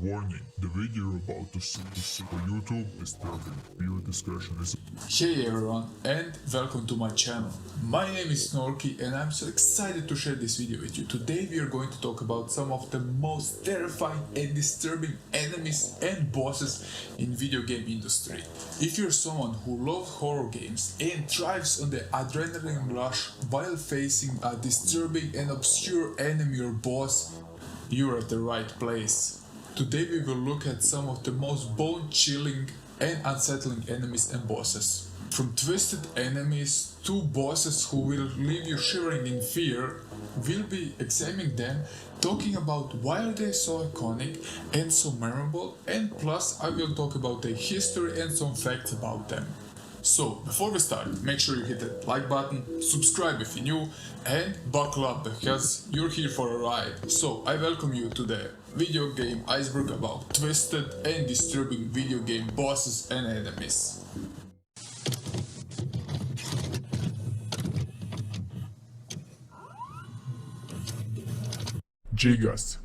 Warning, the video you're about to see for YouTube is disturbing. Viewer discretion is... Hey everyone and welcome to my channel. My name is Snorky and I'm so excited to share this video with you. Today we are going to talk about some of the most terrifying and disturbing enemies and bosses in video game industry. If you're someone who loves horror games and thrives on the adrenaline rush while facing a disturbing and obscure enemy or boss, you're at the right place. Today we will look at some of the most bone-chilling and unsettling enemies and bosses. From twisted enemies to bosses who will leave you shivering in fear, we'll be examining them, talking about why are they so iconic and so memorable, and plus I will talk about their history and some facts about them. So, before we start, make sure you hit that like button, subscribe if you're new, and buckle up because you're here for a ride. So, I welcome you to the video game Iceberg about twisted and disturbing video game bosses and enemies. Gigas.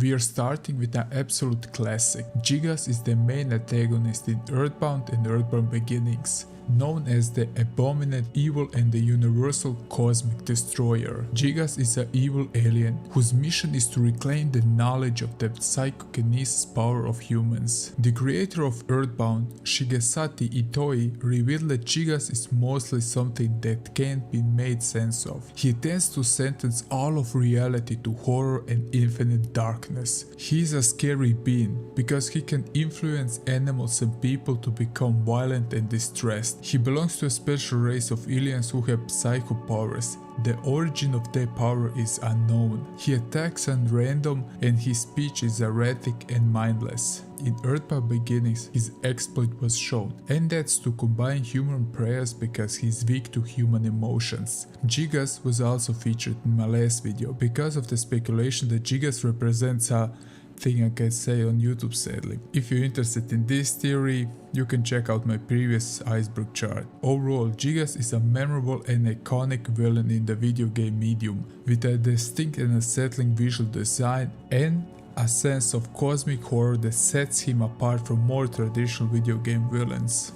We are starting with an absolute classic. Gigas is the main antagonist in Earthbound and Earthbound Beginnings. Known as the abominate evil and the universal cosmic destroyer, Gigas is an evil alien whose mission is to reclaim the knowledge of the psychokinesis power of humans. The creator of Earthbound, Shigesaki Itoi, revealed that Gigas is mostly something that can't be made sense of. He tends to sentence all of reality to horror and infinite darkness. He is a scary being because he can influence animals and people to become violent and distressed. He belongs to a special race of aliens who have psycho powers. The origin of their power is unknown. He attacks at random and his speech is erratic and mindless. In Earthbound Beginnings, his exploit was shown, and that's to combine human prayers because he's weak to human emotions. Gigas was also featured in my last video because of the speculation that Gigas represents a thing I can say on YouTube, sadly. If you're interested in this theory, you can check out my previous Iceberg chart. Overall, Gigas is a memorable and iconic villain in the video game medium, with a distinct and unsettling visual design and a sense of cosmic horror that sets him apart from more traditional video game villains.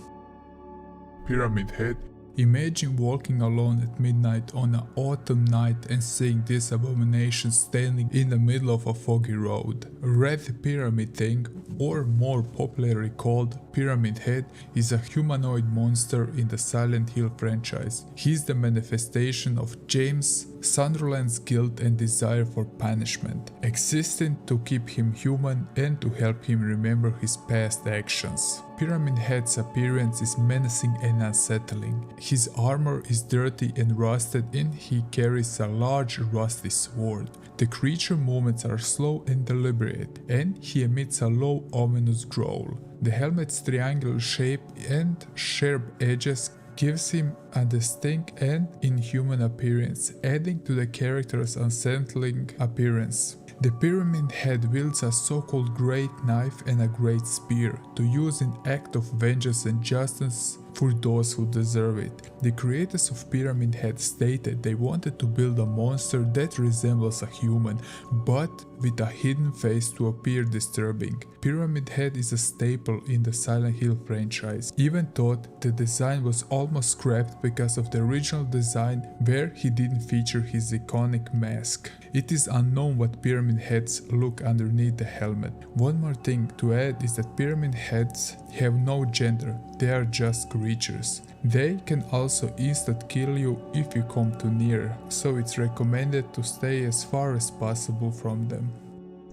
Pyramid Head. Imagine walking alone at midnight on an autumn night and seeing this abomination standing in the middle of a foggy road. Red Pyramid Thing, or more popularly called Pyramid Head, is a humanoid monster in the Silent Hill franchise. He is the manifestation of James Sunderland's guilt and desire for punishment, existing to keep him human and to help him remember his past actions. Pyramid Head's appearance is menacing and unsettling. His armor is dirty and rusted and he carries a large rusty sword. The creature movements are slow and deliberate, and he emits a low ominous growl. The helmet's triangular shape and sharp edges gives him a distinct and inhuman appearance, adding to the character's unsettling appearance. The Pyramid Head wields a so-called great knife and a great spear to use in act of vengeance and justice for those who deserve it. The creators of Pyramid Head stated they wanted to build a monster that resembles a human, but with a hidden face to appear disturbing. Pyramid Head is a staple in the Silent Hill franchise, even though the design was almost scrapped because of the original design where he didn't feature his iconic mask. It is unknown what Pyramid Heads look underneath the helmet. One more thing to add is that Pyramid Heads have no gender, they are just creatures. They can also instant kill you if you come too near, so it's recommended to stay as far as possible from them.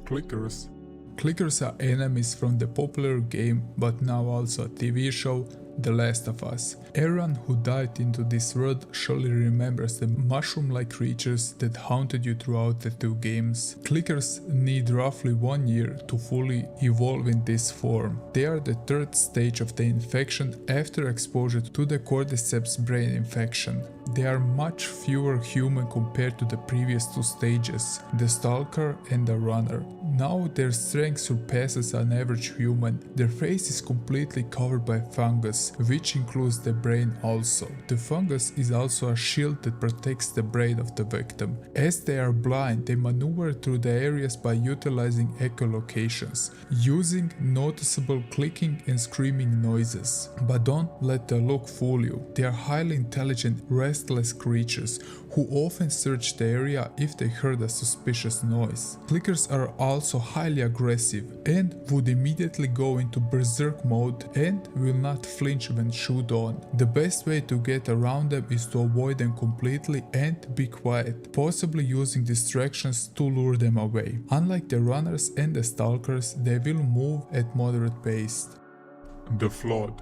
Clickers. Clickers are enemies from the popular game, but now also a TV show, The Last of Us. Everyone who dived into this world surely remembers the mushroom-like creatures that haunted you throughout the two games. Clickers need roughly 1 year to fully evolve in this form. They are the third stage of the infection after exposure to the cordyceps brain infection. They are much fewer human compared to the previous two stages, the Stalker and the Runner. Now their strength surpasses an average human. Their face is completely covered by fungus, which includes the brain also. The fungus is also a shield that protects the brain of the victim. As they are blind, they maneuver through the areas by utilizing echolocations, using noticeable clicking and screaming noises. But don't let the look fool you. They are highly intelligent, restless creatures who often search the area if they heard a suspicious noise. Clickers are also highly aggressive and would immediately go into berserk mode and will not flinch when chewed on. The best way to get around them is to avoid them completely and be quiet, possibly using distractions to lure them away. Unlike the runners and the stalkers, they will move at moderate pace. The Flood.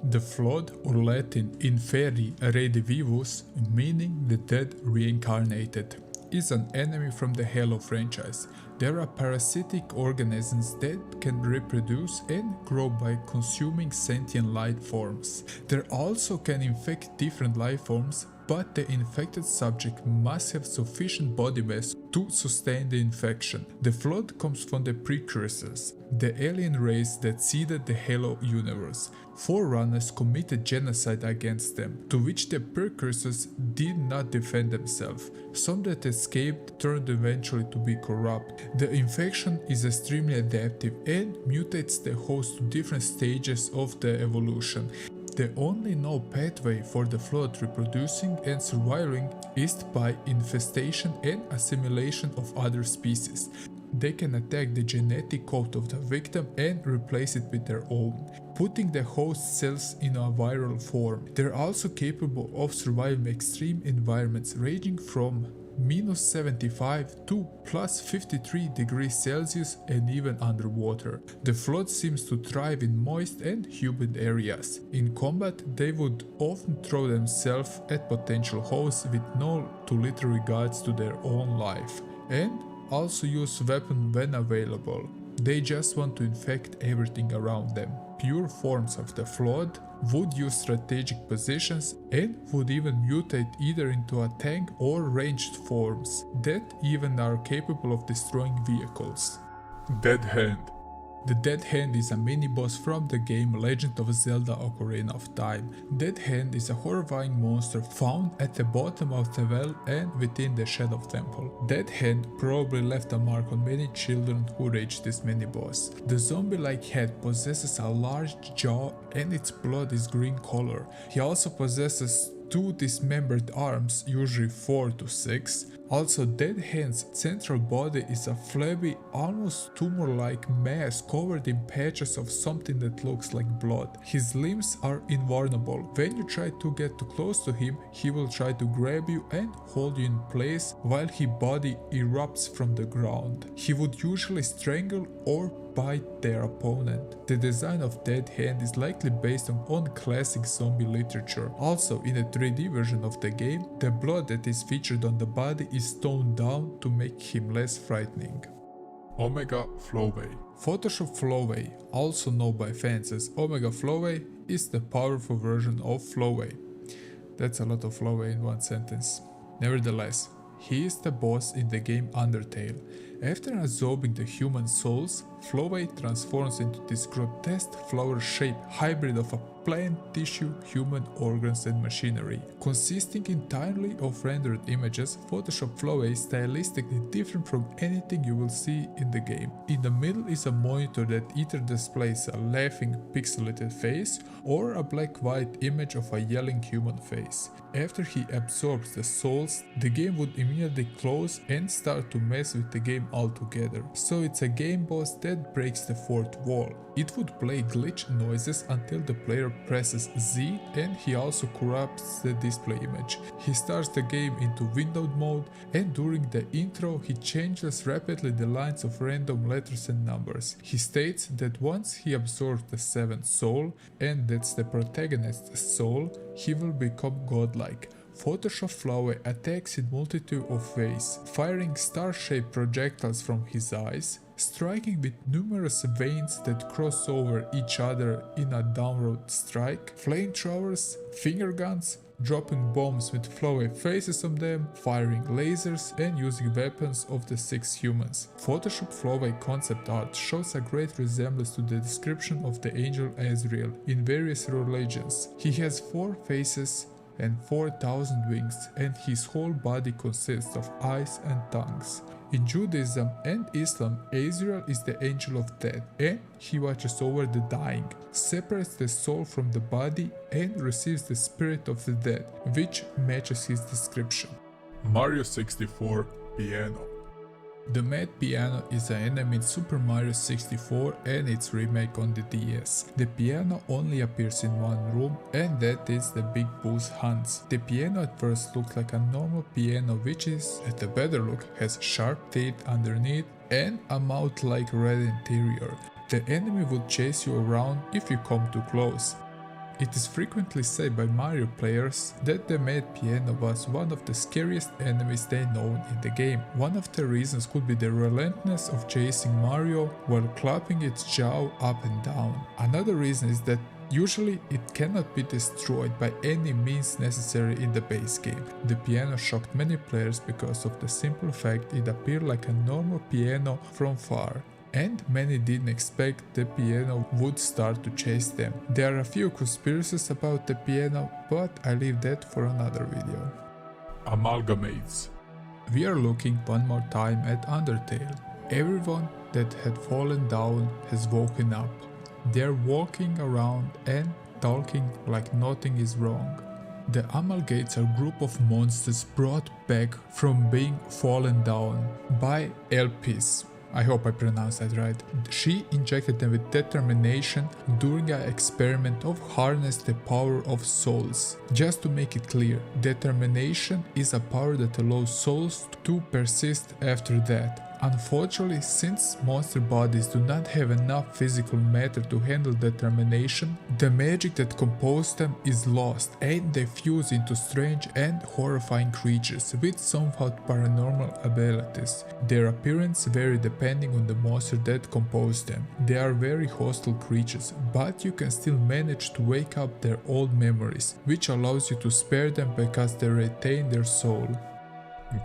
The Flood, or Latin Inferi Redivivus, meaning the dead reincarnated, is an enemy from the Halo franchise. There are parasitic organisms that can reproduce and grow by consuming sentient life forms. They also can infect different life forms, but the infected subject must have sufficient body mass to sustain the infection. The Flood comes from the Precursors, the alien race that seeded the Halo universe. Forerunners committed genocide against them, to which the Precursors did not defend themselves. Some that escaped turned eventually to be corrupt. The infection is extremely adaptive and mutates the host to different stages of the evolution. The only known pathway for the Flood reproducing and surviving is by infestation and assimilation of other species. They can attack the genetic code of the victim and replace it with their own, putting the host cells in a viral form. They're also capable of surviving extreme environments ranging from -75 to +53 degrees Celsius and even underwater. The Flood seems to thrive in moist and humid areas. In combat, they would often throw themselves at potential hosts with no to little regards to their own life, and also use weapons when available. They just want to infect everything around them. Pure forms of the Flood would use strategic positions and would even mutate either into a tank or ranged forms that even are capable of destroying vehicles. Dead Hand. The Dead Hand is a mini-boss from the game Legend of Zelda: Ocarina of Time. Dead Hand is a horrifying monster found at the bottom of the well and within the Shadow Temple. Dead Hand probably left a mark on many children who reached this mini-boss. The zombie-like head possesses a large jaw and its blood is green color. He also possesses 2 dismembered arms, usually 4 to 6. Also, Dead Hand's central body is a flabby, almost tumor-like mass covered in patches of something that looks like blood. His limbs are invulnerable. When you try to get too close to him, he will try to grab you and hold you in place while his body erupts from the ground. He would usually strangle or bite their opponent. The design of Dead Hand is likely based on classic zombie literature. Also, in the 3D version of the game, the blood that is featured on the body is toned down to make him less frightening. Omega Flowway. Photoshop Flowway, also known by fans as Omega Flowway, is the powerful version of Flowway. That's a lot of Flowway in one sentence. Nevertheless, he is the boss in the game Undertale. After absorbing the human souls, Flowway transforms into this grotesque flower-shaped hybrid of a plant tissue, human organs and machinery. Consisting entirely of rendered images, Photoshop Flowway is stylistically different from anything you will see in the game. In the middle is a monitor that either displays a laughing pixelated face or a black-white image of a yelling human face. After he absorbs the souls, the game would immediately close and start to mess with the game altogether. So it's a game boss that breaks the fourth wall. It would play glitch noises until the player presses Z, and he also corrupts the display image. He starts the game into windowed mode, and during the intro he changes rapidly the lines of random letters and numbers. He states that once he absorbs the 7th soul, and that's the protagonist's soul, he will become godlike. Photoshop Flowway attacks in multitude of ways, firing star-shaped projectiles from his eyes, striking with numerous veins that cross over each other in a downward strike, flamethrowers, finger guns, dropping bombs with flowy faces on them, firing lasers and using weapons of the 6 humans. Photoshop flowy concept art shows a great resemblance to the description of the angel Azrael in various religions. He has 4 faces and 4,000 wings, and his whole body consists of eyes and tongues. In Judaism and Islam, Azrael is the angel of death, and he watches over the dying, separates the soul from the body, and receives the spirit of the dead, which matches his description. Mario 64 Piano. The Mad Piano is an enemy in Super Mario 64 and its remake on the DS. The piano only appears in one room, and that is the Big Boss Hunts. The piano at first looks like a normal piano, which is, at a better look, has sharp teeth underneath and a mouth-like red interior. The enemy will chase you around if you come too close. It is frequently said by Mario players that the Mad Piano was one of the scariest enemies they know in the game. One of the reasons could be the relentlessness of chasing Mario while clapping its jaw up and down. Another reason is that usually it cannot be destroyed by any means necessary in the base game. The piano shocked many players because of the simple fact it appeared like a normal piano from far. And many didn't expect the piano would start to chase them. There are a few conspiracies about the piano, but I leave that for another video. Amalgamates. We are looking one more time at Undertale. Everyone that had fallen down has woken up. They are walking around and talking like nothing is wrong. The Amalgates are a group of monsters brought back from being fallen down by Elpis. I hope I pronounced that right. She injected them with determination during an experiment of harness the power of souls. Just to make it clear, determination is a power that allows souls to persist after death. Unfortunately, since monster bodies do not have enough physical matter to handle determination, the magic that composed them is lost and they fuse into strange and horrifying creatures with somewhat paranormal abilities. Their appearance varies depending on the monster that composed them. They are very hostile creatures, but you can still manage to wake up their old memories, which allows you to spare them because they retain their soul.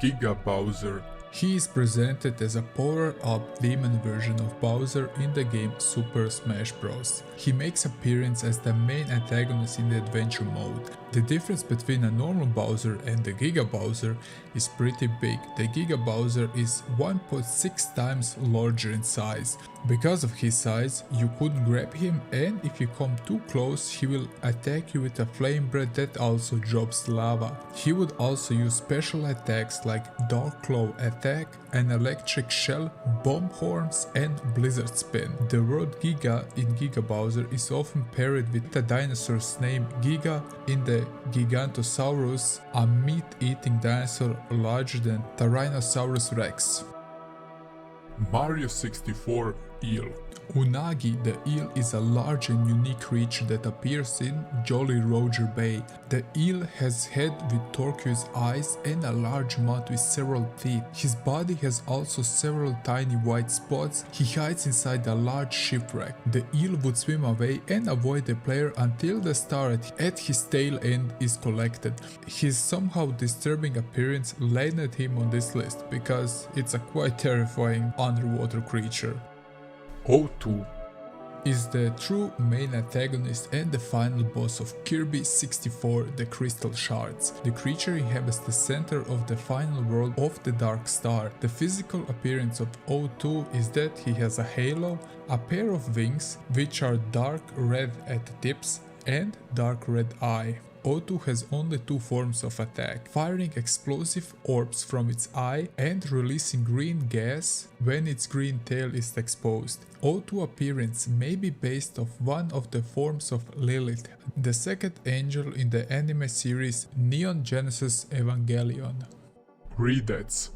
Giga Bowser. He is presented as a powered-up demon version of Bowser in the game Super Smash Bros. He makes appearance as the main antagonist in the adventure mode. The difference between a normal Bowser and the Giga Bowser is pretty big. The Giga Bowser is 1.6 times larger in size. Because of his size, you couldn't grab him, and if you come too close, he will attack you with a flame breath that also drops lava. He would also use special attacks like Dark Claw attack, an electric shell, bomb horns, and blizzard spin. The word Giga in Giga Bowser is often paired with the dinosaur's name Giga in the Gigantosaurus, a meat-eating dinosaur larger than Tyrannosaurus Rex. Mario 64 Eel. Unagi the eel is a large and unique creature that appears in Jolly Roger Bay. The eel has head with turquoise eyes and a large mouth with several teeth. His body has also several tiny white spots. He hides inside a large shipwreck. The eel would swim away and avoid the player until the star at his tail end is collected. His somehow disturbing appearance landed him on this list because it's a quite terrifying underwater creature. O2 is the true main antagonist and the final boss of Kirby 64 The Crystal Shards. The creature inhabits the center of the final world of the Dark Star. The physical appearance of O2 is that he has a halo, a pair of wings which are dark red at the tips, and dark red eye. O2 has only 2 forms of attack, firing explosive orbs from its eye and releasing green gas when its green tail is exposed. O2 appearance may be based off one of the forms of Lilith, the second angel in the anime series Neon Genesis Evangelion. Redeads.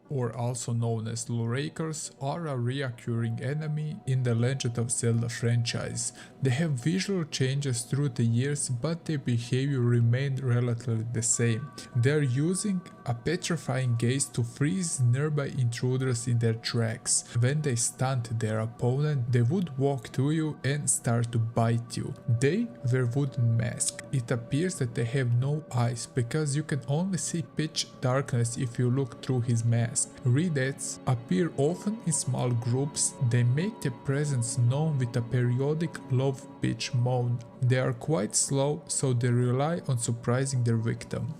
or also known as Lawrakers, are a recurring enemy in the Legend of Zelda franchise. They have visual changes through the years, but their behavior remained relatively the same. They are using a petrifying gaze to freeze nearby intruders in their tracks. When they stunned their opponent, they would walk to you and start to bite you. They wear wooden masks. It appears that they have no eyes because you can only see pitch darkness if you look through his mask. Redeaths appear often in small groups. They make their presence known with a periodic low pitch moan. They are quite slow, so they rely on surprising their victim.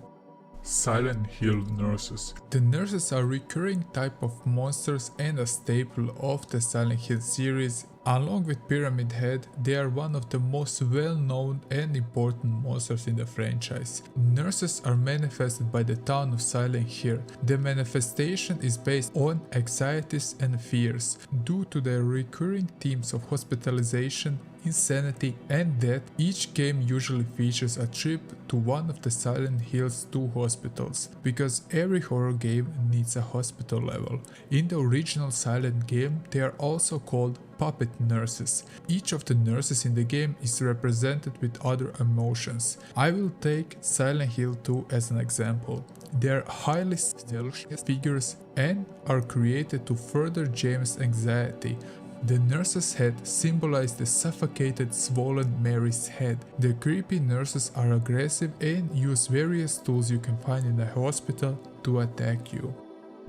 Silent Hill nurses. The nurses are a recurring type of monsters and a staple of the Silent Hill series. Along with Pyramid Head, they are one of the most well-known and important monsters in the franchise. Nurses are manifested by the town of Silent Hill. The manifestation is based on anxieties and fears. Due to their recurring themes of hospitalization, insanity and death, each game usually features a trip to one of the Silent Hill's 2 hospitals, because every horror game needs a hospital level. In the original Silent game, they are also called puppet nurses. Each of the nurses in the game is represented with other emotions. I will take Silent Hill 2 as an example. They are highly stealthy figures and are created to further James' anxiety. The nurse's head symbolizes the suffocated, swollen Mary's head. The creepy nurses are aggressive and use various tools you can find in a hospital to attack you.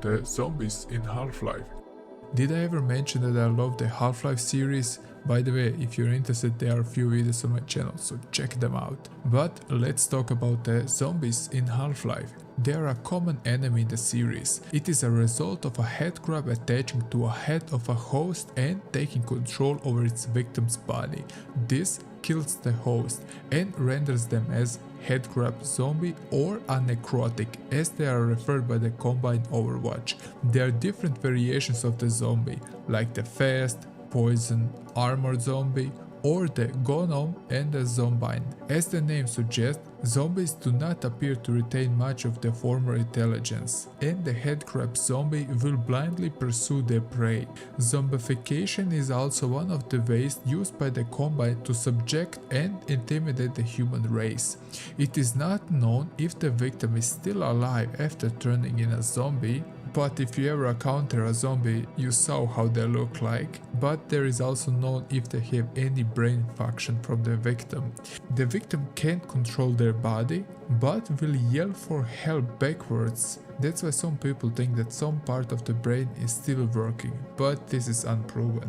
The zombies in Half-Life. Did I ever mention that I love the Half-Life series? By the way, if you're interested, there are a few videos on my channel, so check them out. But let's talk about the zombies in Half-Life. They are a common enemy in the series. It is a result of a headcrab attaching to a head of a host and taking control over its victim's body. This kills the host and renders them as headcrab zombie or a necrotic, as they are referred by the Combine Overwatch. There are different variations of the zombie, like the fast, poison, armored zombie, or the Gnome and the Zombine. As the name suggests, zombies do not appear to retain much of their former intelligence, and the headcrab zombie will blindly pursue their prey. Zombification is also one of the ways used by the Combine to subject and intimidate the human race. It is not known if the victim is still alive after turning in a zombie, but if you ever encounter a zombie, you saw how they look like. But there is also known if they have any brain function from the victim. The victim can't control their body, but will yell for help backwards. That's why some people think that some part of the brain is still working, but this is unproven.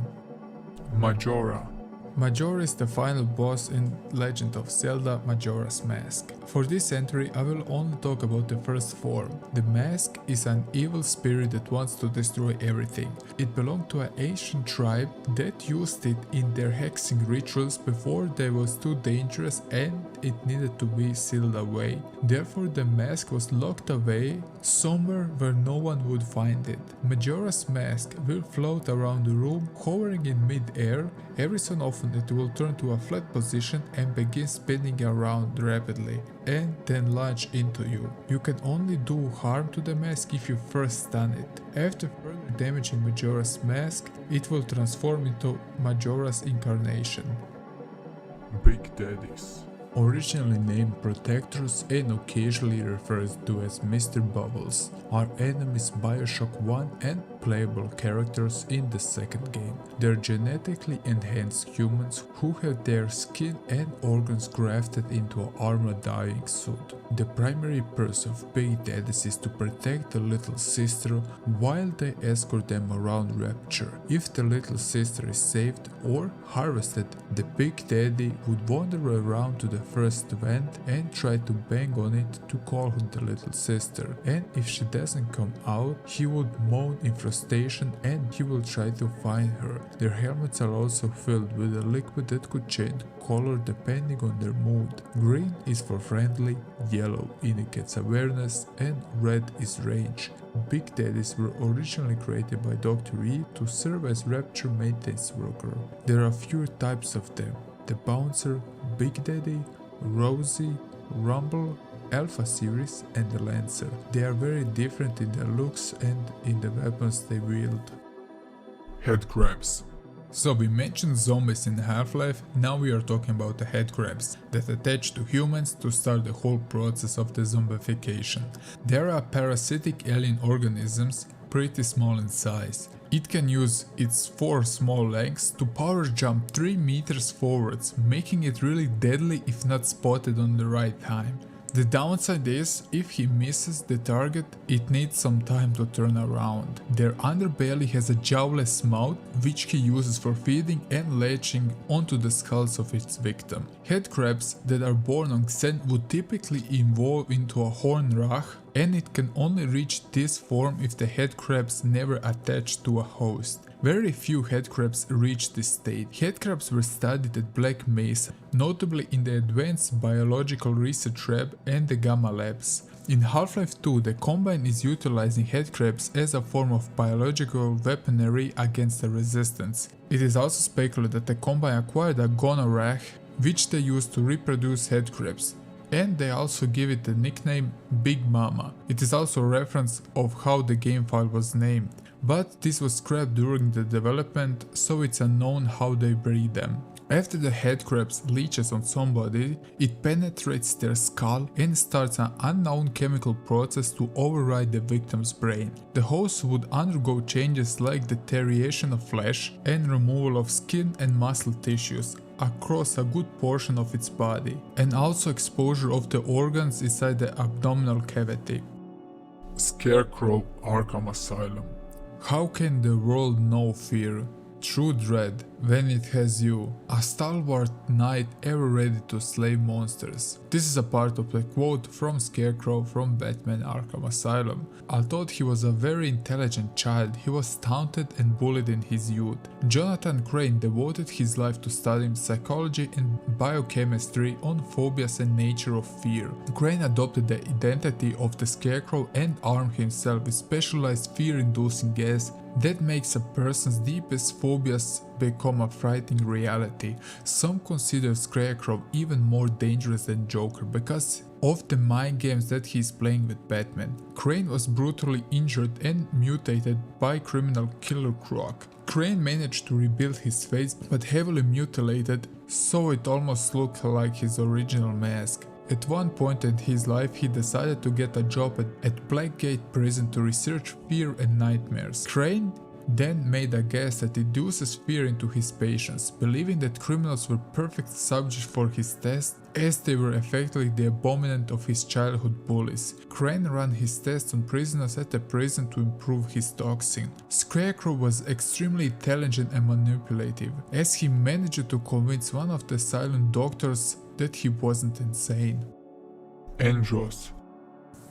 Majora. Majora is the final boss in Legend of Zelda Majora's Mask. For this entry I will only talk about the first form. The mask is an evil spirit that wants to destroy everything. It belonged to an ancient tribe that used it in their hexing rituals before they was too dangerous and it needed to be sealed away. Therefore the mask was locked away somewhere where no one would find it. Majora's Mask will float around the room, hovering in mid-air. Every so often it will turn to a flat position and begin spinning around rapidly, and then launch into you. You can only do harm to the mask if you first stun it. After further damaging Majora's Mask, it will transform into Majora's incarnation. Big Daddies. Originally named Protectors and occasionally referred to as Mr. Bubbles, are enemies Bioshock 1 and playable characters in the second game. They're genetically enhanced humans who have their skin and organs grafted into an armored diving suit. The primary purpose of Big Daddies is to protect the little sister while they escort them around Rapture. If the little sister is saved or harvested, the Big Daddy would wander around to the first vent and try to bang on it to call her the little sister, and if she doesn't come out, he would moan in frustration and he will try to find her. Their helmets are also filled with a liquid that could change color depending on their mood. Green is for friendly, yellow indicates awareness, and red is rage. Big Daddies were originally created by Dr. E to serve as Rapture maintenance worker. There are a few types of them: the Bouncer, Big Daddy, Rosie, Rumble, Alpha series and the Lancer. They are very different in their looks and in the weapons they wield. Head crabs. So we mentioned zombies in Half-Life, now we are talking about the head crabs that attach to humans to start the whole process of the zombification. They are parasitic alien organisms, pretty small in size. It can use its 4 small legs to power jump 3 meters forwards, making it really deadly if not spotted on the right time. The downside is, if he misses the target, it needs some time to turn around. Their underbelly has a jawless mouth, which he uses for feeding and latching onto the skulls of its victim. Head crabs that are born on Xen would typically evolve into a horn rach, and it can only reach this form if the head crabs never attach to a host. Very few head crabs reach this state. Head crabs were studied at Black Mesa, notably in the Advanced Biological Research Lab and the Gamma Labs. In Half-Life 2, the Combine is utilizing head crabs as a form of biological weaponry against the Resistance. It is also speculated that the Combine acquired a gonorrhea, which they use to reproduce head crabs. And they also give it the nickname Big Mama. It is also a reference of how the game file was named. But this was scrapped during the development, so it's unknown how they breed them. After the head crabs leeches on somebody, it penetrates their skull and starts an unknown chemical process to override the victim's brain. The host would undergo changes like deterioration of flesh and removal of skin and muscle tissues across a good portion of its body, and also exposure of the organs inside the abdominal cavity. Scarecrow Arkham Asylum. How can the world know fear? True dread, when it has you, a stalwart knight ever ready to slay monsters. This is a part of the quote from Scarecrow from Batman Arkham Asylum. Although he was a very intelligent child, he was taunted and bullied in his youth. Jonathan Crane devoted his life to studying psychology and biochemistry on phobias and nature of fear. Crane adopted the identity of the Scarecrow and armed himself with specialized fear-inducing gas that makes a person's deepest phobias become a frightening reality. Some consider Scarecrow even more dangerous than Joker because of the mind games that he is playing with Batman. Crane was brutally injured and mutated by criminal killer Croc. Crane managed to rebuild his face but heavily mutilated, so it almost looked like his original mask. At one point in his life, he decided to get a job at Blackgate prison to research fear and nightmares. Crane then made a guess that induces fear into his patients, believing that criminals were perfect subjects for his test as they were effectively the abomination of his childhood bullies. Crane ran his tests on prisoners at the prison to improve his toxin. Scarecrow was extremely intelligent and manipulative, as he managed to convince one of the silent doctors that he wasn't insane. Andros.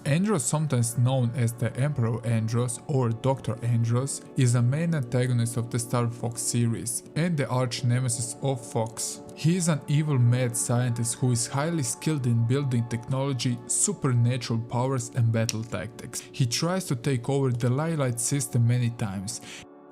Andros, sometimes known as the Emperor Andros or Dr. Andros, is a main antagonist of the Star Fox series and the arch nemesis of Fox. He is an evil mad scientist who is highly skilled in building technology, supernatural powers and battle tactics. He tries to take over the Leylight system many times.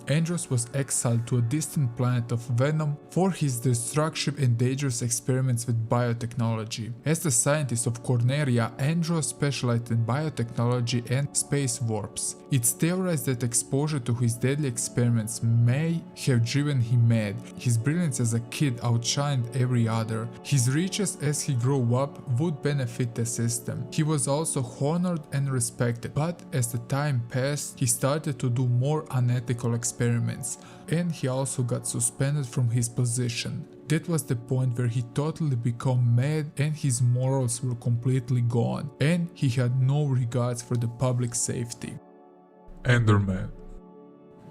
Andros was exiled to a distant planet of Venom for his destructive and dangerous experiments with biotechnology. As the scientist of Corneria, Andros specialized in biotechnology and space warps. It's theorized that exposure to his deadly experiments may have driven him mad. His brilliance as a kid outshined every other. His riches as he grew up would benefit the system. He was also honored and respected, but as the time passed, he started to do more unethical experiments, and he also got suspended from his position. That was the point where he totally became mad and his morals were completely gone, and he had no regards for the public safety. Enderman.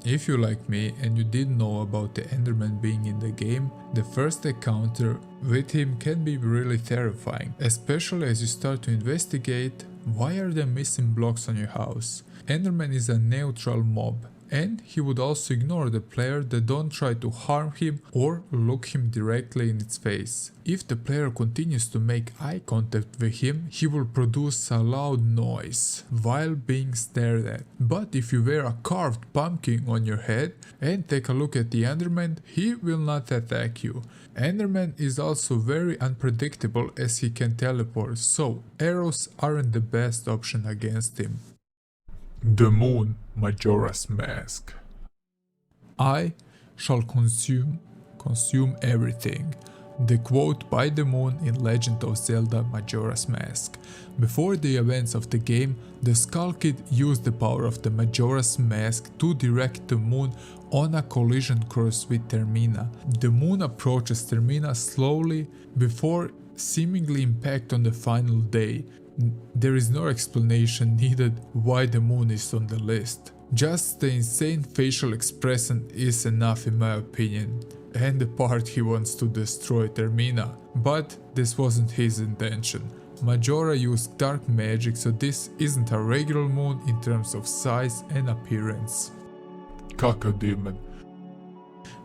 If you like me and you didn't know about the Enderman being in the game, the first encounter with him can be really terrifying, especially as you start to investigate why are there missing blocks on your house. Enderman is a neutral mob, and he would also ignore the player that don't try to harm him or look him directly in its face. If the player continues to make eye contact with him, he will produce a loud noise while being stared at. But if you wear a carved pumpkin on your head and take a look at the Enderman, he will not attack you. Enderman is also very unpredictable as he can teleport, so arrows aren't the best option against him. The Moon, Majora's Mask. I shall consume everything. The quote by the moon in Legend of Zelda Majora's Mask. Before the events of the game, the Skull Kid used the power of the Majora's Mask to direct the moon on a collision course with Termina. The moon approaches Termina slowly before seemingly impact on the final day. There is no explanation needed why the moon is on the list. Just the insane facial expression is enough in my opinion. And the part he wants to destroy Termina. But this wasn't his intention. Majora used dark magic, so this isn't a regular moon in terms of size and appearance. Cacodemon.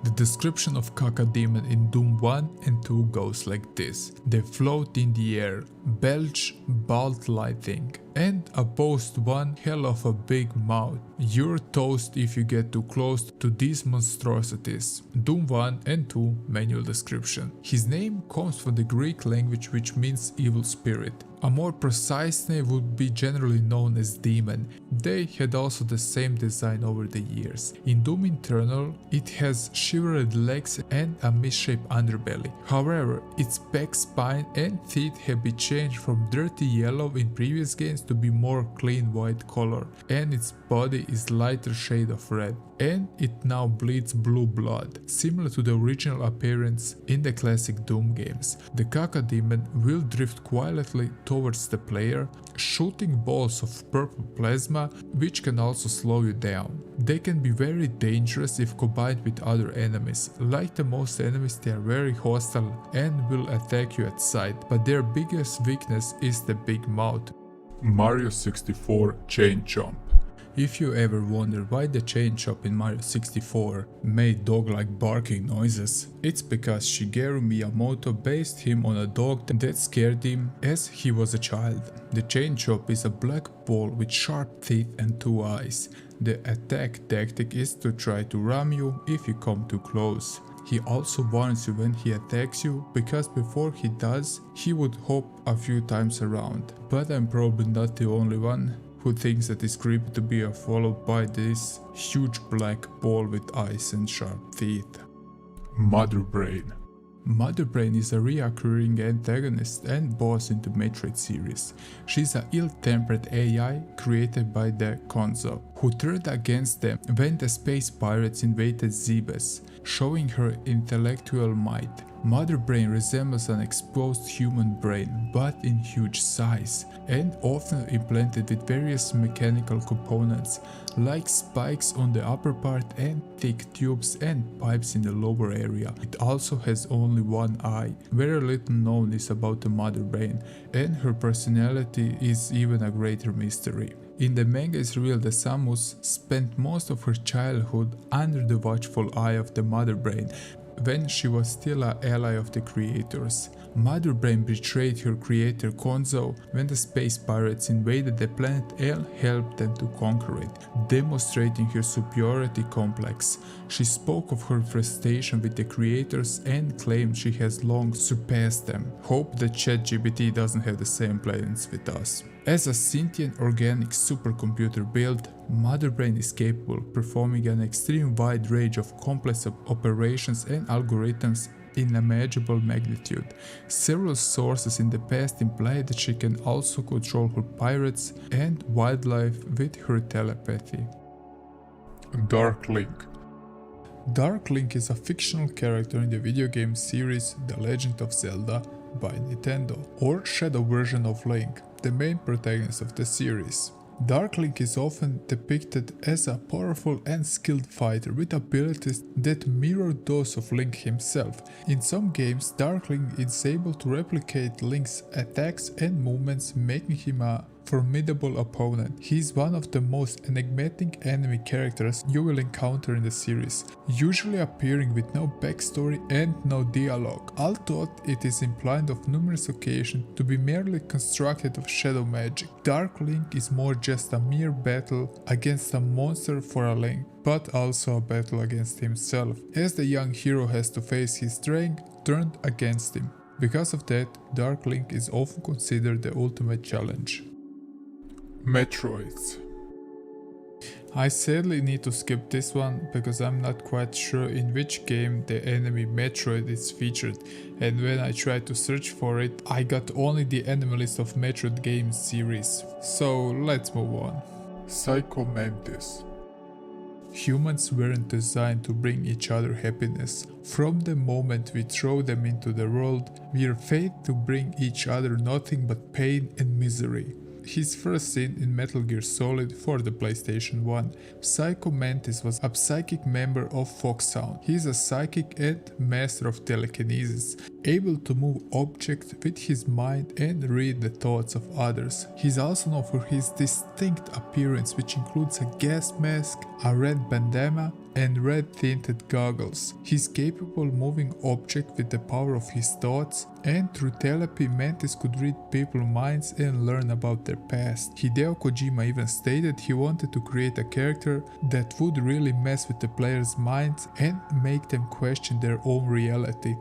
The description of Cacodemon in Doom 1 and 2 goes like this. They float in the air, belch bald lightning, and boast one hell of a big mouth. You're toast if you get too close to these monstrosities. Doom 1 and 2 manual description. His name comes from the Greek language which means evil spirit. A more precise name would be generally known as demon. They had also the same design over the years. In Doom Eternal, it has shivered legs and a misshaped underbelly. However, its back spine and teeth have been changed from dirty yellow in previous games to be more clean white color, and its body is lighter shade of red, and it now bleeds blue blood, similar to the original appearance in the classic Doom games. The Cacodemon will drift quietly towards the player, shooting balls of purple plasma which can also slow you down. They can be very dangerous if combined with other enemies. Like the most enemies, they are very hostile and will attack you at sight, but their biggest weakness is the big mouth. Mario 64 Chain Chomp. If you ever wonder why the chain chomp in Mario 64 made dog-like barking noises, it's because Shigeru Miyamoto based him on a dog that scared him as he was a child. The chain chomp is a black ball with sharp teeth and 2 eyes. The attack tactic is to try to ram you if you come too close. He also warns you when he attacks you, because before he does, he would hop a few times around. But I'm probably not the only one who thinks that it's creepy to be followed by this huge black ball with eyes and sharp teeth. Mother Brain. Mother Brain is a reoccurring antagonist and boss in the Metroid series. She's an ill-tempered AI created by the Konzo, who turned against them when the space pirates invaded Zebes, showing her intellectual might. Mother Brain resembles an exposed human brain, but in huge size, and often implanted with various mechanical components, like spikes on the upper part and thick tubes and pipes in the lower area. It also has only one eye. Very little known is about the Mother Brain, and her personality is even a greater mystery. In the manga it's revealed that Samus spent most of her childhood under the watchful eye of the Mother Brain, when she was still an ally of the creators. Mother Brain betrayed her creator Konzo when the space pirates invaded the planet and helped them to conquer it, demonstrating her superiority complex. She spoke of her frustration with the creators and claimed she has long surpassed them. Hope that ChatGPT doesn't have the same plans with us. As a sentient organic supercomputer build, Mother Brain is capable of performing an extreme wide range of complex operations and algorithms in unimaginable magnitude. Several sources in the past imply that she can also control her pirates and wildlife with her telepathy. Dark Link. Dark Link is a fictional character in the video game series The Legend of Zelda by Nintendo, or Shadow version of Link, the main protagonist of the series. Dark Link is often depicted as a powerful and skilled fighter with abilities that mirror those of Link himself. In some games, Dark Link is able to replicate Link's attacks and movements, making him a formidable opponent. He is one of the most enigmatic enemy characters you will encounter in the series, usually appearing with no backstory and no dialogue, although it is implied on numerous occasions to be merely constructed of shadow magic. Dark Link is more just a mere battle against a monster for a Link, but also a battle against himself, as the young hero has to face his strength turned against him. Because of that, Dark Link is often considered the ultimate challenge. Metroids. I sadly need to skip this one because I'm not quite sure in which game the enemy Metroid is featured, and when I tried to search for it, I got only the enemy list of Metroid games series. So let's move on. Psycho Mantis. Humans weren't designed to bring each other happiness. From the moment we throw them into the world, we are fated to bring each other nothing but pain and misery. His first seen in Metal Gear Solid for the PlayStation 1. Psycho Mantis was a psychic member of Foxhound. He is a psychic and master of telekinesis, able to move objects with his mind and read the thoughts of others. He is also known for his distinct appearance, which includes a gas mask, a red bandana, and red tinted goggles. He is capable of moving objects with the power of his thoughts, and through telepathy Mantis could read people's minds and learn about their past. Hideo Kojima even stated he wanted to create a character that would really mess with the players' minds and make them question their own reality.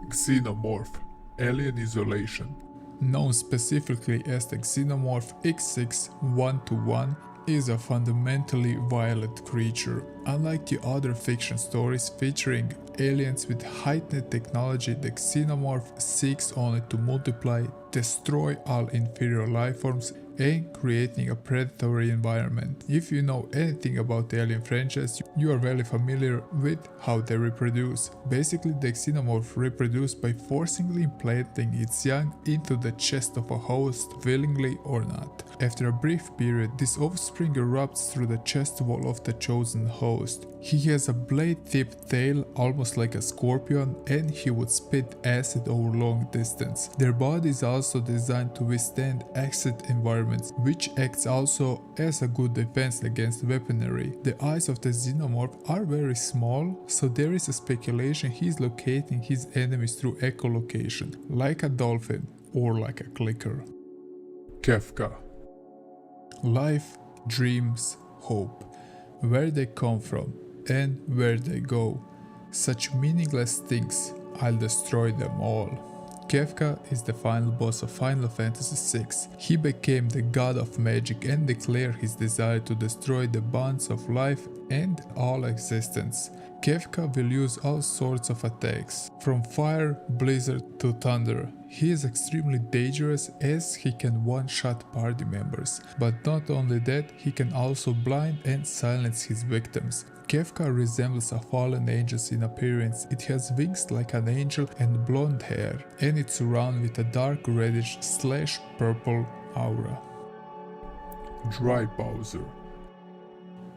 Xenomorph. Alien Isolation. Known specifically as the Xenomorph X6-121, is a fundamentally violent creature. Unlike the other fiction stories featuring aliens with heightened technology, the Xenomorph seeks only to multiply, destroy all inferior lifeforms, and creating a predatory environment. If you know anything about the Alien franchise, you are very familiar with how they reproduce. Basically, the Xenomorph reproduces by forcibly implanting its young into the chest of a host, willingly or not. After a brief period, this offspring erupts through the chest wall of the chosen host. He has a blade-tipped tail, almost like a scorpion, and he would spit acid over long distance. Their body is also designed to withstand acid environments, which acts also as a good defense against weaponry. The eyes of the Xenomorph are very small, so there is a speculation he is locating his enemies through echolocation, like a dolphin or like a clicker. Kefka. Life, dreams, hope. Where they come from and where they go. Such meaningless things, I'll destroy them all. Kefka is the final boss of Final Fantasy VI. He became the god of magic and declared his desire to destroy the bonds of life and all existence. Kefka will use all sorts of attacks, from fire, blizzard to thunder. He is extremely dangerous as he can one-shot party members, but not only that, he can also blind and silence his victims. Kefka resembles a fallen angel in appearance. It has wings like an angel and blonde hair, and it's surrounded with a dark reddish/purple aura. Dry Bowser.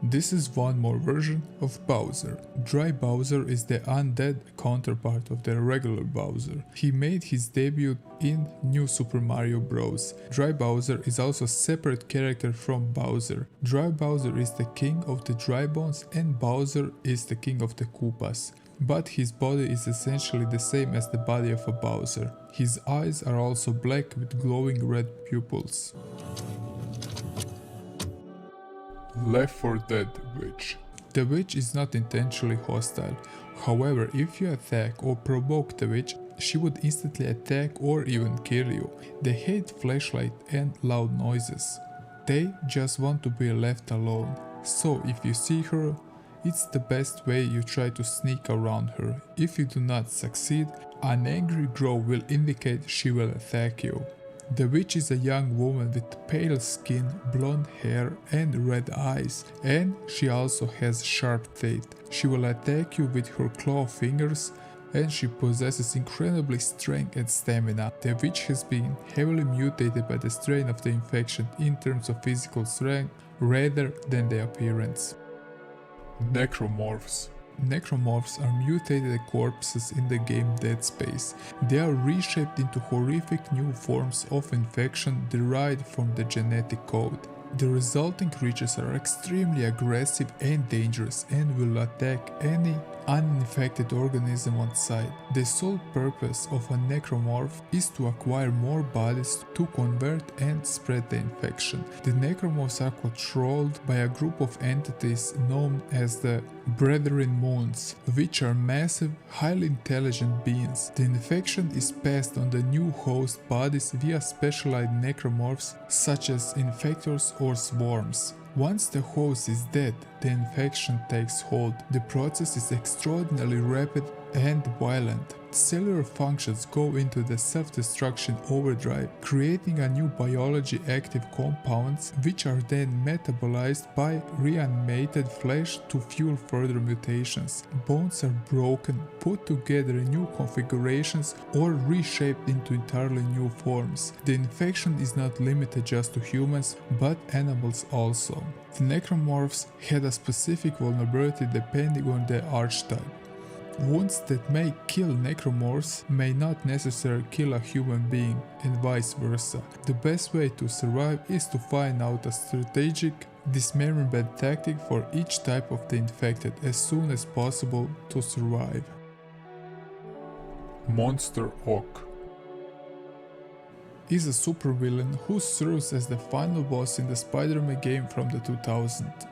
This is one more version of Bowser. Dry Bowser is the undead counterpart of the regular Bowser. He made his debut in New Super Mario Bros. Dry Bowser is also a separate character from Bowser. Dry Bowser is the king of the dry bones and Bowser is the king of the Koopas. But his body is essentially the same as the body of a Bowser. His eyes are also black with glowing red pupils. Left 4 Dead Witch. The witch is not intentionally hostile. However, if you attack or provoke the witch, she would instantly attack or even kill you. They hate flashlight and loud noises. They just want to be left alone. So if you see her, it's the best way you try to sneak around her. If you do not succeed, an angry growl will indicate she will attack you. The witch is a young woman with pale skin, blonde hair and red eyes, and she also has sharp teeth. She will attack you with her claw fingers and she possesses incredibly strength and stamina. The witch has been heavily mutated by the strain of the infection in terms of physical strength rather than the appearance. Necromorphs. necromorphs are mutated corpses in the game Dead Space. They are reshaped into horrific new forms of infection derived from the genetic code. The resulting creatures are extremely aggressive and dangerous and will attack any uninfected organism on sight. The sole purpose of a necromorph is to acquire more bodies to convert and spread the infection. The necromorphs are controlled by a group of entities known as the Brethren Moons, which are massive, highly intelligent beings. The infection is passed on the new host bodies via specialized necromorphs such as infectors or swarms. Once the host is dead, the infection takes hold. The process is extraordinarily rapid and violent. Cellular functions go into the self-destruction overdrive, creating a new biology active compounds which are then metabolized by reanimated flesh to fuel further mutations. Bones are broken, put together in new configurations or reshaped into entirely new forms. The infection is not limited just to humans, but animals also. The necromorphs had a specific vulnerability depending on their archetype. Wounds that may kill necromorphs may not necessarily kill a human being, and vice versa. The best way to survive is to find out a strategic dismemberment tactic for each type of the infected as soon as possible to survive. Monster Oak. Is a supervillain who serves as the final boss in the Spider-Man game from the 2000s.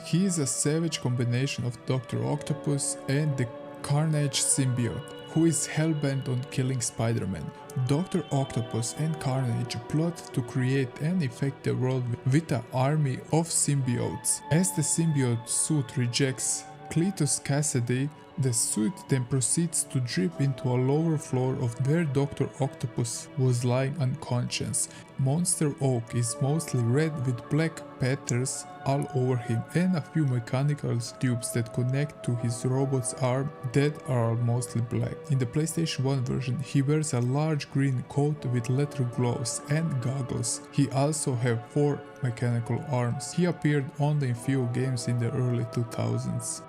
He is a savage combination of Dr. Octopus and the Carnage symbiote, who is hellbent on killing Spider-Man. Dr. Octopus and Carnage plot to create and infect the world with an army of symbiotes. As the symbiote suit rejects Cletus Cassidy, the suit then proceeds to drip into a lower floor of where Dr. Octopus was lying unconscious. Monster Oak is mostly red with black patterns all over him and a few mechanical tubes that connect to his robot's arm that are mostly black. In the PlayStation 1 version, he wears a large green coat with leather gloves and goggles. He also has 4 mechanical arms. He appeared only in few games in the early 2000s.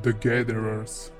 The Gatherers.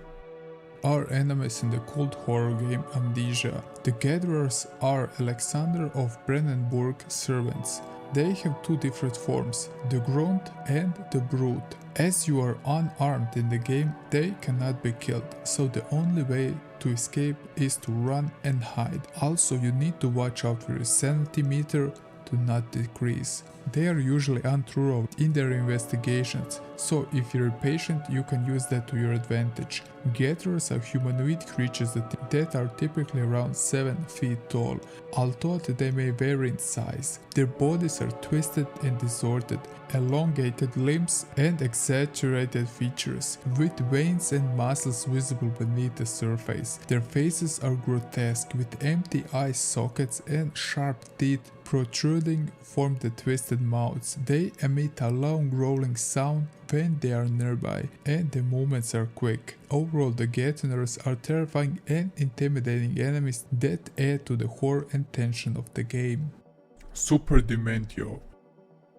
Are enemies in the cult horror game Amnesia. The Gatherers are Alexander of Brennenburg's servants. They have 2 different forms, the Grunt and the Brute. As you are unarmed in the game, they cannot be killed, so the only way to escape is to run and hide. Also, you need to watch out for your sanity meter to not decrease. They are usually unthorough in their investigations, so if you're patient you can use that to your advantage. Gatherers are humanoid creatures that are typically around 7 feet tall, although they may vary in size. Their bodies are twisted and distorted, elongated limbs and exaggerated features, with veins and muscles visible beneath the surface. Their faces are grotesque, with empty eye sockets and sharp teeth protruding from the twisted mouths. They emit a long rolling sound when they are nearby, and the movements are quick. Overall, the Gatherers are terrifying and intimidating enemies that add to the horror and tension of the game. Super Dementio.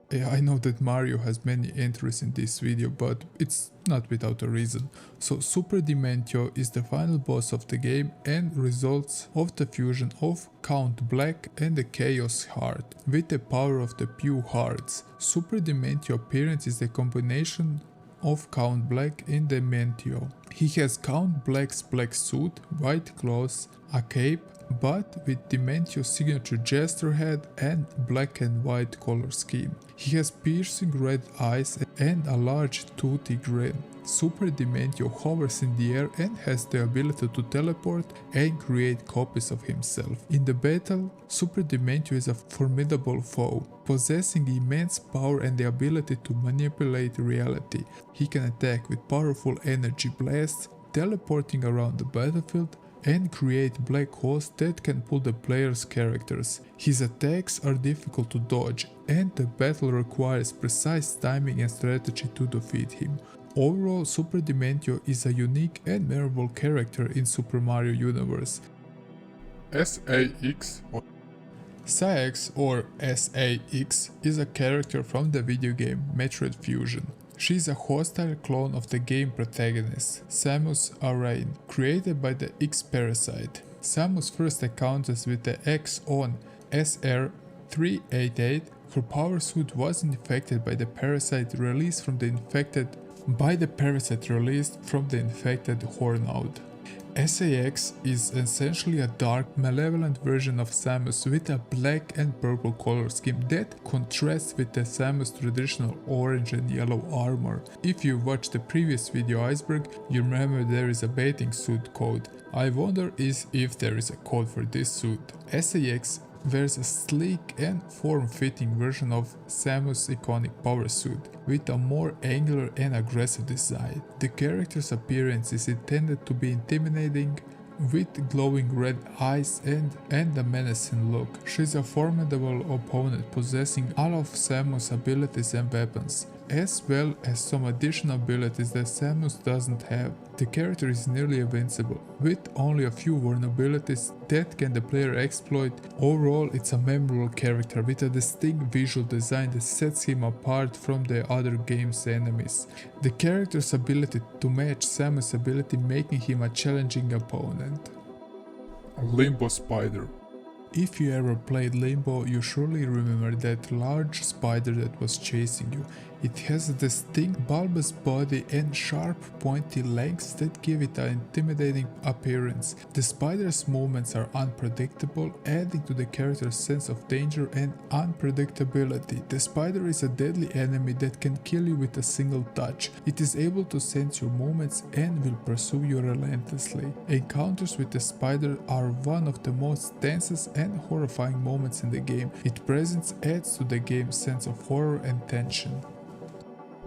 Yeah, I know that Mario has many entries in this video, but it's not without a reason. So Super Dementio is the final boss of the game and results of the fusion of Count Black and the Chaos Heart with the power of the Pew Hearts. Super Dementio appearance is the combination of Count Black and Dementio. He has Count Black's black suit, white clothes, a cape, but with Dementio's signature jester head and black and white color scheme. He has piercing red eyes and a large toothy grin. Super Dementio hovers in the air and has the ability to teleport and create copies of himself. In the battle, Super Dementio is a formidable foe, possessing immense power and the ability to manipulate reality. He can attack with powerful energy blasts, teleporting around the battlefield, and create black holes that can pull the player's characters. His attacks are difficult to dodge, and the battle requires precise timing and strategy to defeat him. Overall, Super Dementio is a unique and memorable character in Super Mario Universe. SAX. Sax or SAX is a character from the video game Metroid Fusion. She is a hostile clone of the game protagonist, Samus Aran, created by the X-Parasite. Samus first encounters with the X-On SR-388. Her power suit was infected by the parasite released from the infected Hornode. SAX is essentially a dark, malevolent version of Samus with a black and purple color scheme that contrasts with the Samus traditional orange and yellow armor. If you watched the previous video Iceberg, you remember there is a bathing suit code. I wonder if there is a code for this suit. SAX wears a sleek and form-fitting version of Samus' iconic power suit, with a more angular and aggressive design. The character's appearance is intended to be intimidating, with glowing red eyes and a menacing look. She's a formidable opponent, possessing all of Samus' abilities and weapons, as well as some additional abilities that Samus doesn't have. The character is nearly invincible, with only a few vulnerabilities that can the player exploit. Overall, it's a memorable character with a distinct visual design that sets him apart from the other game's enemies. The character's ability to match Samus' ability, making him a challenging opponent. Limbo Spider. If you ever played Limbo, you surely remember that large spider that was chasing you. It has a distinct bulbous body and sharp pointy legs that give it an intimidating appearance. The spider's movements are unpredictable, adding to the character's sense of danger and unpredictability. The spider is a deadly enemy that can kill you with a single touch. It is able to sense your movements and will pursue you relentlessly. Encounters with the spider are one of the most tensest and horrifying moments in the game. Its presence adds to the game's sense of horror and tension.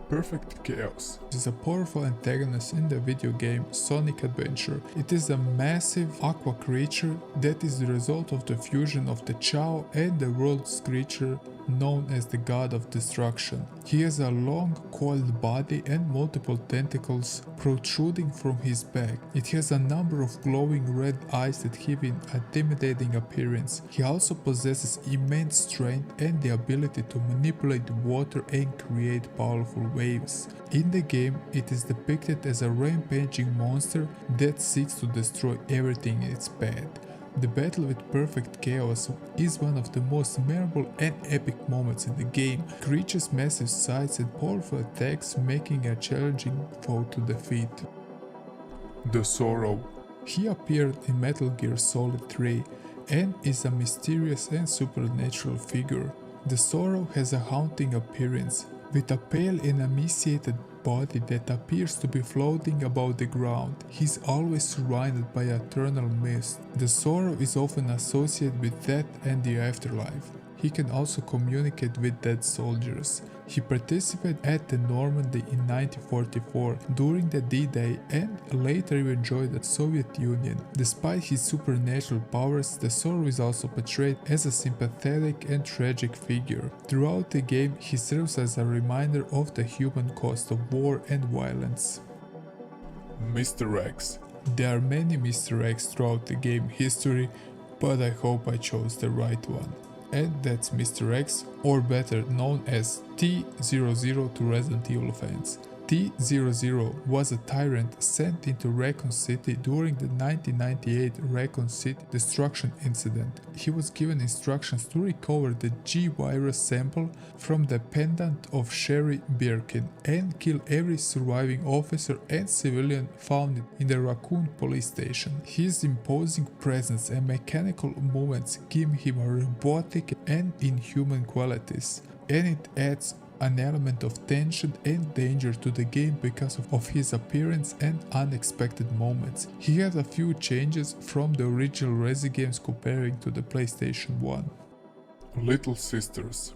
Perfect Chaos. It is a powerful antagonist in the video game Sonic Adventure. It is a massive aqua creature that is the result of the fusion of the Chao and the world's creature known as the God of Destruction. He has a long coiled body and multiple tentacles protruding from his back. It has a number of glowing red eyes that give it an intimidating appearance. He also possesses immense strength and the ability to manipulate water and create powerful waves. In the game, it is depicted as a rampaging monster that seeks to destroy everything in its path. The battle with Perfect Chaos is one of the most memorable and epic moments in the game. Creature's massive size and powerful attacks making a challenging foe to defeat. The Sorrow. He appeared in Metal Gear Solid 3 and is a mysterious and supernatural figure. The Sorrow has a haunting appearance, with a pale and emaciated body that appears to be floating above the ground. He's always surrounded by eternal mist. The Sorrow is often associated with death and the afterlife. He can also communicate with dead soldiers. He participated at the Normandy in 1944 during the D-Day and later even joined the Soviet Union. Despite his supernatural powers, the Sorrow is also portrayed as a sympathetic and tragic figure. Throughout the game, he serves as a reminder of the human cost of war and violence. Mr. X. There are many Mr. X throughout the game history, but I hope I chose the right one. And that's Mr. X, or better known as T-00 to Resident Evil fans. T-00 was a tyrant sent into Raccoon City during the 1998 Raccoon City destruction incident. He was given instructions to recover the G-Virus sample from the pendant of Sherry Birkin and kill every surviving officer and civilian found in the Raccoon police station. His imposing presence and mechanical movements give him a robotic and inhuman qualities, and it adds an element of tension and danger to the game because of his appearance and unexpected moments. He had a few changes from the original Resi games comparing to the PlayStation 1. Little Sisters.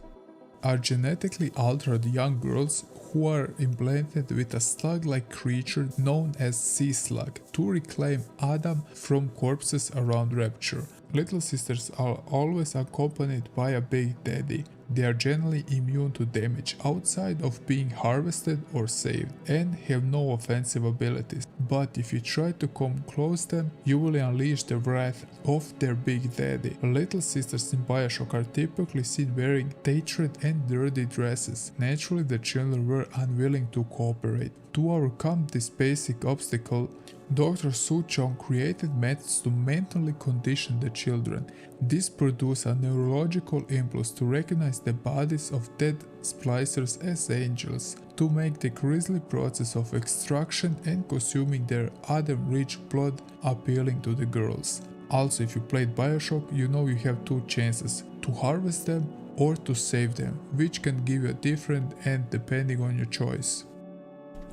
Are genetically altered young girls who are implanted with a slug-like creature known as Sea Slug to reclaim Adam from corpses around Rapture. Little Sisters are always accompanied by a Big Daddy, They are generally immune to damage outside of being harvested or saved and have no offensive abilities. But if you try to come close them, you will unleash the wrath of their big daddy. Little sisters in Bioshock are typically seen wearing tattered and dirty dresses. Naturally, the children were unwilling to cooperate. To overcome this basic obstacle, Dr. Su Chong created methods to mentally condition the children. This produced a neurological impulse to recognize the bodies of dead splicers as angels, to make the grisly process of extraction and consuming their Adam-rich blood appealing to the girls. Also, if you played Bioshock, you know you have two chances: to harvest them or to save them, which can give you a different end depending on your choice.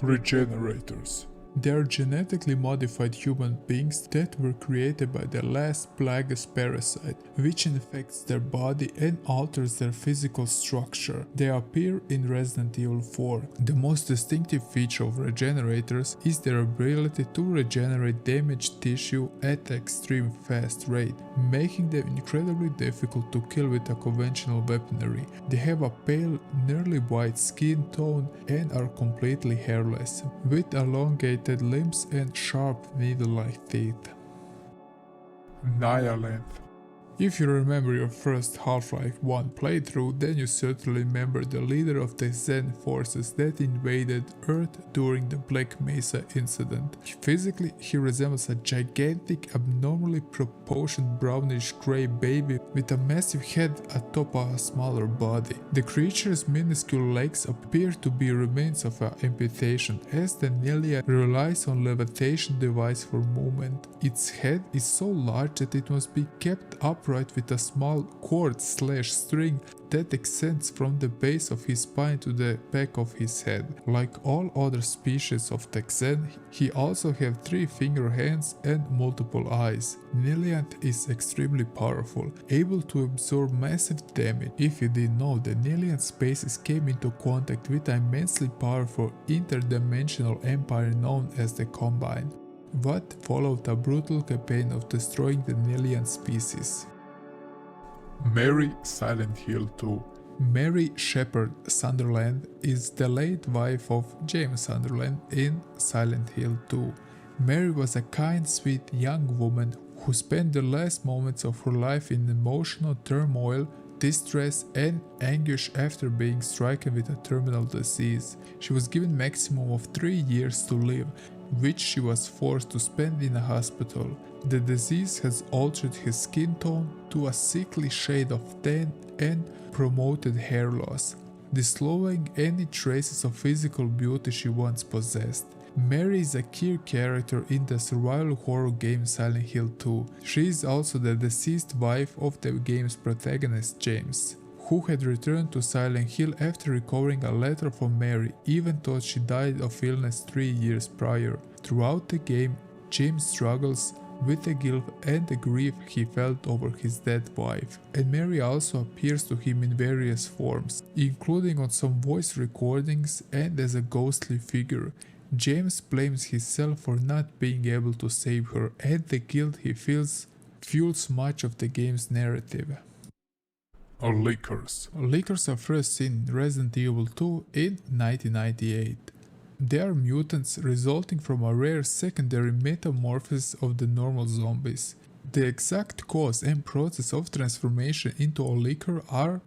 Regenerators. They are genetically modified human beings that were created by the last plagueis parasite, which infects their body and alters their physical structure. They appear in Resident Evil 4. The most distinctive feature of regenerators is their ability to regenerate damaged tissue at an extreme fast rate, making them incredibly difficult to kill with a conventional weaponry. They have a pale, nearly white skin tone and are completely hairless, with elongated limbs and sharp needle-like teeth. Nihilanth. If you remember your first Half-Life 1 playthrough, then you certainly remember the leader of the Zen forces that invaded Earth during the Black Mesa incident. Physically, he resembles a gigantic, abnormally proportioned brownish-gray baby with a massive head atop a smaller body. The creature's minuscule legs appear to be remains of an amputation, as the Nihilanth relies on levitation device for movement. Its head is so large that it must be kept upright with a small cord/string that extends from the base of his spine to the back of his head. Like all other species of Texan, he also has 3 finger hands and multiple eyes. Nihilanth is extremely powerful, able to absorb massive damage. If you didn't know, the Nihilanth species came into contact with an immensely powerful interdimensional empire known as the Combine. What followed a brutal campaign of destroying the Nihilanth species. Mary Silent Hill 2. Mary Shepard Sunderland is the late wife of James Sunderland in Silent Hill 2. Mary was a kind, sweet young woman who spent the last moments of her life in emotional turmoil, distress and anguish after being stricken with a terminal disease. She was given maximum of 3 years to live, which she was forced to spend in a hospital. The disease has altered his skin tone to a sickly shade of tan and promoted hair loss, disallowing any traces of physical beauty she once possessed. Mary is a key character in the survival horror game Silent Hill 2. She is also the deceased wife of the game's protagonist James, who had returned to Silent Hill after recovering a letter from Mary, even though she died of illness 3 years prior. Throughout the game, James struggles with the guilt and the grief he felt over his dead wife, and Mary also appears to him in various forms, including on some voice recordings and as a ghostly figure. James blames himself for not being able to save her, and the guilt he feels fuels much of the game's narrative. Lickers. Lickers are first seen in Resident Evil 2 in 1998. They are mutants resulting from a rare secondary metamorphosis of the normal zombies. The exact cause and process of transformation into a licker are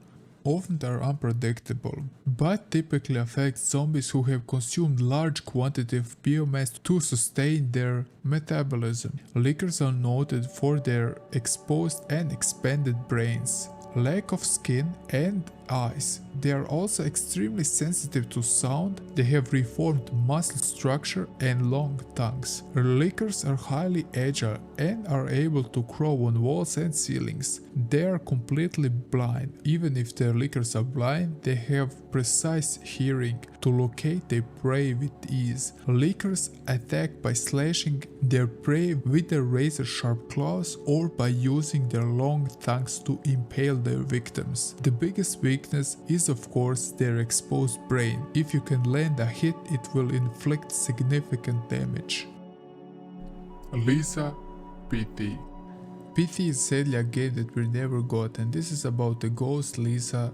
often unpredictable, but typically affect zombies who have consumed large quantity of biomass to sustain their metabolism. Lickers are noted for their exposed and expanded brains, lack of skin and eyes. They are also extremely sensitive to sound. They have reformed muscle structure and long tongues. Lickers are highly agile and are able to crawl on walls and ceilings. They are completely blind. Even if their lickers are blind, they have precise hearing to locate their prey with ease. Lickers attack by slashing their prey with their razor-sharp claws or by using their long tongues to impale their victims. The biggest weakness is of course their exposed brain. If you can land a hit, it will inflict significant damage. Lisa PT. PT is sadly a game that we never got, and this is about the ghost Lisa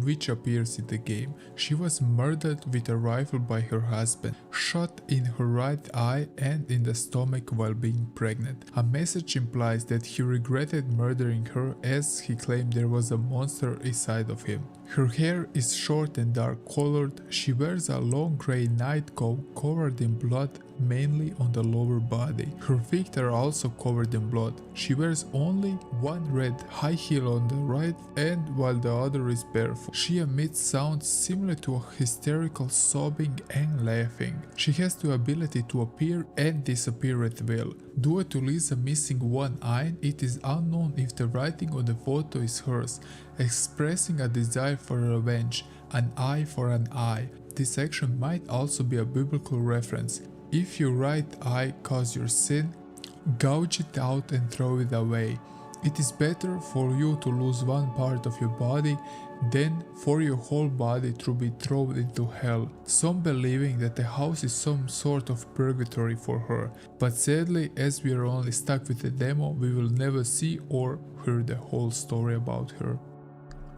which appears in the game. She was murdered with a rifle by her husband, shot in her right eye and in the stomach while being pregnant. A message implies that he regretted murdering her as he claimed there was a monster inside of him. Her hair is short and dark colored. She wears a long grey nightcoat covered in blood, mainly on the lower body. Her feet are also covered in blood. She wears only one red high heel on the right and while the other is barefoot. She emits sounds similar to a hysterical sobbing and laughing. She has the ability to appear and disappear at will. Due to Lisa missing one eye, it is unknown if the writing on the photo is hers, expressing a desire for revenge, an eye for an eye. This action might also be a biblical reference. If your right eye caused your sin, gouge it out and throw it away. It is better for you to lose one part of your body than for your whole body to be thrown into hell. Some believing that the house is some sort of purgatory for her, but sadly, as we are only stuck with the demo, we will never see or hear the whole story about her.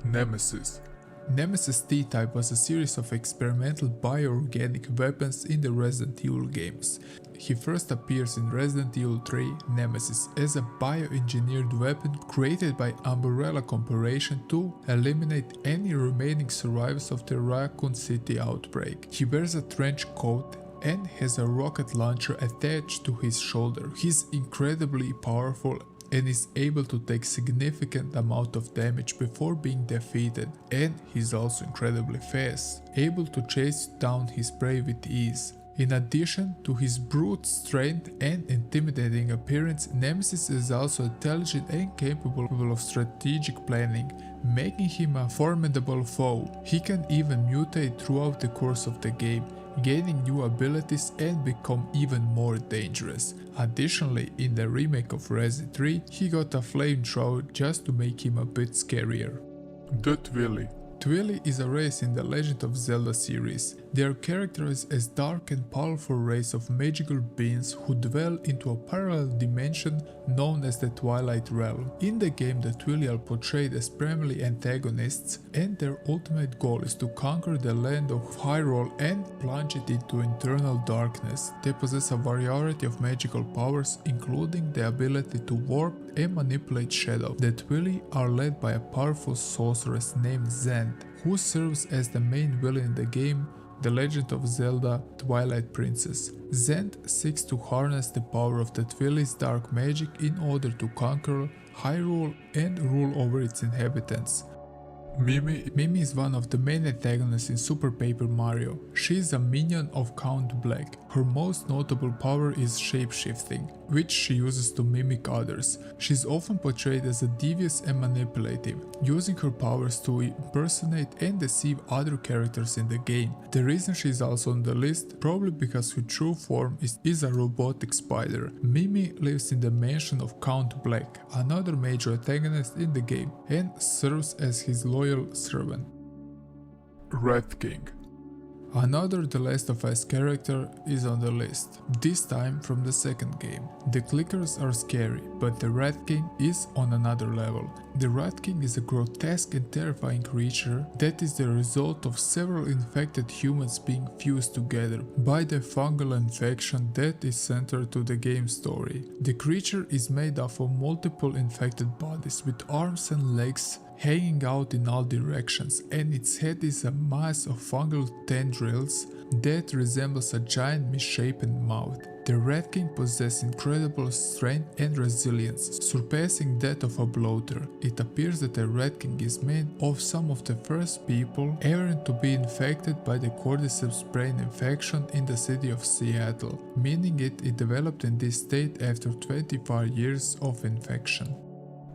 Nemesis. Nemesis T-Type was a series of experimental bioorganic weapons in the Resident Evil games. He first appears in Resident Evil 3 Nemesis as a bioengineered weapon created by Umbrella Corporation to eliminate any remaining survivors of the Raccoon City outbreak. He wears a trench coat and has a rocket launcher attached to his shoulder. He's incredibly powerful and is able to take significant amount of damage before being defeated, and he's also incredibly fast, able to chase down his prey with ease. In addition to his brute strength and intimidating appearance, Nemesis is also intelligent and capable of strategic planning, making him a formidable foe. He can even mutate throughout the course of the game, gaining new abilities and become even more dangerous. Additionally, in the remake of Resident 3, he got a flamethrower just to make him a bit scarier. The Twilly. Twilly is a race in the Legend of Zelda series. They are characterized as dark and powerful race of magical beings who dwell into a parallel dimension known as the Twilight Realm. In the game, the Twilly are portrayed as primarily antagonists, and their ultimate goal is to conquer the land of Hyrule and plunge it into eternal darkness. They possess a variety of magical powers, including the ability to warp and manipulate shadow. The Twilly are led by a powerful sorceress named Zant, who serves as the main villain in the game, The Legend of Zelda Twilight Princess. Zant seeks to harness the power of the Twilly's dark magic in order to conquer Hyrule and rule over its inhabitants. Mimi. Mimi is one of the main antagonists in Super Paper Mario. She is a minion of Count Black. Her most notable power is shapeshifting, which she uses to mimic others. She is often portrayed as a devious and manipulative, using her powers to impersonate and deceive other characters in the game. The reason she is also on the list, probably because her true form is a robotic spider. Mimi lives in the mansion of Count Black, another major antagonist in the game, and serves as his loyal servant. Rat King. Another The Last of Us character is on the list, this time from the second game. The clickers are scary, but the Rat King is on another level. The Rat King is a grotesque and terrifying creature that is the result of several infected humans being fused together by the fungal infection that is central to the game story. The creature is made up of multiple infected bodies with arms and legs hanging out in all directions, and its head is a mass of fungal tendrils that resembles a giant misshapen mouth. The Rat King possesses incredible strength and resilience, surpassing that of a bloater. It appears that the Rat King is made of some of the first people ever to be infected by the cordyceps brain infection in the city of Seattle, meaning it developed in this state after 25 years of infection.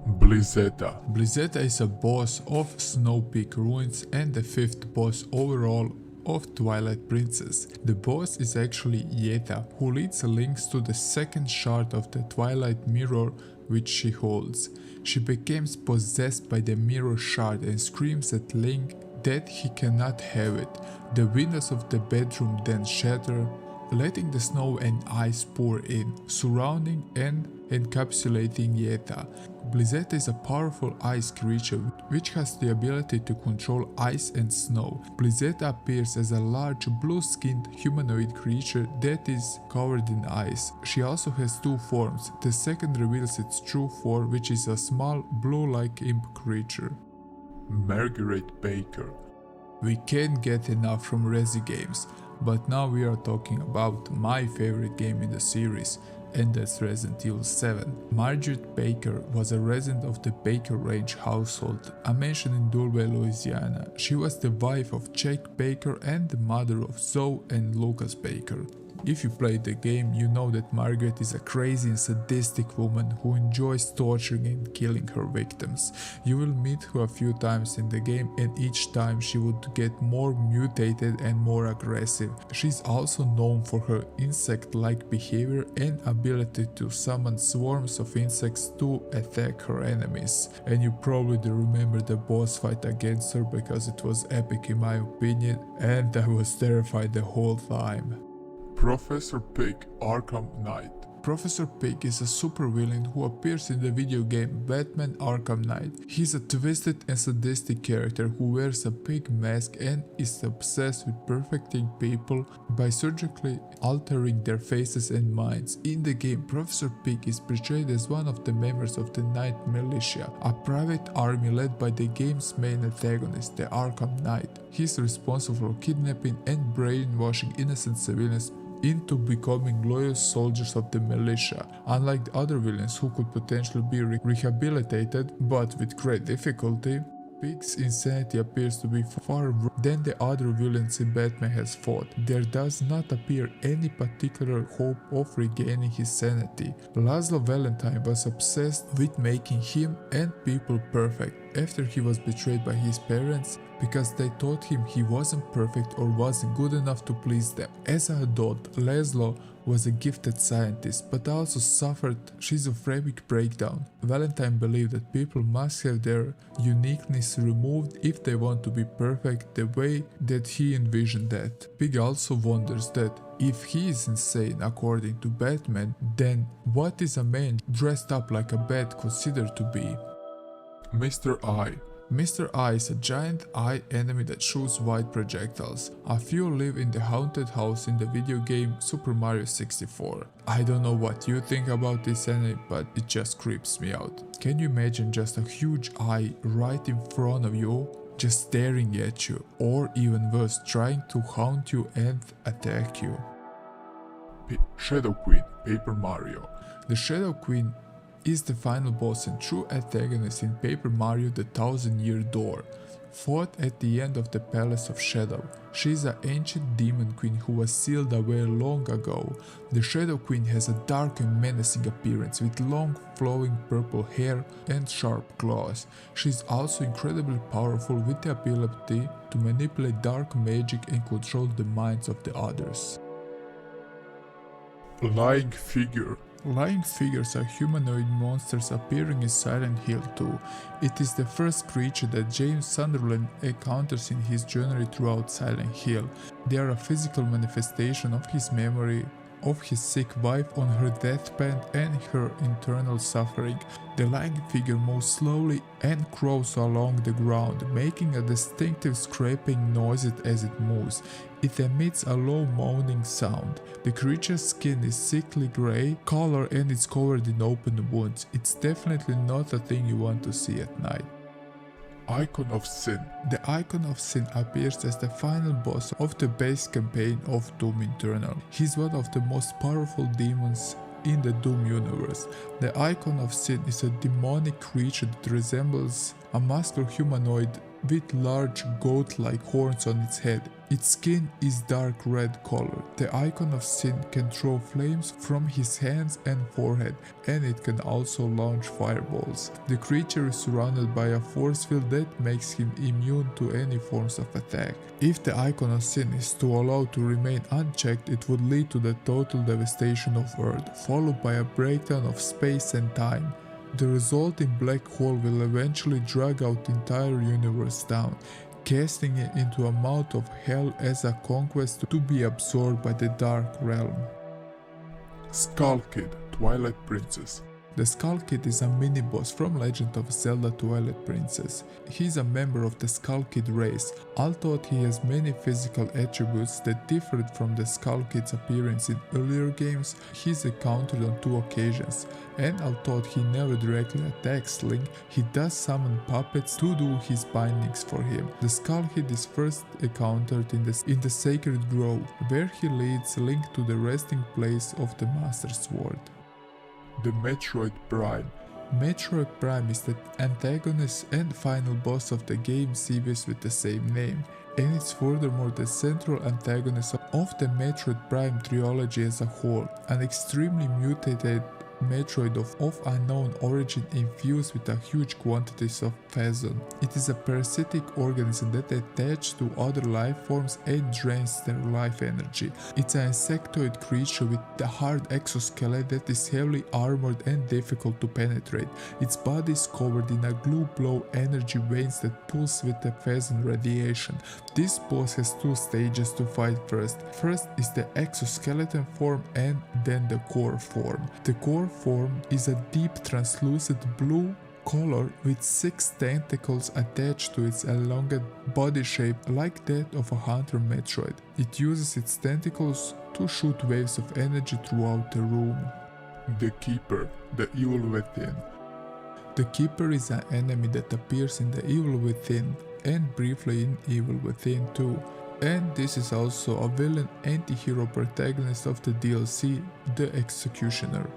Blizzetta. Blizzetta is a boss of Snow Peak Ruins and the 5th boss overall of Twilight Princess. The boss is actually Yetta, who leads Lynx to the second shard of the Twilight Mirror which she holds. She becomes possessed by the mirror shard and screams at Link that he cannot have it. The windows of the bedroom then shatter, letting the snow and ice pour in, surrounding and encapsulating Yeta. Blizzetta is a powerful ice creature which has the ability to control ice and snow. Blizzetta appears as a large blue-skinned humanoid creature that is covered in ice. She also has two forms. The second reveals its true form, which is a small blue-like imp creature. Margaret Baker. We can't get enough from Resi games, but now we are talking about my favorite game in the series, and that's Resident Evil 7. Margaret Baker was a resident of the Baker Ranch household, a mansion in Dulce, Louisiana. She was the wife of Jack Baker and the mother of Zoe and Lucas Baker. If you played the game, you know that Margaret is a crazy and sadistic woman who enjoys torturing and killing her victims. You will meet her a few times in the game, and each time she would get more mutated and more aggressive. She's also known for her insect-like behavior and ability to summon swarms of insects to attack her enemies. And you probably remember the boss fight against her because it was epic in my opinion, and I was terrified the whole time. Professor Pig, Arkham Knight. Professor Pig is a supervillain who appears in the video game Batman Arkham Knight. He's a twisted and sadistic character who wears a pig mask and is obsessed with perfecting people by surgically altering their faces and minds. In the game, Professor Pig is portrayed as one of the members of the Night Militia, a private army led by the game's main antagonist, the Arkham Knight. He's responsible for kidnapping and brainwashing innocent civilians into becoming loyal soldiers of the militia. Unlike the other villains who could potentially be rehabilitated, but with great difficulty, Pig's insanity appears to be far worse than the other villains Batman has fought. There does not appear any particular hope of regaining his sanity. Laszlo Valentine was obsessed with making him and people perfect after he was betrayed by his parents because they told him he wasn't perfect or wasn't good enough to please them. As an adult, Laszlo was a gifted scientist, but also suffered schizophrenic breakdown. Valentine believed that people must have their uniqueness removed if they want to be perfect the way that he envisioned that. Pig also wonders that if he is insane according to Batman, then what is a man dressed up like a bat considered to be? Mr. I. Mr. I is a giant eye enemy that shoots white projectiles. A few live in the haunted house in the video game Super Mario 64. I don't know what you think about this enemy, but it just creeps me out. Can you imagine just a huge eye right in front of you, just staring at you, or even worse, trying to haunt you and attack you? Shadow Queen, Paper Mario. The Shadow Queen is the final boss and true antagonist in Paper Mario: The Thousand-Year Door. Fought at the end of the Palace of Shadow, she is an ancient demon queen who was sealed away long ago. The Shadow Queen has a dark and menacing appearance with long flowing purple hair and sharp claws. She is also incredibly powerful with the ability to manipulate dark magic and control the minds of the others. Lying Figure. Lying figures are humanoid monsters appearing in Silent Hill 2. It is the first creature that James Sunderland encounters in his journey throughout Silent Hill. They are a physical manifestation of his memory of his sick wife on her deathbed and her internal suffering. The lying figure moves slowly and crawls along the ground, making a distinctive scraping noise as it moves. It emits a low moaning sound. The creature's skin is sickly grey color and it's covered in open wounds. It's definitely not a thing you want to see at night. Icon of Sin. The Icon of Sin appears as the final boss of the base campaign of Doom Eternal. He's one of the most powerful demons in the Doom universe. The Icon of Sin is a demonic creature that resembles a muscular humanoid with large goat-like horns on its head. Its skin is dark red color. The Icon of Sin can throw flames from his hands and forehead, and it can also launch fireballs. The creature is surrounded by a force field that makes him immune to any forms of attack. If the Icon of Sin is to allowed to remain unchecked, it would lead to the total devastation of Earth, followed by a breakdown of space and time. The resulting black hole will eventually drag out the entire universe down, casting it into a mouth of hell as a conquest to be absorbed by the Dark Realm. Skull Kid, Twilight Princess. The Skull Kid is a mini-boss from Legend of Zelda Twilight Princess. He is a member of the Skull Kid race, although he has many physical attributes that differed from the Skull Kid's appearance in earlier games. He is encountered on 2 occasions, and although he never directly attacks Link, he does summon puppets to do his bindings for him. The Skull Kid is first encountered in the Sacred Grove, where he leads Link to the resting place of the Master Sword. The Metroid Prime. Metroid Prime is the antagonist and final boss of the game series with the same name, and it's furthermore the central antagonist of the Metroid Prime trilogy as a whole, an extremely mutated Metroid of unknown origin infused with a huge quantities of phazon. It is a parasitic organism that attaches to other life forms and drains their life energy. It's an insectoid creature with a hard exoskeleton that is heavily armored and difficult to penetrate. Its body is covered in a glue-blow energy veins that pulse with the phazon radiation. This boss has 2 stages to fight first. First is the exoskeleton form and then the core form. The core form is a deep translucent blue color with 6 tentacles attached to its elongated body shape like that of a hunter Metroid. It uses its tentacles to shoot waves of energy throughout the room. The Keeper, the Evil Within. The Keeper is an enemy that appears in the Evil Within and briefly in Evil Within 2. And this is also a villain anti-hero protagonist of the DLC, the Executioner.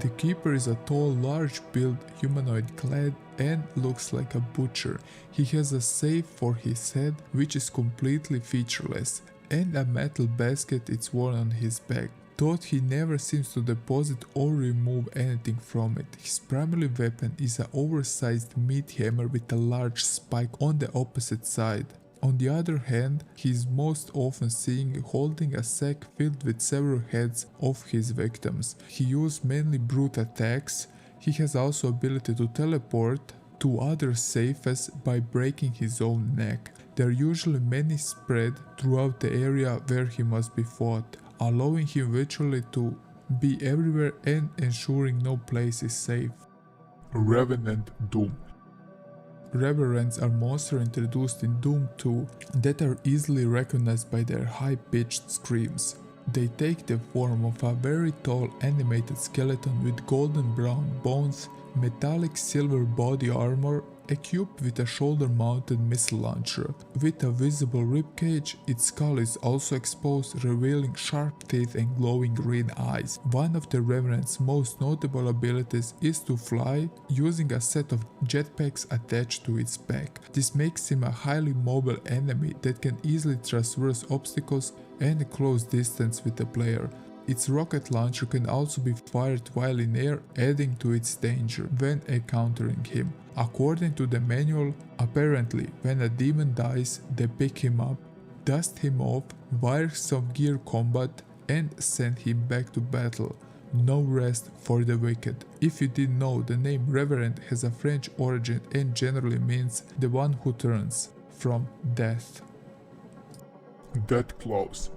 The Keeper is a tall, large-built humanoid clad and looks like a butcher. He has a safe for his head, which is completely featureless, and a metal basket is worn on his back. Though he never seems to deposit or remove anything from it. His primary weapon is an oversized meat hammer with a large spike on the opposite side. On the other hand, he is most often seen holding a sack filled with several heads of his victims. He uses mainly brute attacks. He has also ability to teleport to other safes by breaking his own neck. There are usually many spread throughout the area where he must be fought, allowing him virtually to be everywhere and ensuring no place is safe. Revenant Doom. Revenants are monsters introduced in Doom 2 that are easily recognized by their high-pitched screams. They take the form of a very tall animated skeleton with golden brown bones, metallic silver body armor, equipped with a shoulder-mounted missile launcher. With a visible ribcage, its skull is also exposed, revealing sharp teeth and glowing green eyes. One of the Revenant's most notable abilities is to fly, using a set of jetpacks attached to its back. This makes him a highly mobile enemy that can easily traverse obstacles and close distance with the player. Its rocket launcher can also be fired while in air, adding to its danger when encountering him. According to the manual, apparently when a demon dies, they pick him up, dust him off, wire some gear combat, and send him back to battle. No rest for the wicked. If you didn't know, the name Reverend has a French origin and generally means the one who turns from death. Deathclaws.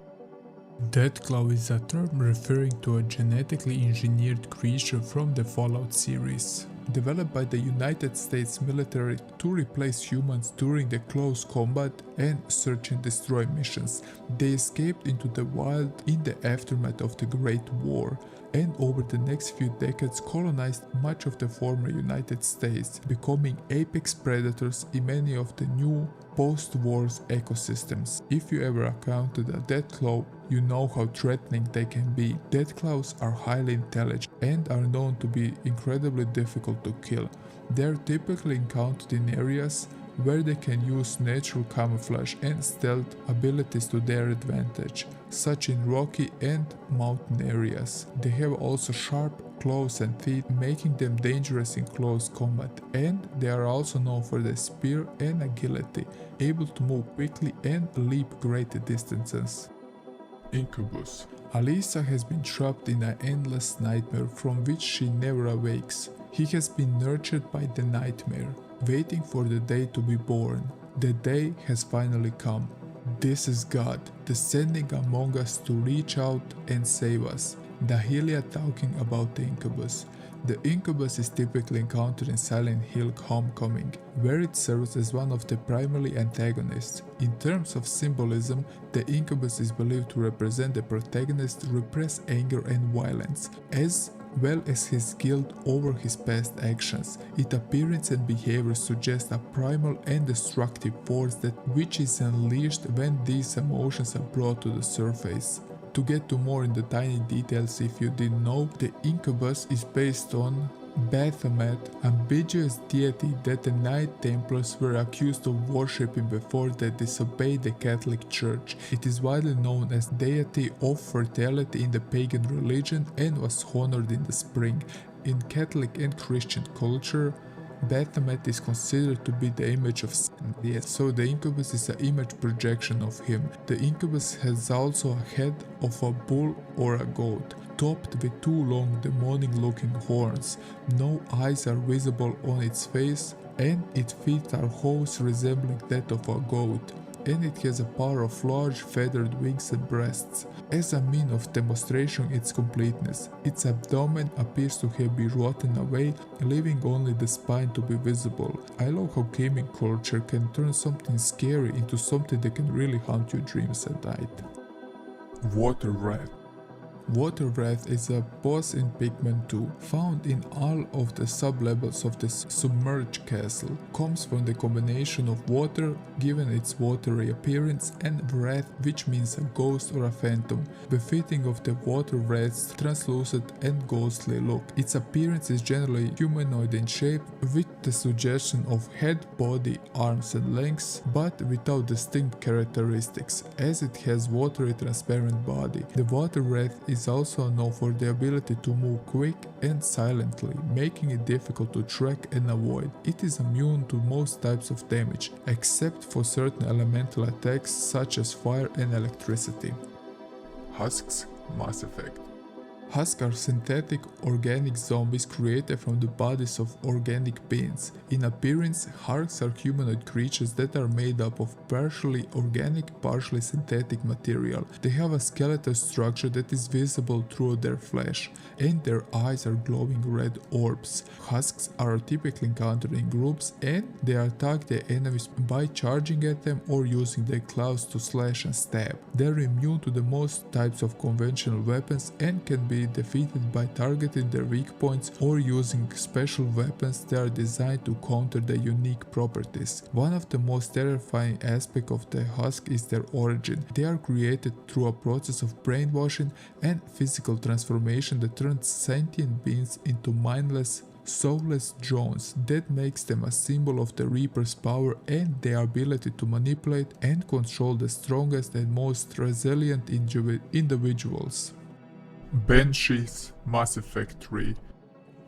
Deathclaw is a term referring to a genetically engineered creature from the Fallout series, developed by the United States military to replace humans during the close combat and search and destroy missions. They escaped into the wild in the aftermath of the Great War, and over the next few decades colonized much of the former United States, becoming apex predators in many of the new post-war ecosystems. If you ever encountered a Deathclaw, you know how threatening they can be. Deathclaws are highly intelligent and are known to be incredibly difficult to kill. They are typically encountered in areas where they can use natural camouflage and stealth abilities to their advantage, such in rocky and mountain areas. They have also sharp claws and teeth, making them dangerous in close combat, and they are also known for their spear and agility, able to move quickly and leap great distances. Incubus. Alisa has been trapped in an endless nightmare from which she never awakes. He has been nurtured by the nightmare, waiting for the day to be born. The day has finally come. This is God, descending among us to reach out and save us. Dahilia talking about the Incubus. The incubus is typically encountered in Silent Hill Homecoming, where it serves as one of the primary antagonists. In terms of symbolism, the incubus is believed to represent the protagonist's repressed anger and violence, as well as his guilt over his past actions. Its appearance and behavior suggest a primal and destructive force which is unleashed when these emotions are brought to the surface. To get to more in the tiny details, if you didn't know, the incubus is based on Baphomet, ambiguous deity that the Knight Templars were accused of worshipping before they disobeyed the Catholic Church. It is widely known as deity of fertility in the pagan religion and was honored in the spring. In Catholic and Christian culture, Baphomet is considered to be the image of Satan. Yes, so the incubus is an image projection of him. The incubus has also a head of a bull or a goat, topped with two long demonic-looking horns. No eyes are visible on its face, and its feet are hooves resembling that of a goat, and it has a pair of large feathered wings and breasts. As a mean of demonstrating its completeness, its abdomen appears to have been rotten away, leaving only the spine to be visible. I love how gaming culture can turn something scary into something that can really haunt your dreams at night. Water rat. Water Wrath is a boss in Pikmin 2, found in all of the sub-levels of the submerged castle. Comes from the combination of water, given its watery appearance, and wrath, which means a ghost or a phantom, befitting of the Water Wrath's translucent and ghostly look. Its appearance is generally humanoid in shape, with the suggestion of head, body, arms and legs, but without distinct characteristics, as it has watery transparent body. The Water Wrath is also known for the ability to move quick and silently, making it difficult to track and avoid. It is immune to most types of damage, except for certain elemental attacks such as fire and electricity. Husks, Mass Effect. Husks are synthetic organic zombies created from the bodies of organic beings. In appearance, Husks are humanoid creatures that are made up of partially organic, partially synthetic material. They have a skeletal structure that is visible through their flesh, and their eyes are glowing red orbs. Husks are typically encountered in groups, and they attack their enemies by charging at them or using their claws to slash and stab. They are immune to the most types of conventional weapons and can be defeated by targeting their weak points or using special weapons that are designed to counter their unique properties. One of the most terrifying aspects of the Husk is their origin. They are created through a process of brainwashing and physical transformation that turns sentient beings into mindless, soulless drones that makes them a symbol of the Reaper's power and their ability to manipulate and control the strongest and most resilient individuals. Banshees, Mass Effect 3.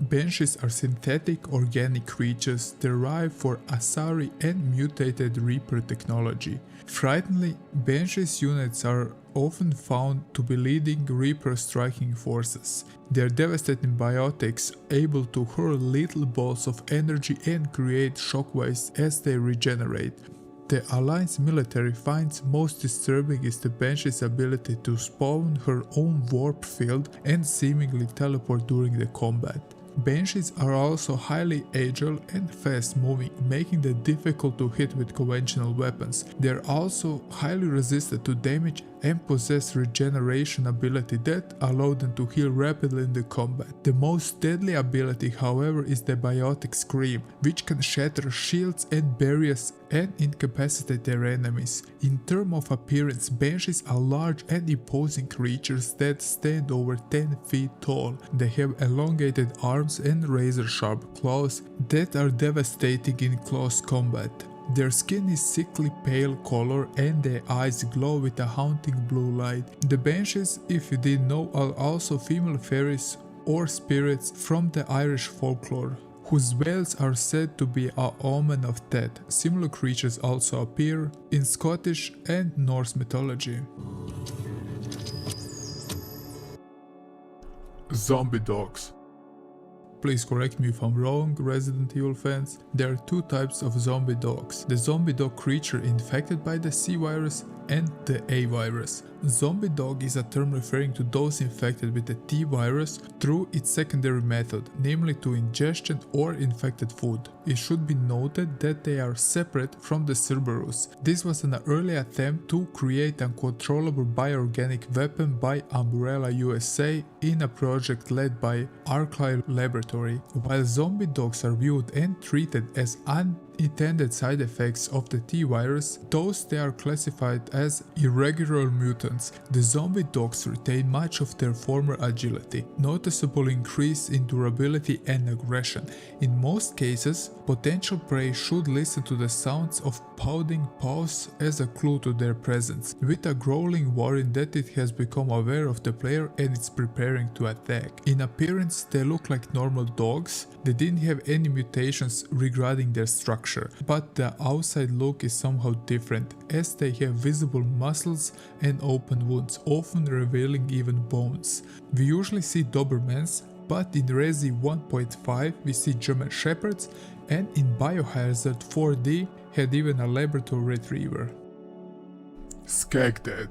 Banshees are synthetic organic creatures derived from Asari and mutated Reaper technology. Frighteningly, Banshees units are often found to be leading Reaper striking forces. They are devastating biotics, able to hurl little balls of energy and create shockwaves as they regenerate. The Alliance military finds most disturbing is the Banshee's ability to spawn her own warp field and seemingly teleport during the combat. Banshees are also highly agile and fast moving, making them difficult to hit with conventional weapons. They are also highly resistant to damage and possess regeneration ability that allow them to heal rapidly in the combat. The most deadly ability, however, is the Biotic Scream, which can shatter shields and barriers and incapacitate their enemies. In terms of appearance, Banshees are large and imposing creatures that stand over 10 feet tall. They have elongated arms and razor-sharp claws that are devastating in close combat. Their skin is sickly pale color and their eyes glow with a haunting blue light. The Banshees, if you didn't know, are also female fairies or spirits from the Irish folklore, whose wails are said to be an omen of death. Similar creatures also appear in Scottish and Norse mythology. Zombie dogs. Please correct me if I'm wrong, Resident Evil fans. There are two types of zombie dogs. The zombie dog creature infected by the C virus and the A virus. Zombie dog is a term referring to those infected with the T virus through its secondary method, namely to ingestion or infected food. It should be noted that they are separate from the Cerberus. This was an early attempt to create a controllable bioorganic weapon by Umbrella USA in a project led by Arclight Laboratory. While zombie dogs are viewed and treated as unintended side effects of the T virus, those they are classified as irregular mutants. The zombie dogs retain much of their former agility, noticeable increase in durability and aggression. In most cases, potential prey should listen to the sounds of pounding paws as a clue to their presence, with a growling warning that it has become aware of the player and is preparing to attack. In appearance, they look like normal dogs. They didn't have any mutations regarding their structure, but the outside look is somehow different, as they have visible muscles and open wounds, often revealing even bones. We usually see Dobermans, but in Resi 1.5 we see German Shepherds, and in Biohazard 4D had even a Labrador Retriever. Skagdead.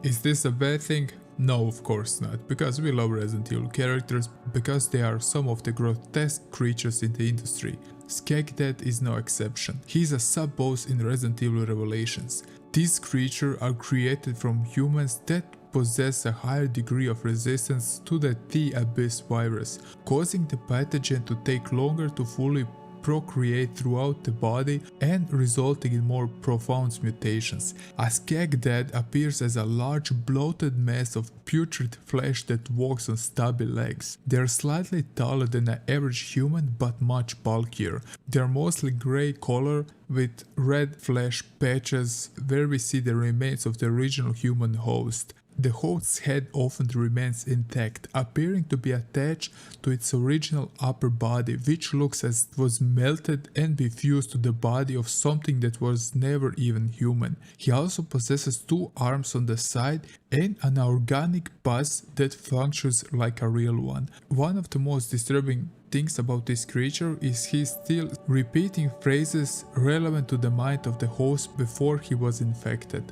Is this a bad thing? No, of course not, because we love Resident Evil characters, because they are some of the grotesque creatures in the industry. Skagdead is no exception. He is a sub-boss in Resident Evil Revelations. These creatures are created from humans that possess a higher degree of resistance to the T-Abyss virus, causing the pathogen to take longer to fully procreate throughout the body and resulting in more profound mutations. A Skagdead appears as a large bloated mass of putrid flesh that walks on stubby legs. They are slightly taller than an average human but much bulkier. They are mostly grey color with red flesh patches where we see the remains of the original human host. The host's head often remains intact, appearing to be attached to its original upper body, which looks as it was melted and be fused to the body of something that was never even human. He also possesses two arms on the side and an organic pus that functions like a real one. One of the most disturbing things about this creature is he's still repeating phrases relevant to the mind of the host before he was infected.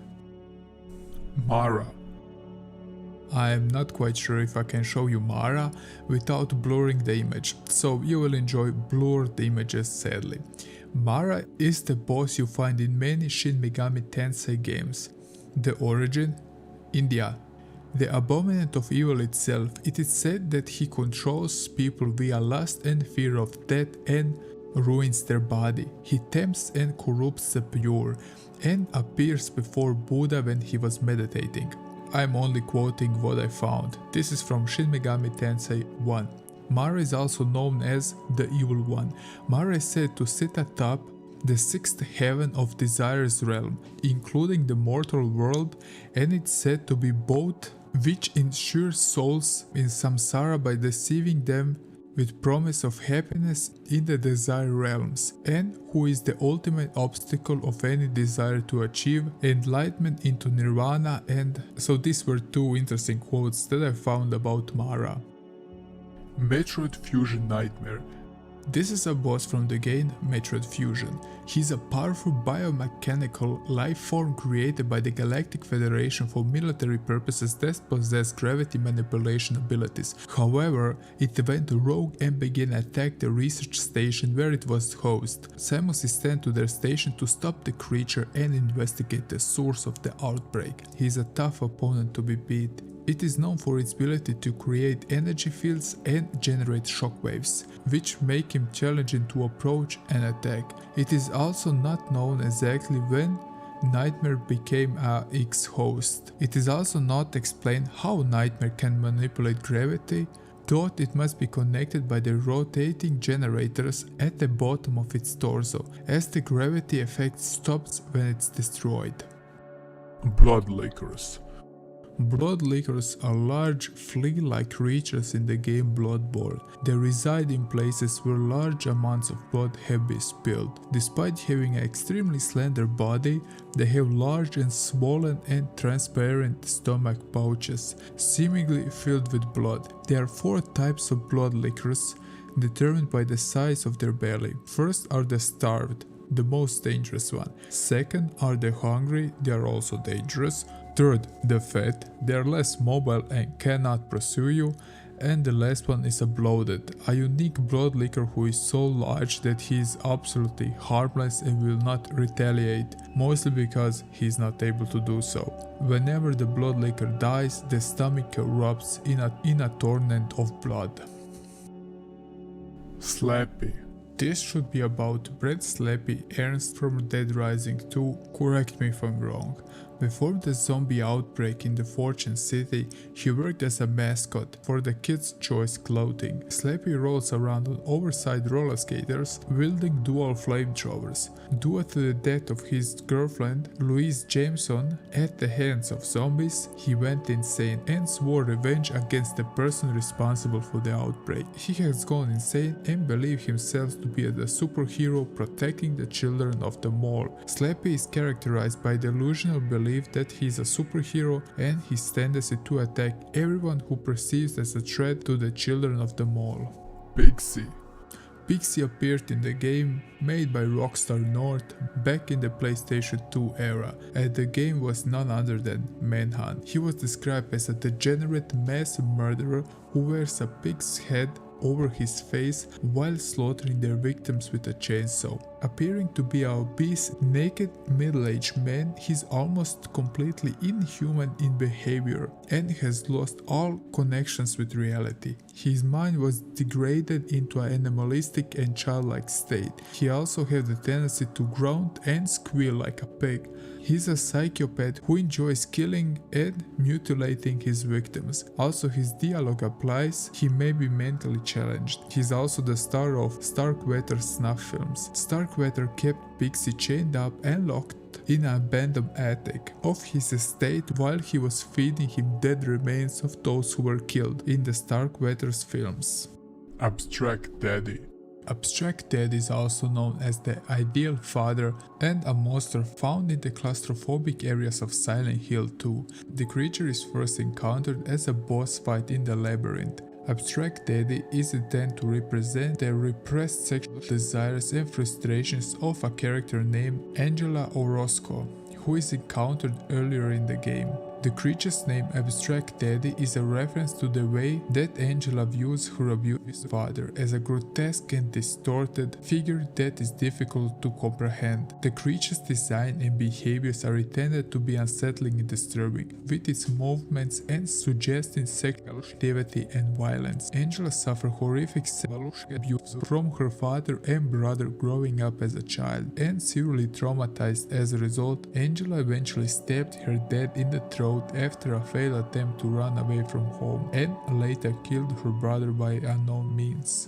Mara. I am not quite sure if I can show you Mara without blurring the image, so you will enjoy blurred images sadly. Mara is the boss you find in many Shin Megami Tensei games. The origin? India. The abominant of evil itself, it is said that he controls people via lust and fear of death and ruins their body. He tempts and corrupts the pure and appears before Buddha when he was meditating. I'm only quoting what I found. This is from Shin Megami Tensei 1. Mara is also known as the Evil One. Mara is said to sit atop the sixth heaven of Desire's realm, including the mortal world, and it's said to be both which ensures souls in samsara by deceiving them with promise of happiness in the desire realms, and who is the ultimate obstacle of any desire to achieve enlightenment into nirvana. And so these were two interesting quotes that I found about Mara. Metroid Fusion Nightmare. This is a boss from the game Metroid Fusion. He's a powerful biomechanical life form created by the Galactic Federation for military purposes that possess gravity manipulation abilities. However, it went rogue and began attack the research station where it was housed. Samus is sent to their station to stop the creature and investigate the source of the outbreak. He is a tough opponent to be beat. It is known for its ability to create energy fields and generate shockwaves, which make him challenging to approach and attack. It is also not known exactly when Nightmare became a X-host. It is also not explained how Nightmare can manipulate gravity, though it must be connected by the rotating generators at the bottom of its torso, as the gravity effect stops when it's destroyed. Blood Lickers. Blood lickers are large flea-like creatures in the game Bloodborne. They reside in places where large amounts of blood have been spilled. Despite having an extremely slender body, they have large and swollen and transparent stomach pouches, seemingly filled with blood. There are 4 types of blood lickers, determined by the size of their belly. First are the starved. the most dangerous one. Second are the hungry, they are also dangerous. Third, the fat, they are less mobile and cannot pursue you. And the last one is a bloated, a unique bloodlicker who is so large that he is absolutely harmless and will not retaliate, mostly because he is not able to do so. Whenever the bloodlicker dies, the stomach erupts in a torrent of blood. Slappy. This should be about Brett Slappy Ernst from Dead Rising 2, correct me if I'm wrong. Before the zombie outbreak in the Fortune City, he worked as a mascot for the Kids' Choice clothing. Slappy rolls around on oversized roller skaters, wielding dual flamethrowers. Due to the death of his girlfriend, Louise Jameson, at the hands of zombies, he went insane and swore revenge against the person responsible for the outbreak. He has gone insane and believes himself to be the superhero protecting the children of the mall. Slappy is characterized by delusional belief that he is a superhero and his tendency to attack everyone who perceives as a threat to the children of the mall. Pixie. Pixie appeared in the game made by Rockstar North back in the PlayStation 2 era, and the game was none other than Manhunt. He was described as a degenerate mass murderer who wears a pig's head over his face while slaughtering their victims with a chainsaw. Appearing to be an obese, naked, middle-aged man, he's almost completely inhuman in behavior and has lost all connections with reality. His mind was degraded into an animalistic and childlike state. He also has the tendency to grunt and squeal like a pig. He's a psychopath who enjoys killing and mutilating his victims. Also, his dialogue applies, he may be mentally challenged. He's also the star of Starkweather snuff films. Starkweather kept Pixie chained up and locked in an abandoned attic of his estate while he was feeding him dead remains of those who were killed in the Starkweather's films. Abstract Daddy. Abstract Daddy is also known as the Ideal Father and a monster found in the claustrophobic areas of Silent Hill 2. The creature is first encountered as a boss fight in the labyrinth. Abstract Daddy is intended to represent the repressed sexual desires and frustrations of a character named Angela Orozco, who is encountered earlier in the game. The creature's name Abstract Daddy is a reference to the way that Angela views her abused father as a grotesque and distorted figure that is difficult to comprehend. The creature's design and behaviors are intended to be unsettling and disturbing, with its movements and suggesting sexual activity and violence. Angela suffered horrific sexual abuse from her father and brother growing up as a child, and severely traumatized as a result. Angela eventually stabbed her dad in the throat after a failed attempt to run away from home, and later killed her brother by unknown means.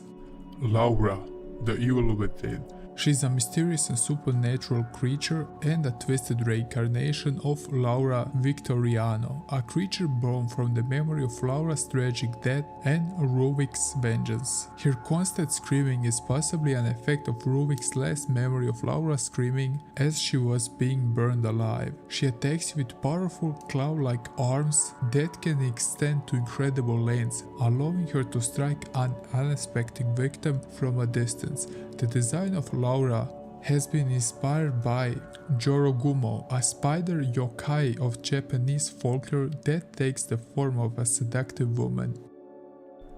Laura, the evil within. She's a mysterious and supernatural creature and a twisted reincarnation of Laura Victoriano, a creature born from the memory of Laura's tragic death and Ruvik's vengeance. Her constant screaming is possibly an effect of Ruvik's last memory of Laura screaming as she was being burned alive. She attacks you with powerful claw-like arms that can extend to incredible lengths, allowing her to strike an unexpected victim from a distance. The design of Laura has been inspired by Jorogumo, a spider yokai of Japanese folklore that takes the form of a seductive woman.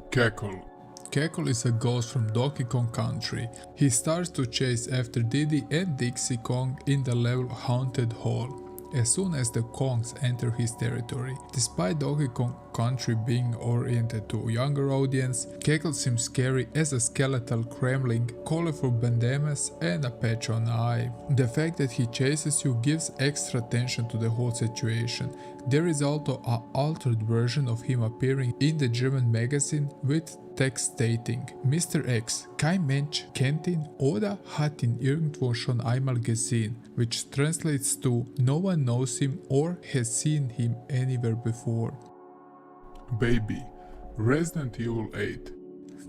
Cackle. Cackle is a ghost from Donkey Kong Country. He starts to chase after Diddy and Dixie Kong in the level Haunted Hall as soon as the Kongs enter his territory. Despite Donkey Kong Country being oriented to a younger audience, Cackle seems scary as a skeletal gremlin, colorful bandanas and a patch on the eye. The fact that he chases you gives extra tension to the whole situation. There is also an altered version of him appearing in the German magazine with text stating: Mr. X, kein Mensch kennt ihn oder hat ihn irgendwo schon einmal gesehen, which translates to no one knows him or has seen him anywhere before. Baby. Resident Evil 8.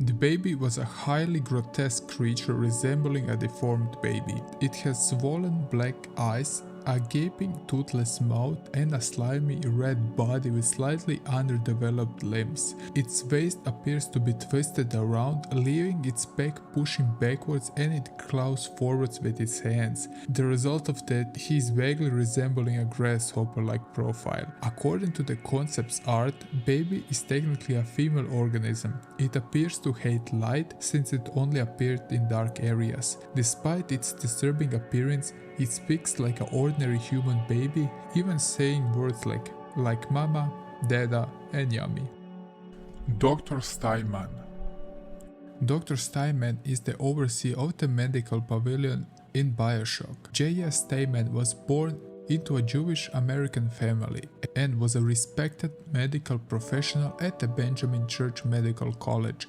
The baby was a highly grotesque creature resembling a deformed baby. It has swollen black eyes a gaping toothless mouth and a slimy red body with slightly underdeveloped limbs. Its waist appears to be twisted around, leaving its back pushing backwards, and it claws forwards with its hands. The result of that, he is vaguely resembling a grasshopper-like profile. According to the concept's art, Baby is technically a female organism. It appears to hate light since it only appeared in dark areas. Despite its disturbing appearance, it speaks like an ordinary human baby, even saying words like mama, dada, and yummy. Dr. Steinman. Dr. Steinman is the overseer of the medical pavilion in Bioshock. J.S. Steinman was born into a Jewish American family and was a respected medical professional at the Benjamin Church Medical College.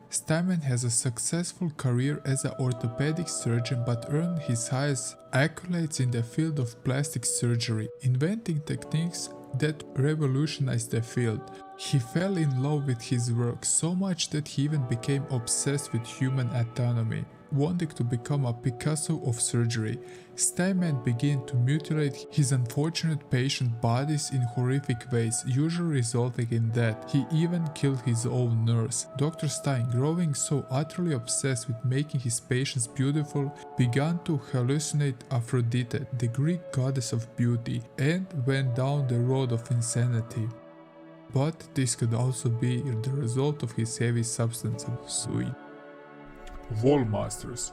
Steinman has a successful career as an orthopedic surgeon but earned his highest accolades in the field of plastic surgery, inventing techniques that revolutionized the field. He fell in love with his work so much that he even became obsessed with human anatomy, wanting to become a Picasso of surgery. Steinman began to mutilate his unfortunate patient bodies in horrific ways, usually resulting in death. He even killed his own nurse. Dr. Stein, growing so utterly obsessed with making his patients beautiful, began to hallucinate Aphrodite, the Greek goddess of beauty, and went down the road of insanity. But this could also be the result of his heavy substance abuse. Wallmasters.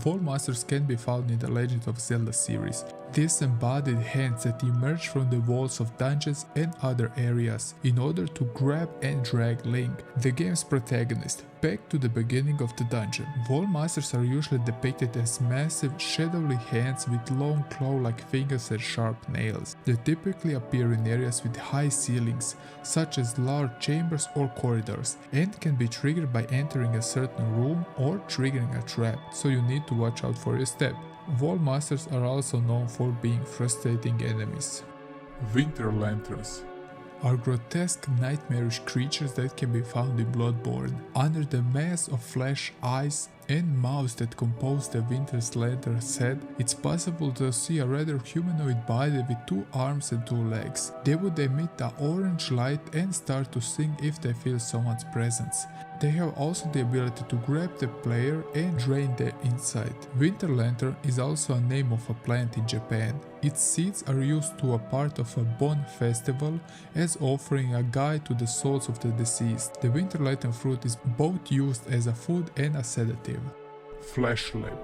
Wallmasters can be found in the Legend of Zelda series. Disembodied hands that emerge from the walls of dungeons and other areas in order to grab and drag Link, the game's protagonist, back to the beginning of the dungeon. Wallmasters are usually depicted as massive, shadowy hands with long claw-like fingers and sharp nails. They typically appear in areas with high ceilings, such as large chambers or corridors, and can be triggered by entering a certain room or triggering a trap, so you need to watch out for your step. Wallmasters are also known for being frustrating enemies. Winter Lanterns. Are grotesque, nightmarish creatures that can be found in Bloodborne. Under the mass of flesh, eyes, and mouths that compose the Winter's Lantern's head, it's possible to see a rather humanoid body with 2 arms and 2 legs. They would emit an orange light and start to sing if they feel someone's presence. They have also the ability to grab the player and drain their inside. Winter Lantern is also a name of a plant in Japan. Its seeds are used to a part of a Bon festival as offering a guide to the souls of the deceased. The Winter Lantern fruit is both used as a food and a sedative. Flesh Lip.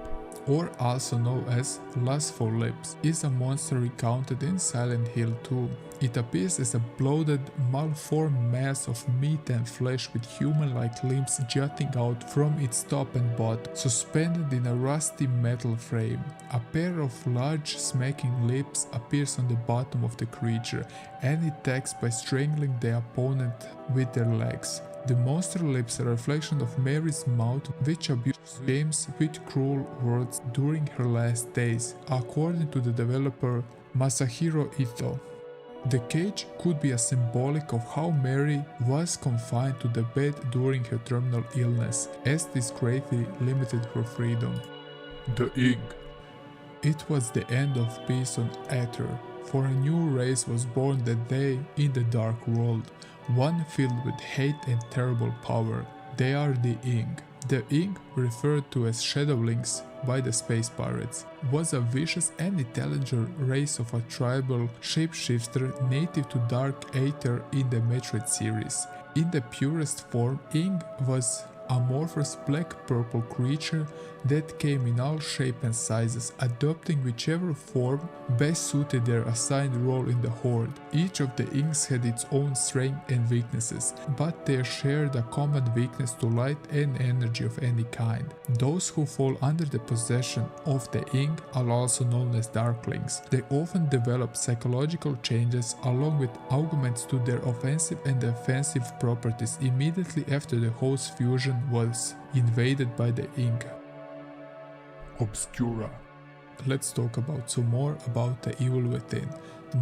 Or also known as Lustful Lips, is a monster recounted in Silent Hill 2. It appears as a bloated, malformed mass of meat and flesh with human-like limbs jutting out from its top and bottom, suspended in a rusty metal frame. A pair of large, smacking lips appears on the bottom of the creature, and it attacks by strangling the opponent with their legs. The monster lips are a reflection of Mary's mouth, which abused James with cruel words during her last days, according to the developer Masahiro Ito. The cage could be a symbolic of how Mary was confined to the bed during her terminal illness, as this greatly limited her freedom. The Ing. It was the end of peace on Aether, for a new race was born that day in the Dark World, one filled with hate and terrible power. They are the Ing. The Ing, referred to as Shadowlings by the Space Pirates, was a vicious and intelligent race of a tribal shapeshifter native to Dark Aether in the Metroid series. In the purest form, Ing was amorphous black-purple creature that came in all shapes and sizes, adopting whichever form best suited their assigned role in the Horde. Each of the Inks had its own strengths and weaknesses, but they shared a common weakness to light and energy of any kind. Those who fall under the possession of the Ink are also known as Darklings. They often develop psychological changes along with augments to their offensive and defensive properties immediately after the host fusion was invaded by the Ink. Obscura. Let's talk about some more about the evil within.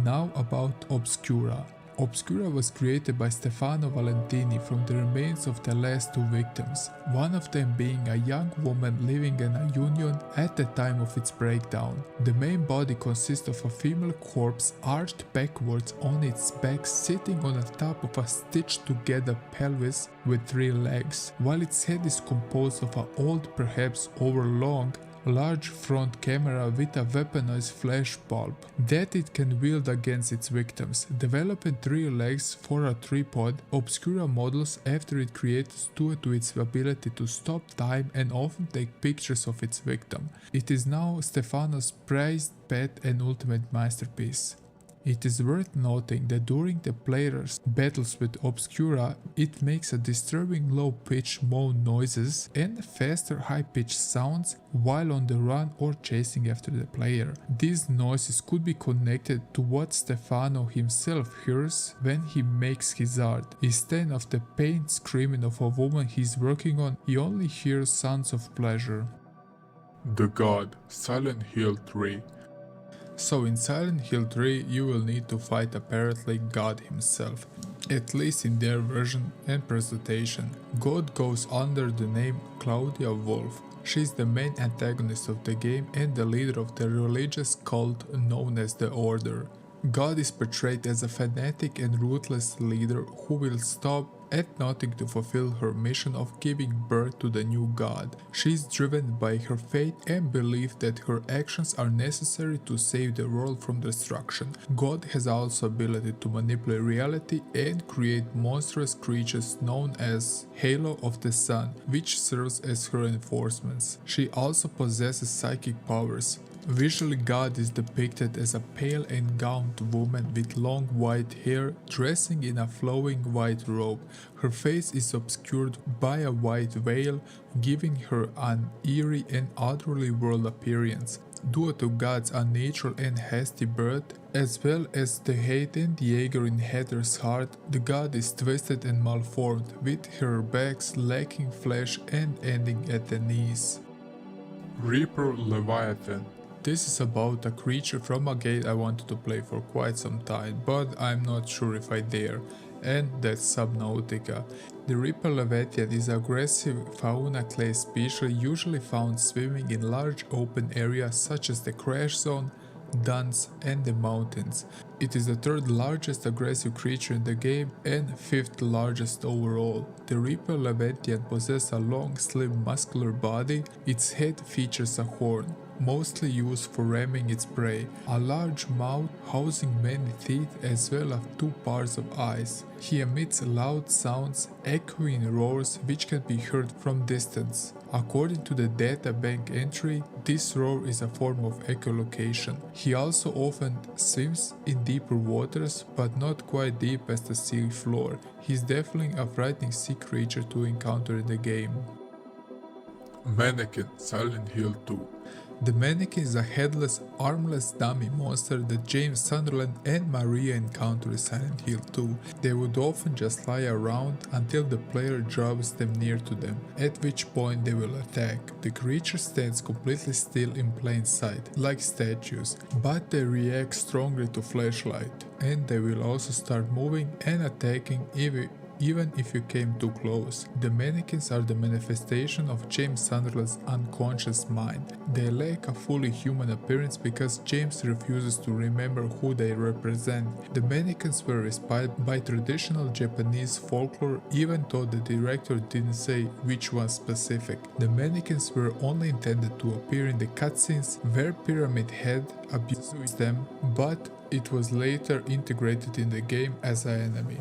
Now about Obscura. Obscura was created by Stefano Valentini from the remains of the last two victims, one of them being a young woman living in a union at the time of its breakdown. The main body consists of a female corpse arched backwards on its back, sitting on the top of a stitched together pelvis with 3 legs, while its head is composed of an old, perhaps overlong, large front camera with a weaponized flash bulb that it can wield against its victims. Developing 3 legs for a tripod, Obscura models after it creates due to its ability to stop time and often take pictures of its victim. It is now Stefano's prized pet and ultimate masterpiece. It is worth noting that during the player's battles with Obscura, it makes a disturbing low-pitched moan noises and faster high-pitched sounds while on the run or chasing after the player. These noises could be connected to what Stefano himself hears when he makes his art. Instead of the pain screaming of a woman he's working on, he only hears sounds of pleasure. The God, Silent Hill 3. So in Silent Hill 3 you will need to fight apparently God himself, at least in their version and presentation. God goes under the name Claudia Wolf. She is the main antagonist of the game and the leader of the religious cult known as the Order. God is portrayed as a fanatic and ruthless leader who will stop at nothing to fulfill her mission of giving birth to the new god. She is driven by her faith and belief that her actions are necessary to save the world from destruction. God has also ability to manipulate reality and create monstrous creatures known as Halo of the Sun, which serves as her enforcements. She also possesses psychic powers. Visually, God is depicted as a pale and gaunt woman with long white hair, dressing in a flowing white robe. Her face is obscured by a white veil, giving her an eerie and otherworldly appearance. Due to God's unnatural and hasty birth, as well as the hate and the anger in Heather's heart, the God is twisted and malformed, with her backs lacking flesh and ending at the knees. Reaper Leviathan. This is about a creature from a game I wanted to play for quite some time, but I'm not sure if I dare, and that's Subnautica. The Reaper Leviathan is an aggressive fauna-class species usually found swimming in large open areas such as the crash zone, dunes and the mountains. It is the 3rd largest aggressive creature in the game and 5th largest overall. The Reaper Leviathan possesses a long, slim, muscular body. Its head features a horn, mostly used for ramming its prey, a large mouth housing many teeth as well as 2 pairs of eyes. He emits loud sounds, echoing roars which can be heard from distance. According to the databank entry, this roar is a form of echolocation. He also often swims in deeper waters, but not quite deep as the sea floor. He's definitely a frightening sea creature to encounter in the game. Mannequin, Silent Hill 2. The Mannequin is a headless, armless dummy monster that James Sunderland and Maria encounter in Silent Hill 2. They would often just lie around until the player draws them near to them, at which point they will attack. The creature stands completely still in plain sight, like statues, but they react strongly to flashlight, and they will also start moving and attacking even if you came too close. The mannequins are the manifestation of James Sunderland's unconscious mind. They lack a fully human appearance because James refuses to remember who they represent. The mannequins were inspired by traditional Japanese folklore, even though the director didn't say which one specific. The mannequins were only intended to appear in the cutscenes where Pyramid Head abused them, but it was later integrated in the game as an enemy.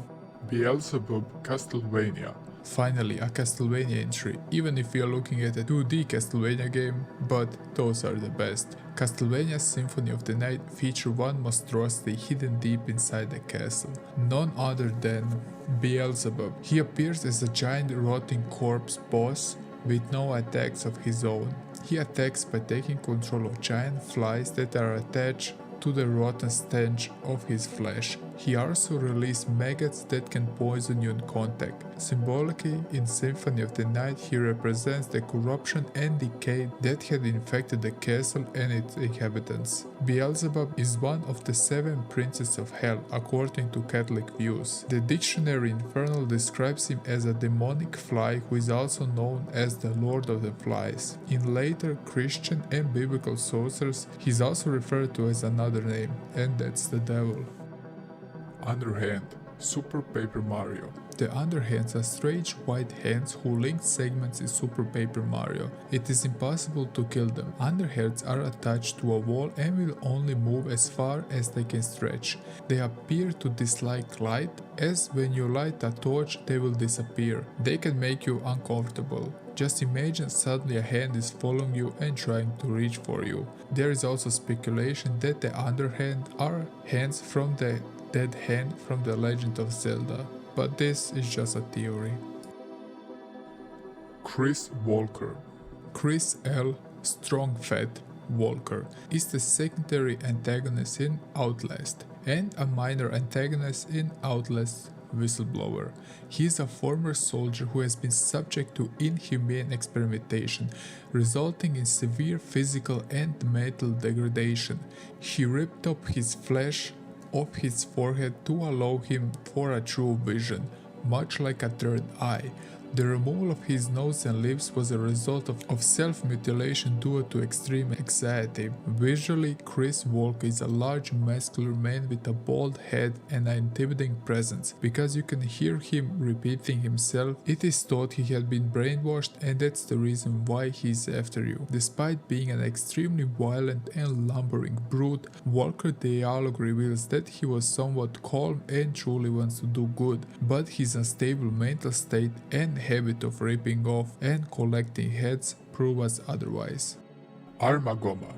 Beelzebub, Castlevania. Finally, a Castlevania entry, even if you're looking at a 2D Castlevania game, but those are the best. Castlevania's Symphony of the Night feature one monstrosity hidden deep inside the castle, none other than Beelzebub. He appears as a giant rotting corpse boss with no attacks of his own. He attacks by taking control of giant flies that are attached to the rotten stench of his flesh. He also released maggots that can poison you in contact. Symbolically, in Symphony of the Night, he represents the corruption and decay that had infected the castle and its inhabitants. Beelzebub is one of the 7 princes of hell according to Catholic views. The dictionary Infernal describes him as a demonic fly who is also known as the Lord of the Flies. In later Christian and biblical sources, he is also referred to as another name, and that's the devil. Underhand, Super Paper Mario. The Underhands are strange white hands who link segments in Super Paper Mario. It is impossible to kill them. Underhands are attached to a wall and will only move as far as they can stretch. They appear to dislike light, as when you light a torch they will disappear. They can make you uncomfortable. Just imagine suddenly a hand is following you and trying to reach for you. There is also speculation that the Underhand are hands from the Dead Hand from The Legend of Zelda, but this is just a theory. Chris Walker. Chris L. Strong Fat Walker is the secondary antagonist in Outlast and a minor antagonist in Outlast Whistleblower. He is a former soldier who has been subject to inhumane experimentation, resulting in severe physical and mental degradation. He ripped up his flesh off his forehead to allow him for a true vision, much like a third eye. The removal of his nose and lips was a result of self-mutilation due to extreme anxiety. Visually, Chris Walker is a large muscular man with a bald head and an intimidating presence. Because you can hear him repeating himself, it is thought he had been brainwashed, and that's the reason why he is after you. Despite being an extremely violent and lumbering brute, Walker's dialogue reveals that he was somewhat calm and truly wants to do good, but his unstable mental state and habit of ripping off and collecting heads prove us otherwise. Armagoma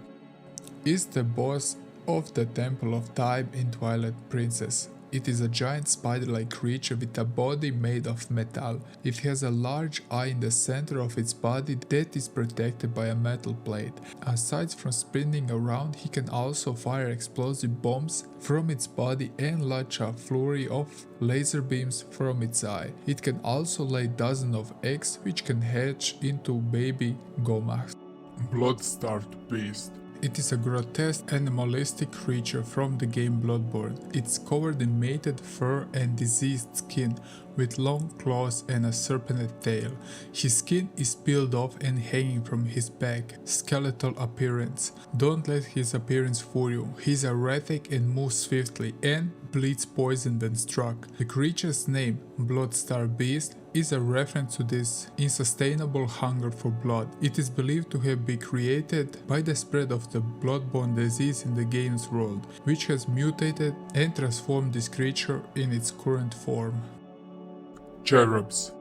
Is the boss of the Temple of Time in Twilight Princess. It is a giant spider-like creature with a body made of metal. It has a large eye in the center of its body that is protected by a metal plate. Aside from spinning around, he can also fire explosive bombs from its body and launch a flurry of laser beams from its eye. It can also lay dozens of eggs which can hatch into baby gomax. Blood-starved Beast. It is a grotesque animalistic creature from the game Bloodborne. It's covered in matted fur and diseased skin, with long claws and a serpentine tail. His skin is peeled off and hanging from his back. Skeletal appearance. Don't let his appearance fool you. He's erratic and moves swiftly, and bleeds poison when struck. The creature's name, Bloodstar Beast, is a reference to this unsustainable hunger for blood. It is believed to have been created by the spread of the bloodborne disease in the game's world, which has mutated and transformed this creature in its current form. Cherubs.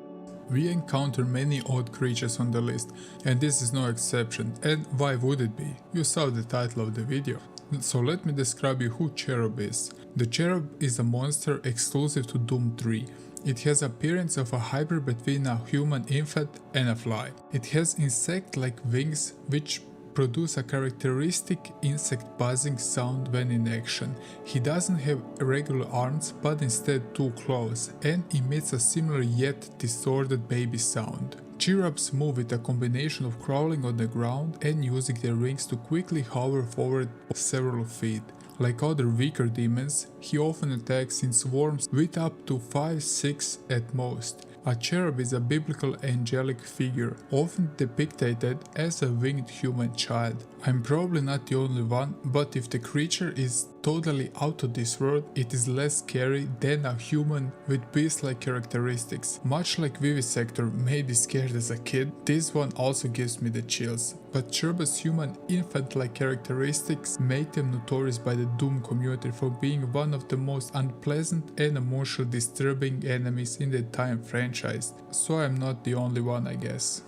We encounter many odd creatures on the list, and this is no exception. And why would it be? You saw the title of the video. So let me describe you who Cherub is. The Cherub is a monster exclusive to Doom 3. It has appearance of a hybrid between a human infant and a fly. It has insect-like wings which produce a characteristic insect buzzing sound when in action. He doesn't have regular arms but instead 2 claws and emits a similar yet distorted baby sound. Cherubs move with a combination of crawling on the ground and using their wings to quickly hover forward several feet. Like other weaker demons, he often attacks in swarms with up to 5-6 at most. A cherub is a biblical angelic figure, often depicted as a winged human child. I'm probably not the only one, but if the creature is totally out of this world, it is less scary than a human with beast-like characteristics. Much like Vivisector made me scared as a kid, this one also gives me the chills. But Cherub's human infant-like characteristics make them notorious by the Doom community for being one of the most unpleasant and emotionally disturbing enemies in the entire franchise. So I'm not the only one, I guess.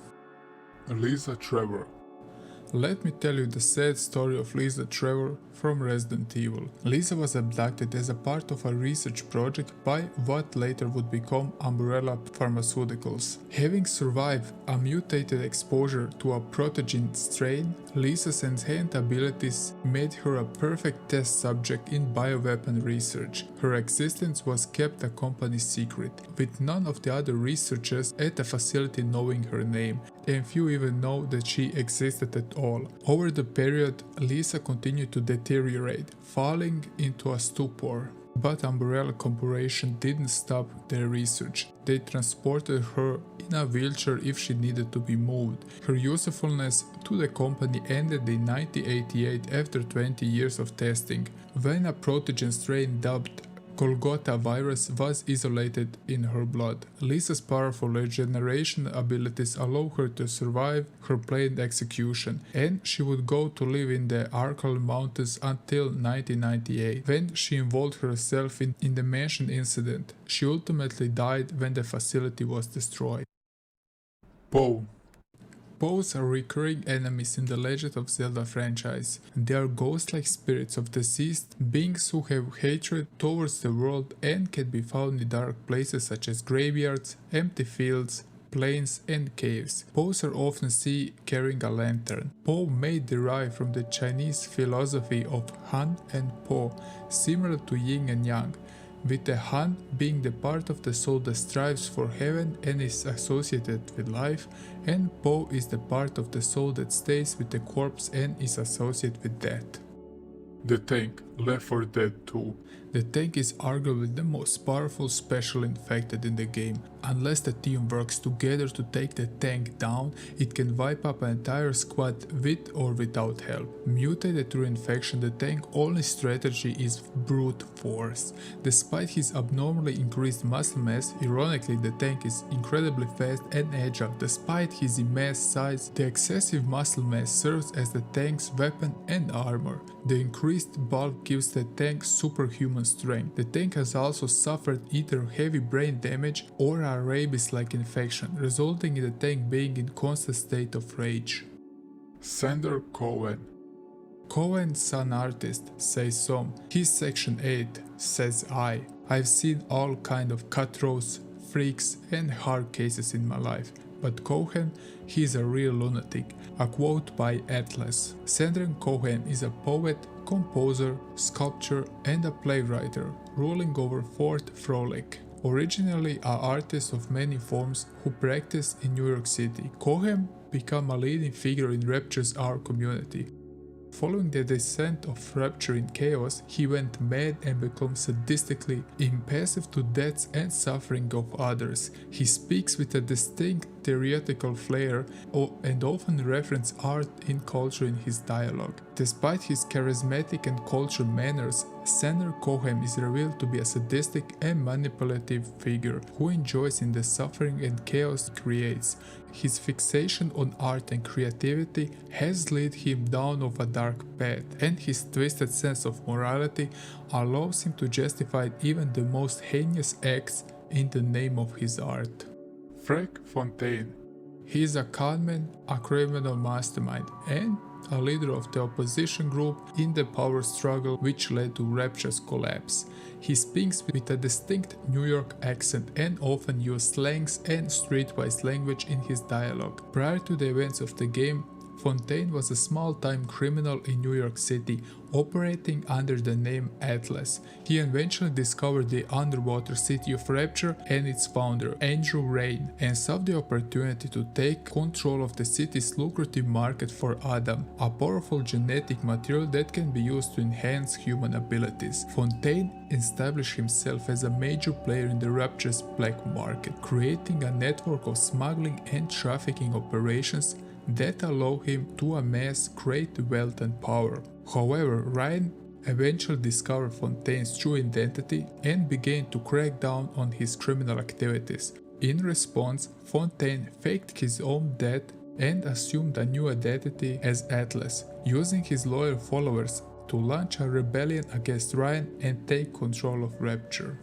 Lisa Trevor. Let me tell you the sad story of Lisa Trevor from Resident Evil. Lisa was abducted as a part of a research project by what later would become Umbrella Pharmaceuticals. Having survived a mutated exposure to a protogen strain, Lisa's enhanced abilities made her a perfect test subject in bioweapon research. Her existence was kept a company secret, with none of the other researchers at the facility knowing her name, and few even know that she existed at all. Over the period, Lisa continued to deteriorate, falling into a stupor. But Umbrella Corporation didn't stop their research. They transported her in a wheelchair if she needed to be moved. Her usefulness to the company ended in 1988 after 20 years of testing, when a protogen strain dubbed Golgotha virus was isolated in her blood. Lisa's powerful regeneration abilities allow her to survive her planned execution, and she would go to live in the Arkell Mountains until 1998, when she involved herself in the mentioned incident. She ultimately died when the facility was destroyed. Poe. Poes are recurring enemies in the Legend of Zelda franchise. They are ghost-like spirits of deceased beings who have hatred towards the world and can be found in dark places such as graveyards, empty fields, plains and caves. Poes are often seen carrying a lantern. Po may derive from the Chinese philosophy of Han and Po, similar to yin and yang, with the Han being the part of the soul that strives for heaven and is associated with life, and Po is the part of the soul that stays with the corpse and is associated with death. The tank, Left 4 Dead 2. The tank is arguably the most powerful special infected in the game. Unless the team works together to take the tank down, it can wipe up an entire squad with or without help. Mutated through infection, the tank's only strategy is brute force. Despite his abnormally increased muscle mass, ironically the tank is incredibly fast and agile. Despite his immense size, the excessive muscle mass serves as the tank's weapon and armor. The increased bulk gives the tank superhuman strength. The tank has also suffered either heavy brain damage or a rabies-like infection, resulting in the tank being in constant state of rage. Sander Cohen. Cohen's an artist, says some. He's Section 8, says I. I've seen all kind of cutthroats, freaks and hard cases in my life. But Cohen, he's a real lunatic. A quote by Atlas. Sander Cohen is a poet, composer, sculptor and a playwright, ruling over Fort Frolic. Originally an artist of many forms who practiced in New York City, Cohen became a leading figure in Rapture's art community. Following the descent of Rapture in chaos, he went mad and became sadistically impassive to deaths and suffering of others. He speaks with a distinct theatrical flair and often references art in culture in his dialogue. Despite his charismatic and cultured manners, Sander Cohen is revealed to be a sadistic and manipulative figure who enjoys in the suffering and chaos he creates. His fixation on art and creativity has led him down of a dark path, and his twisted sense of morality allows him to justify even the most heinous acts in the name of his art. Frank Fontaine. He is a conman, a criminal mastermind, and a leader of the opposition group in the power struggle which led to Rapture's collapse. He speaks with a distinct New York accent and often uses slangs and streetwise language in his dialogue. Prior to the events of the game, Fontaine was a small-time criminal in New York City, operating under the name Atlas. He eventually discovered the underwater city of Rapture and its founder, Andrew Rain, and saw the opportunity to take control of the city's lucrative market for Adam, a powerful genetic material that can be used to enhance human abilities. Fontaine established himself as a major player in the Rapture's black market, creating a network of smuggling and trafficking operations that allow him to amass great wealth and power. However, Ryan eventually discovered Fontaine's true identity and began to crack down on his criminal activities. In response, Fontaine faked his own death and assumed a new identity as Atlas, using his loyal followers to launch a rebellion against Ryan and take control of Rapture.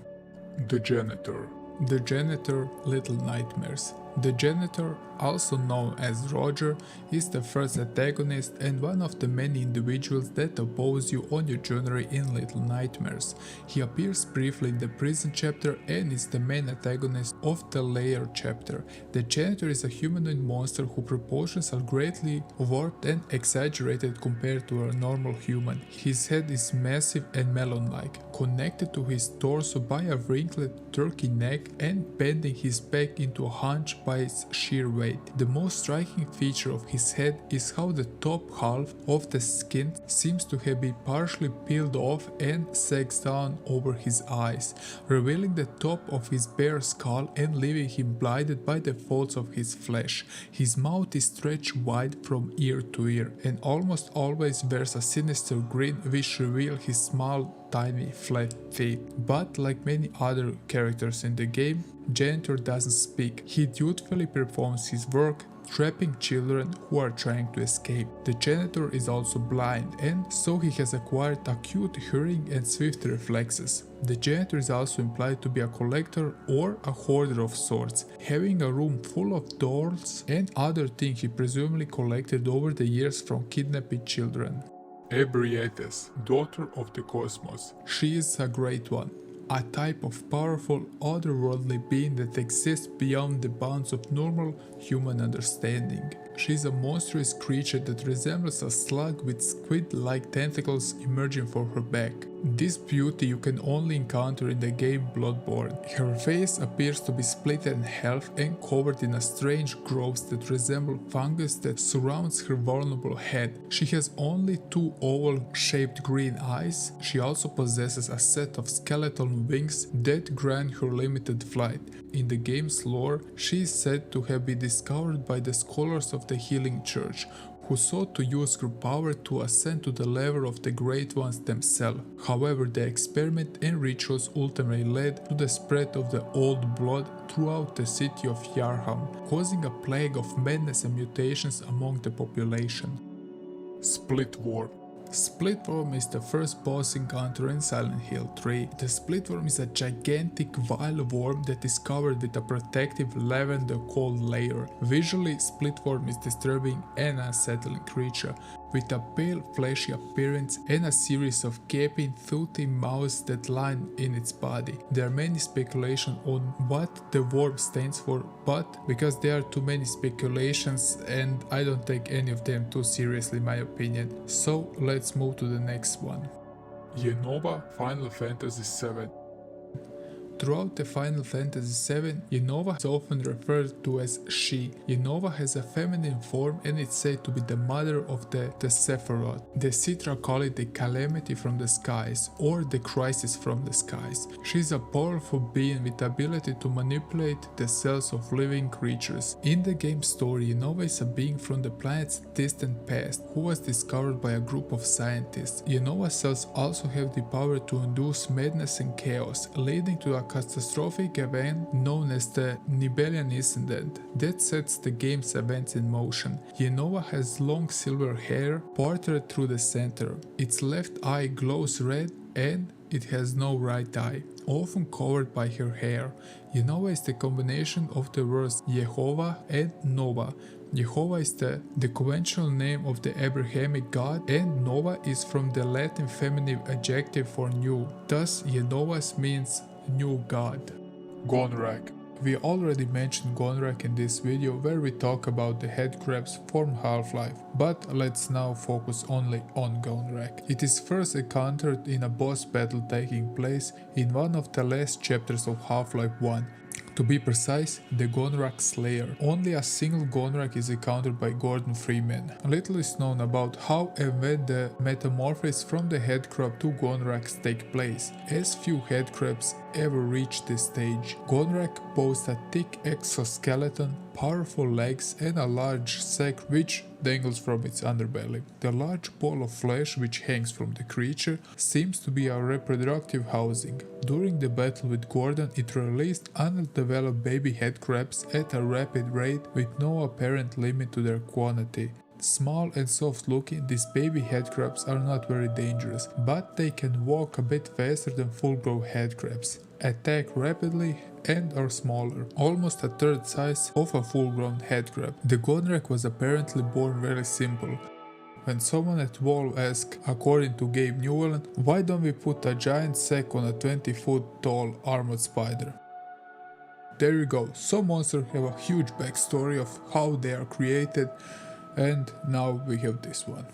The Janitor. The Janitor, Little Nightmares. The janitor, also known as Roger, is the first antagonist and one of the many individuals that oppose you on your journey in Little Nightmares. He appears briefly in the prison chapter and is the main antagonist of the layer chapter. The janitor is a humanoid monster whose proportions are greatly warped and exaggerated compared to a normal human. His head is massive and melon-like, connected to his torso by a wrinkled turkey neck and bending his back into a hunch by its sheer weight. The most striking feature of his head is how the top half of the skin seems to have been partially peeled off and sags down over his eyes, revealing the top of his bare skull and leaving him blinded by the folds of his flesh. His mouth is stretched wide from ear to ear and almost always bears a sinister grin which reveals his small tiny flat teeth. But like many other characters in the game, Janitor doesn't speak. He dutifully performs his work, trapping children who are trying to escape. The janitor is also blind, and so he has acquired acute hearing and swift reflexes. The janitor is also implied to be a collector or a hoarder of sorts, having a room full of dolls and other things he presumably collected over the years from kidnapping children. Ebrietes, daughter of the cosmos. She is a great one, a type of powerful, otherworldly being that exists beyond the bounds of normal human understanding. She is a monstrous creature that resembles a slug with squid-like tentacles emerging from her back. This beauty you can only encounter in the game Bloodborne. Her face appears to be split in half and covered in a strange growth that resemble fungus that surrounds her vulnerable head. She has only two oval-shaped green eyes. She also possesses a set of skeletal wings that grant her limited flight. In the game's lore, she is said to have been discovered by the scholars of the Healing Church, who sought to use her power to ascend to the level of the Great Ones themselves. However, the experiment and rituals ultimately led to the spread of the old blood throughout the city of Yarham, causing a plague of madness and mutations among the population. Splitworm. Splitworm is the first boss encounter in Silent Hill 3. The Splitworm is a gigantic vile worm that is covered with a protective lavender cold layer. Visually, Splitworm is disturbing and unsettling creature, with a pale fleshy appearance and a series of gaping toothy mouths that line in its body. There are many speculations on what the worm stands for, but because there are too many speculations and I don't take any of them too seriously in my opinion, so let's move to the next one. Yenova, Final Fantasy VII. Throughout the Final Fantasy VII, Yenova is often referred to as she. Yenova has a feminine form and it's said to be the mother of the Sephiroth. The Citra call it the calamity from the skies or the crisis from the skies. She is a powerful being with the ability to manipulate the cells of living creatures. In the game story, Yenova is a being from the planet's distant past who was discovered by a group of scientists. Yenova cells also have the power to induce madness and chaos, leading to a catastrophic event known as the Nibelian Incident that sets the game's events in motion. Yenova has long silver hair parted through the center. Its left eye glows red and it has no right eye, often covered by her hair. Yenova is the combination of the words Yehovah and Nova. Jehovah is the conventional name of the Abrahamic god, and Nova is from the Latin feminine adjective for new. Thus, Yenovas means new god. Gonrak. We already mentioned Gonrak in this video where we talk about the headcrabs from Half-Life, but let's now focus only on Gonrak. It is first encountered in a boss battle taking place in one of the last chapters of Half-Life 1. To be precise, the Gonrak Slayer. Only a single Gonrak is encountered by Gordon Freeman. Little is known about how and when the metamorphosis from the headcrab to Gonraks take place, as few headcrabs ever reach this stage. Gonrak boasts a thick exoskeleton, powerful legs and a large sack which dangles from its underbelly. The large ball of flesh which hangs from the creature seems to be a reproductive housing. During the battle with Gordon, it released undeveloped baby headcrabs at a rapid rate with no apparent limit to their quantity. Small and soft looking, these baby headcrabs are not very dangerous, but they can walk a bit faster than full-grown headcrabs, attack rapidly, and are smaller, almost a third size of a full-grown headcrab. The Godrak was apparently born very simple. When someone at Valve asked, according to Gabe Newell, why don't we put a giant sack on a 20-foot tall armored spider? There you go, some monsters have a huge backstory of how they are created, and now we have this one.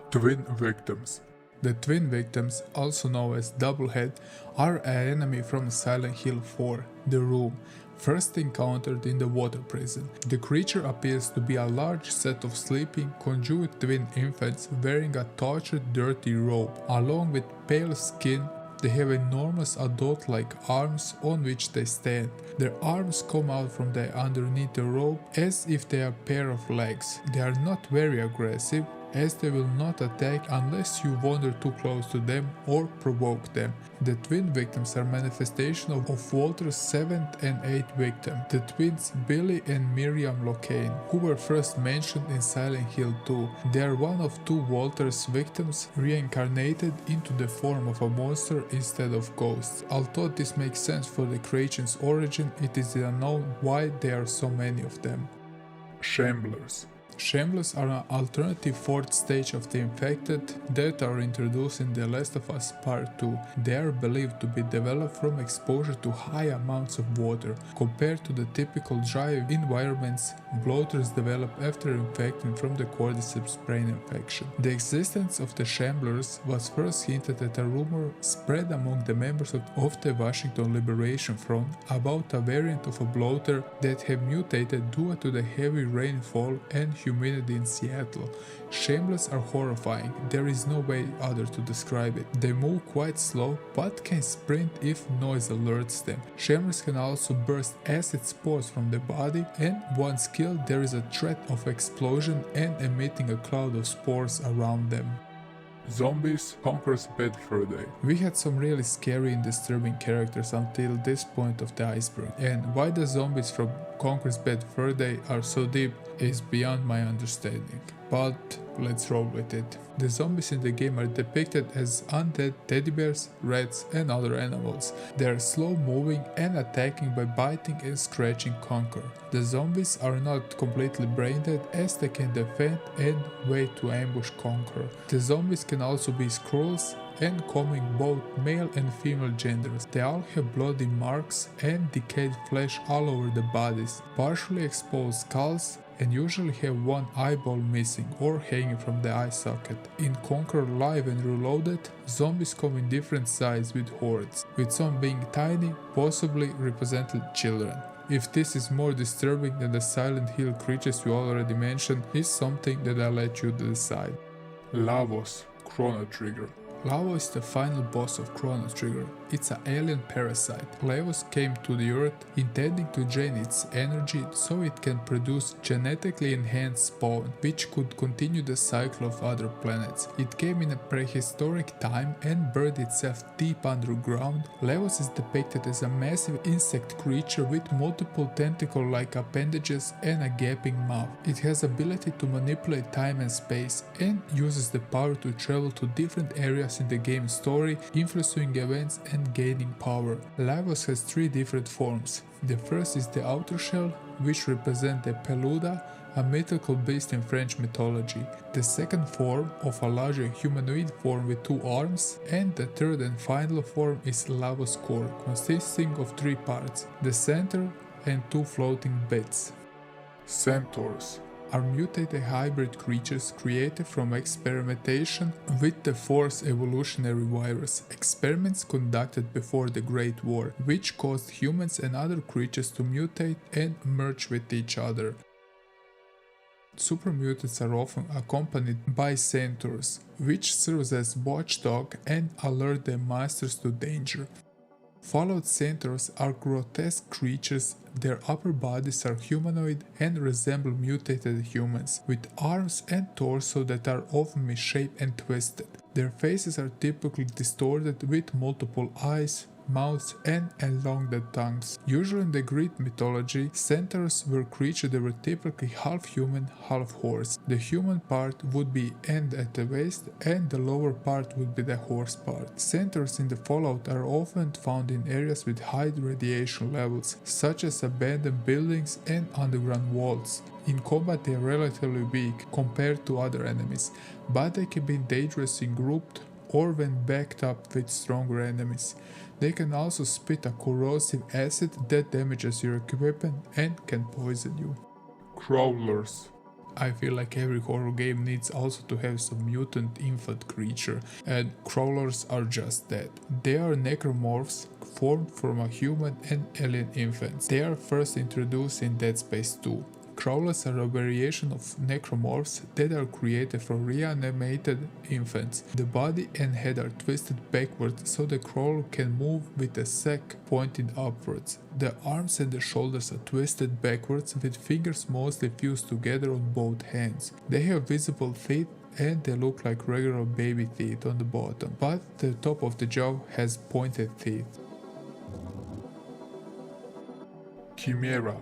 Twin victims. The twin victims, also known as Doublehead, are an enemy from Silent Hill 4, The Room, first encountered in the water prison. The creature appears to be a large set of sleeping, conjoined twin infants wearing a tortured, dirty robe. Along with pale skin, they have enormous adult-like arms on which they stand. Their arms come out from underneath the robe as if they are a pair of legs. They are not very aggressive, as they will not attack unless you wander too close to them or provoke them. The twin victims are manifestation of Walter's 7th and 8th victim, the twins Billy and Miriam Locane, who were first mentioned in Silent Hill 2. They are one of two Walter's victims reincarnated into the form of a monster instead of ghosts. Although this makes sense for the creature's origin, it is unknown why there are so many of them. Shamblers. Shamblers are an alternative fourth stage of the infected that are introduced in The Last of Us Part 2. They are believed to be developed from exposure to high amounts of water. Compared to the typical dry environments, bloaters develop after infecting from the cordyceps brain infection. The existence of the Shamblers was first hinted at a rumor spread among the members of the Washington Liberation Front about a variant of a bloater that had mutated due to the heavy rainfall and humidity in Seattle. Shamblers are horrifying, there is no way other to describe it. They move quite slow, but can sprint if noise alerts them. Shamblers can also burst acid spores from the body, and once killed there is a threat of explosion and emitting a cloud of spores around them. Zombies conquers Bad Fur Day. We had some really scary and disturbing characters until this point of the iceberg, and why the zombies from Conquer's Bad Fur Day are so deep is beyond my understanding. But let's roll with it. The zombies in the game are depicted as undead teddy bears, rats and other animals. They are slow moving and attacking by biting and scratching Conquer. The zombies are not completely brain dead as they can defend and wait to ambush Conquer. The zombies can also be squirrels and coming both male and female genders. They all have bloody marks and decayed flesh all over the bodies, partially exposed skulls, and usually have one eyeball missing or hanging from the eye socket. In Conquer Live and Reloaded, zombies come in different sizes with hordes, with some being tiny, possibly representing children. If this is more disturbing than the Silent Hill creatures you already mentioned, is something that I'll let you decide. Lavos, Chrono Trigger. Lavo is the final boss of Chrono Trigger. It's an alien parasite. Lavos came to the Earth intending to drain its energy so it can produce genetically enhanced spawn, which could continue the cycle of other planets. It came in a prehistoric time and buried itself deep underground. Lavos is depicted as a massive insect creature with multiple tentacle-like appendages and a gaping mouth. It has ability to manipulate time and space and uses the power to travel to different areas in the game's story, influencing events and gaining power. Lavos has three different forms. The first is the outer shell, which represents the Peluda, a mythical beast in French mythology. The second form of a larger humanoid form with two arms, and the third and final form is Lavos core, consisting of three parts, the center and two floating bits. Centaurs are mutated hybrid creatures created from experimentation with the Force evolutionary virus, experiments conducted before the Great War, which caused humans and other creatures to mutate and merge with each other. Super mutants are often accompanied by centaurs, which serves as watchdog and alert their masters to danger. Fallout centaurs are grotesque creatures. Their upper bodies are humanoid and resemble mutated humans, with arms and torso that are often misshapen and twisted. Their faces are typically distorted with multiple eyes, mouths and elongated tongues. Usually in the Greek mythology, centaurs were creatures that were typically half human, half horse. The human part would be end at the waist and the lower part would be the horse part. Centaurs in the Fallout are often found in areas with high radiation levels, such as abandoned buildings and underground vaults. In combat they are relatively weak compared to other enemies, but they can be dangerous in group or when backed up with stronger enemies. They can also spit a corrosive acid that damages your equipment and can poison you. Crawlers. I feel like every horror game needs also to have some mutant infant creature, and crawlers are just that. They are necromorphs formed from a human and alien infants. They are first introduced in Dead Space 2. Crawlers are a variation of necromorphs that are created from reanimated infants. The body and head are twisted backwards so the crawler can move with the sack pointing upwards. The arms and the shoulders are twisted backwards with fingers mostly fused together on both hands. They have visible teeth and they look like regular baby teeth on the bottom, but the top of the jaw has pointed teeth. Chimera.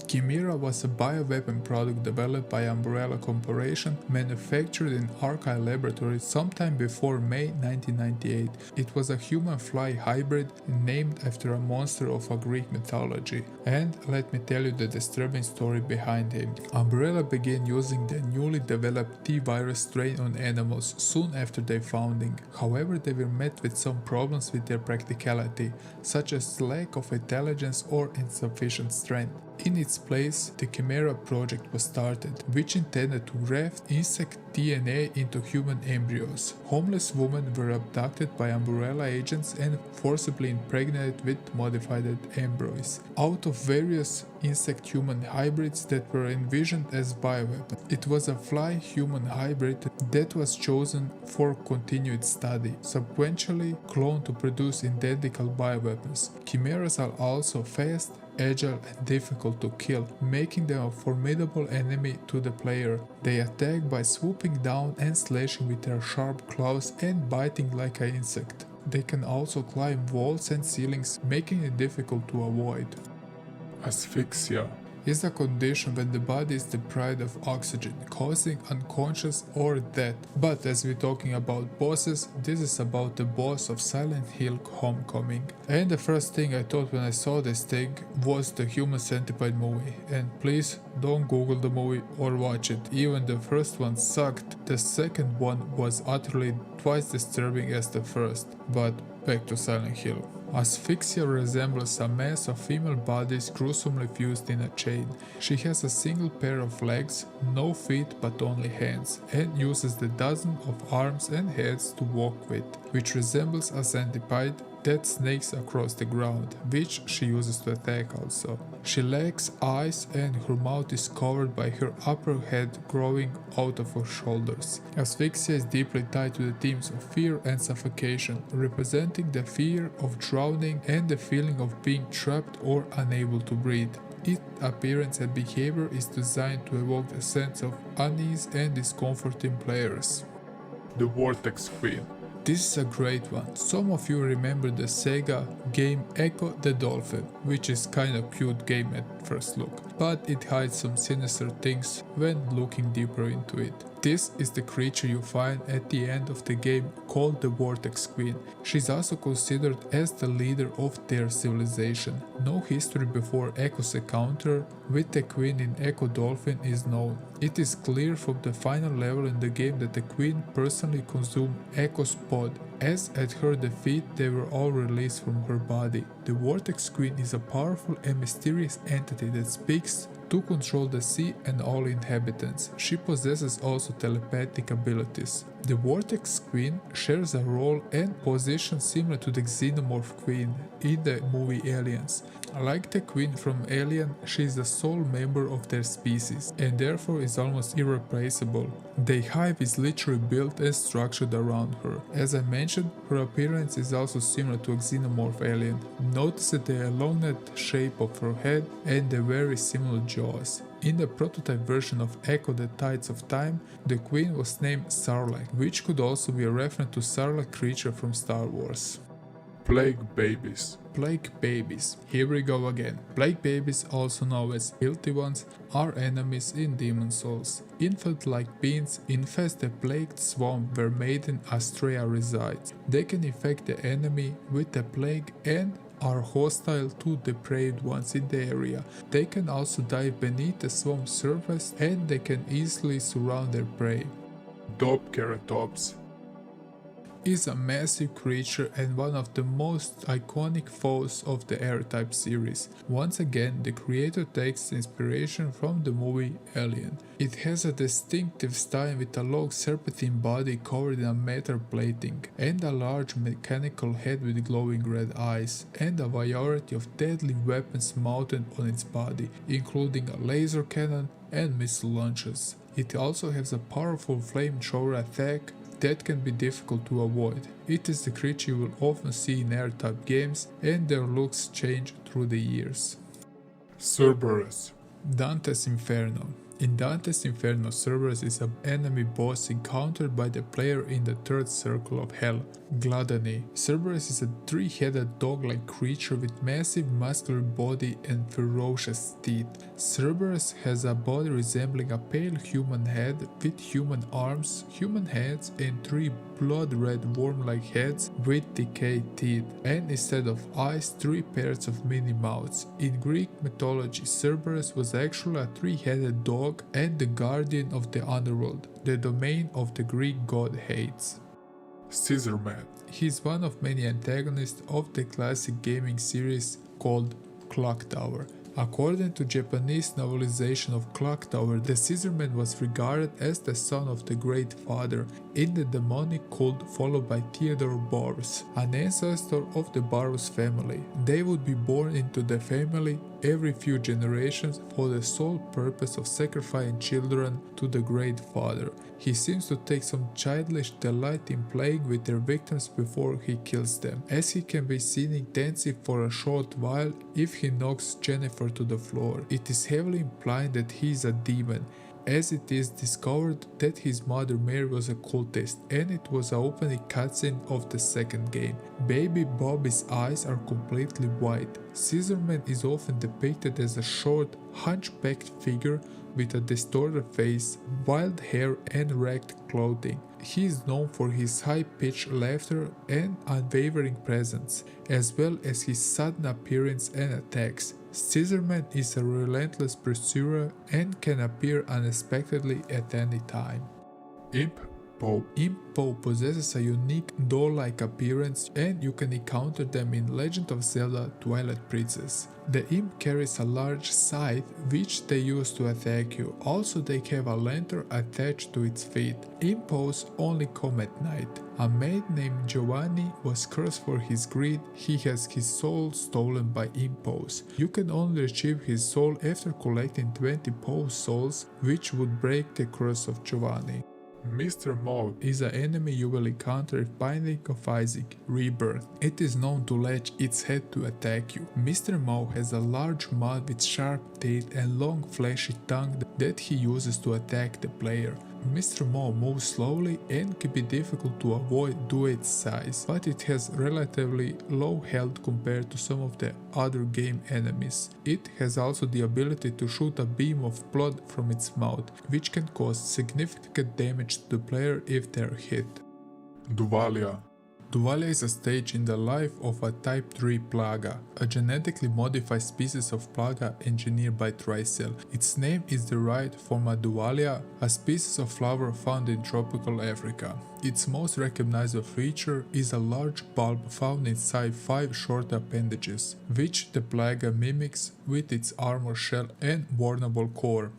Chimera was a bioweapon product developed by Umbrella Corporation, manufactured in Archive Laboratories sometime before May 1998. It was a human-fly hybrid named after a monster of a Greek mythology. And let me tell you the disturbing story behind him. Umbrella began using the newly developed T-virus strain on animals soon after their founding. However, they were met with some problems with their practicality, such as lack of intelligence or insufficient strength. In its place, the Chimera project was started, which intended to graft insect DNA into human embryos. Homeless women were abducted by Umbrella agents and forcibly impregnated with modified embryos out of various insect-human hybrids that were envisioned as bioweapons. It was a fly-human hybrid that was chosen for continued study, subsequently cloned to produce identical bioweapons. Chimeras are also fast, agile and difficult to kill, making them a formidable enemy to the player. They attack by swooping down and slashing with their sharp claws and biting like an insect. They can also climb walls and ceilings, making it difficult to avoid. Asphyxia is a condition when the body is deprived of oxygen, causing unconscious or death. But as we're talking about bosses, this is about the boss of Silent Hill Homecoming. And the first thing I thought when I saw this thing was the Human Centipede movie. And please don't Google the movie or watch it. Even the first one sucked. The second one was utterly twice disturbing as the first. But back to Silent Hill. Asphyxia resembles a mass of female bodies gruesomely fused in a chain. She has a single pair of legs, no feet but only hands, and uses the dozen of arms and heads to walk with, which resembles a centipede that snakes across the ground, which she uses to attack also. She lacks eyes and her mouth is covered by her upper head growing out of her shoulders. Asphyxia is deeply tied to the themes of fear and suffocation, representing the fear of drowning and the feeling of being trapped or unable to breathe. Its appearance and behavior is designed to evoke a sense of unease and discomfort in players. The Vortex Queen. This is a great one. Some of you remember the Sega game Echo the Dolphin, which is kinda cute game at first look, but it hides some sinister things when looking deeper into it. This is the creature you find at the end of the game called the Vortex Queen. She's also considered as the leader of their civilization. No history before Echo's encounter with the Queen in Echo Dolphin is known. It is clear from the final level in the game that the Queen personally consumed Echo's pod, as at her defeat they were all released from her body. The Vortex Queen is a powerful and mysterious entity that speaks to control the sea and all inhabitants. She possesses also telepathic abilities. The Vortex Queen shares a role and position similar to the Xenomorph Queen in the movie Aliens. Like the Queen from Alien, she is the sole member of their species and therefore is almost irreplaceable. The hive is literally built and structured around her. As I mentioned, her appearance is also similar to a Xenomorph alien. Notice the elongated shape of her head and the very similar jaws. In the prototype version of Echo the Tides of Time, the Queen was named Sarlacc, which could also be a reference to Sarlacc creature from Star Wars. Plague babies. Plague babies. Here we go again. Plague babies, also known as guilty ones, are enemies in Demon Souls. Infant-like beings infest the plagued swamp where Maiden Astrea resides. They can infect the enemy with the plague and are hostile to depraved ones in the area. They can also dive beneath the swamp surface and they can easily surround their prey. Dopkeratops is a massive creature and one of the most iconic foes of the R-Type series. Once again, the creator takes inspiration from the movie Alien. It has a distinctive style with a long serpentine body covered in a metal plating, and a large mechanical head with glowing red eyes, and a variety of deadly weapons mounted on its body, including a laser cannon and missile launchers. It also has a powerful flamethrower attack that can be difficult to avoid. It is the creature you will often see in R-Type games, and their looks change through the years. Cerberus. Dante's Inferno. In Dante's Inferno, Cerberus is an enemy boss encountered by the player in the third circle of hell, Gluttony. Cerberus is a three-headed dog-like creature with massive muscular body and ferocious teeth. Cerberus has a body resembling a pale human head with human arms, human hands, and three blood-red worm-like heads with decayed teeth, and instead of eyes, three pairs of mini mouths. In Greek mythology, Cerberus was actually a three-headed dog and the guardian of the underworld, the domain of the Greek god Hades. Scissorman. He is one of many antagonists of the classic gaming series called Clock Tower. According to Japanese novelization of Clock Tower, the Scissorman was regarded as the son of the Great Father in the demonic cult followed by Theodore Barus, an ancestor of the Barus family. They would be born into the family every few generations for the sole purpose of sacrificing children to the Great Father. He seems to take some childish delight in playing with their victims before he kills them, as he can be seen dancing for a short while if he knocks Jennifer to the floor. It is heavily implied that he is a demon, as it is discovered that his mother Mary was a cultist, and it was a opening cutscene of the second game. Baby Bobby's eyes are completely white. Scissorman is often depicted as a short, hunchbacked figure with a distorted face, wild hair, and ragged clothing. He is known for his high-pitched laughter and unwavering presence, as well as his sudden appearance and attacks. Scissorman is a relentless pursuer and can appear unexpectedly at any time. Imp Pope. Imp Pope possesses a unique doll-like appearance, and you can encounter them in Legend of Zelda Twilight Princess. The imp carries a large scythe which they use to attack you. Also, they have a lantern attached to its feet. Impos only come at night. A maid named Giovanni was cursed for his greed. He has his soul stolen by Impos. You can only retrieve his soul after collecting 20 Poe souls, which would break the curse of Giovanni. Mr. Maw is an enemy you will encounter in Binding of Isaac Rebirth. It is known to latch its head to attack you. Mr. Maw has a large mouth with sharp teeth and long fleshy tongue that he uses to attack the player. Mr. Maw moves slowly and can be difficult to avoid due to its size, but it has relatively low health compared to some of the other game enemies. It has also the ability to shoot a beam of blood from its mouth, which can cause significant damage to the player if they are hit. Duvalia. Duvalia is a stage in the life of a Type 3 Plaga, a genetically modified species of Plaga engineered by Trisel. Its name is derived from a Duvalia, a species of flower found in tropical Africa. Its most recognizable feature is a large bulb found inside 5 short appendages, which the Plaga mimics with its armor shell and vulnerable core.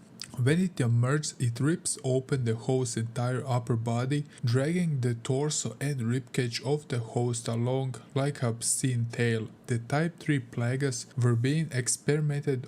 When it emerges, it rips open the host's entire upper body, dragging the torso and ribcage of the host along like an obscene tail. The Type 3 Plagas were being experimented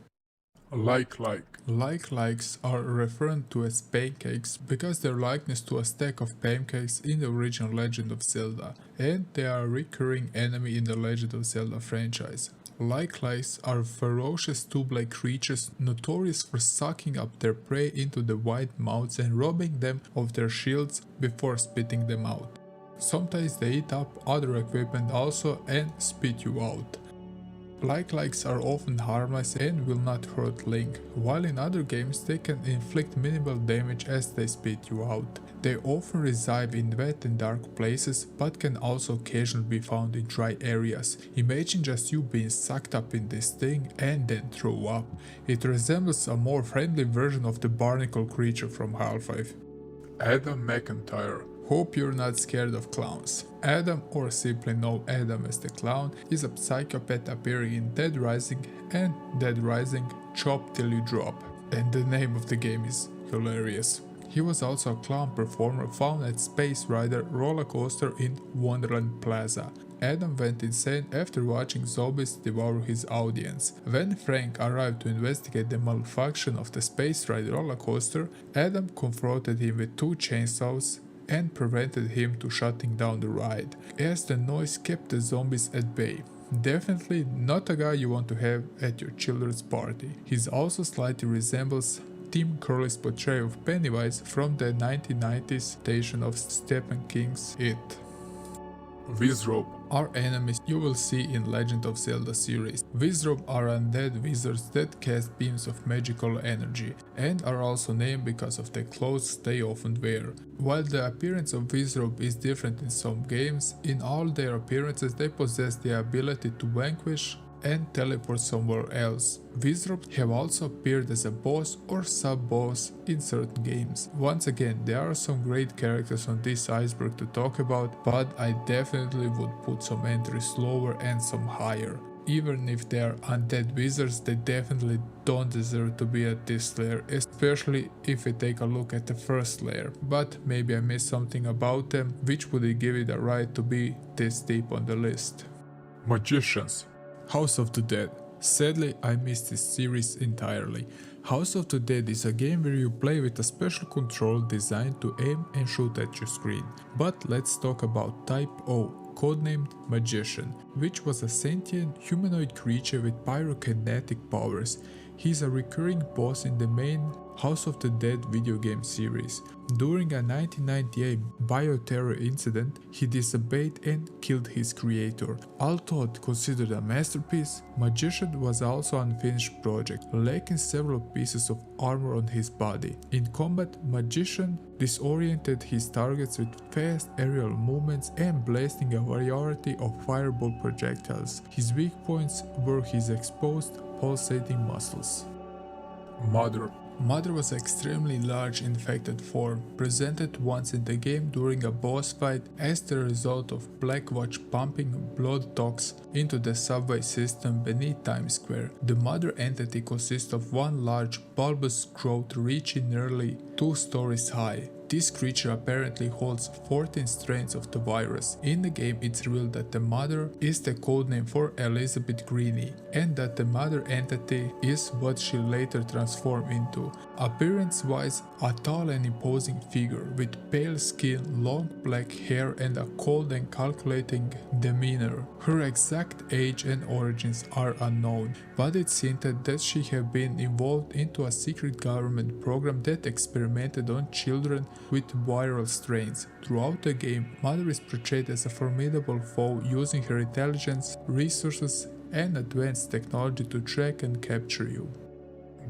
Like-likes are referred to as pancakes because their likeness to a stack of pancakes in the original Legend of Zelda, and they are a recurring enemy in the Legend of Zelda franchise. Like-likes are ferocious tube-like creatures notorious for sucking up their prey into the wide mouths and robbing them of their shields before spitting them out. Sometimes they eat up other equipment also and spit you out. Like-likes are often harmless and will not hurt Link, while in other games they can inflict minimal damage as they spit you out. They often reside in wet and dark places, but can also occasionally be found in dry areas. Imagine just you being sucked up in this thing and then throw up. It resembles a more friendly version of the barnacle creature from Half-Life. Adam McIntyre. Hope you're not scared of clowns. Adam, or simply known Adam as the Clown, is a psychopath appearing in Dead Rising and Dead Rising Chop Till You Drop. And the name of the game is hilarious. He was also a clown performer found at Space Rider roller coaster in Wonderland Plaza. Adam went insane after watching zombies devour his audience. When Frank arrived to investigate the malfunction of the Space Ride roller coaster, Adam confronted him with 2 chainsaws and prevented him to shutting down the ride, as the noise kept the zombies at bay. Definitely not a guy you want to have at your children's party. He also slightly resembles Tim Curry's portrayal of Pennywise from the 1990s adaptation of Stephen King's It. Wizrobe are enemies you will see in Legend of Zelda series. Wizrobe are undead wizards that cast beams of magical energy, and are also named because of the clothes they often wear. While the appearance of Wizrobe is different in some games, in all their appearances they possess the ability to vanquish and teleport somewhere else. Wizrobes have also appeared as a boss or sub-boss in certain games. Once again, there are some great characters on this Iceberg to talk about, but I definitely would put some entries lower and some higher. Even if they are undead wizards, they definitely don't deserve to be at this layer, especially if we take a look at the first layer. But maybe I missed something about them, which would give it a right to be this deep on the list. Magicians. House of the Dead. Sadly, I missed this series entirely. House of the Dead is a game where you play with a special control designed to aim and shoot at your screen. But let's talk about Type O, codenamed Magician, which was a sentient humanoid creature with pyrokinetic powers. He's a recurring boss in the main House of the Dead video game series. During a 1998 bioterror incident, he disobeyed and killed his creator. Although considered a masterpiece, Magician was also an unfinished project, lacking several pieces of armor on his body. In combat, Magician disoriented his targets with fast aerial movements and blasting a variety of fireball projectiles. His weak points were his exposed, pulsating muscles. Mother was an extremely large infected form, presented once in the game during a boss fight as the result of Blackwatch pumping blood tox into the subway system beneath Times Square. The mother entity consists of one large bulbous growth reaching nearly 2 stories high. This creature apparently holds 14 strains of the virus. In the game, it's revealed that the mother is the codename for Elizabeth Greene, and that the mother entity is what she later transformed into. Appearance-wise, a tall and imposing figure with pale skin, long black hair, and a cold and calculating demeanor. Her exact age and origins are unknown, but it's hinted that she had been involved into a secret government program that experimented on children with viral strains. Throughout the game, Mother is portrayed as a formidable foe, using her intelligence, resources, and advanced technology to track and capture you.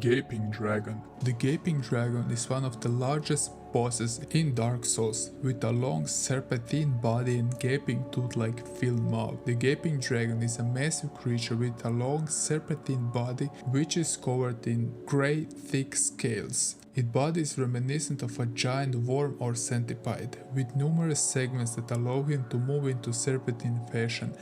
Gaping Dragon. The Gaping Dragon is one of the largest bosses in Dark Souls, with a long serpentine body and gaping tooth-like filled mouth. The Gaping Dragon is a massive creature with a long serpentine body which is covered in grey, thick scales. Its body is reminiscent of a giant worm or centipede, with numerous segments that allow him to move into serpentine fashion.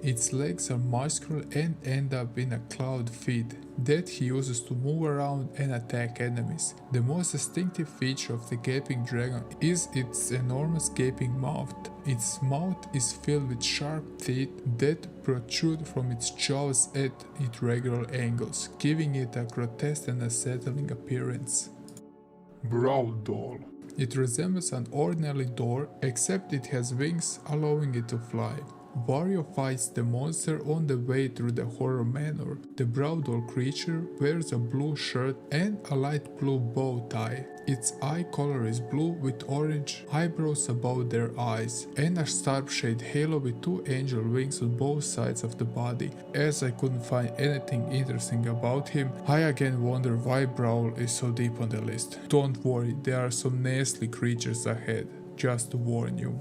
Its legs are muscular and end up in a clawed feet that he uses to move around and attack enemies. The most distinctive feature of the Gaping Dragon is its enormous gaping mouth. Its mouth is filled with sharp teeth that protrude from its jaws at irregular angles, giving it a grotesque and unsettling appearance. Brow Doll. It resembles an ordinary door, except it has wings allowing it to fly. Wario fights the monster on the way through the horror manor. The brown doll creature wears a blue shirt and a light blue bow tie. Its eye color is blue with orange eyebrows above their eyes and a sharp shade halo with two angel wings on both sides of the body. As I couldn't find anything interesting about him, I again wonder why Brawl is so deep on the list. Don't worry, there are some nasty creatures ahead, just to warn you.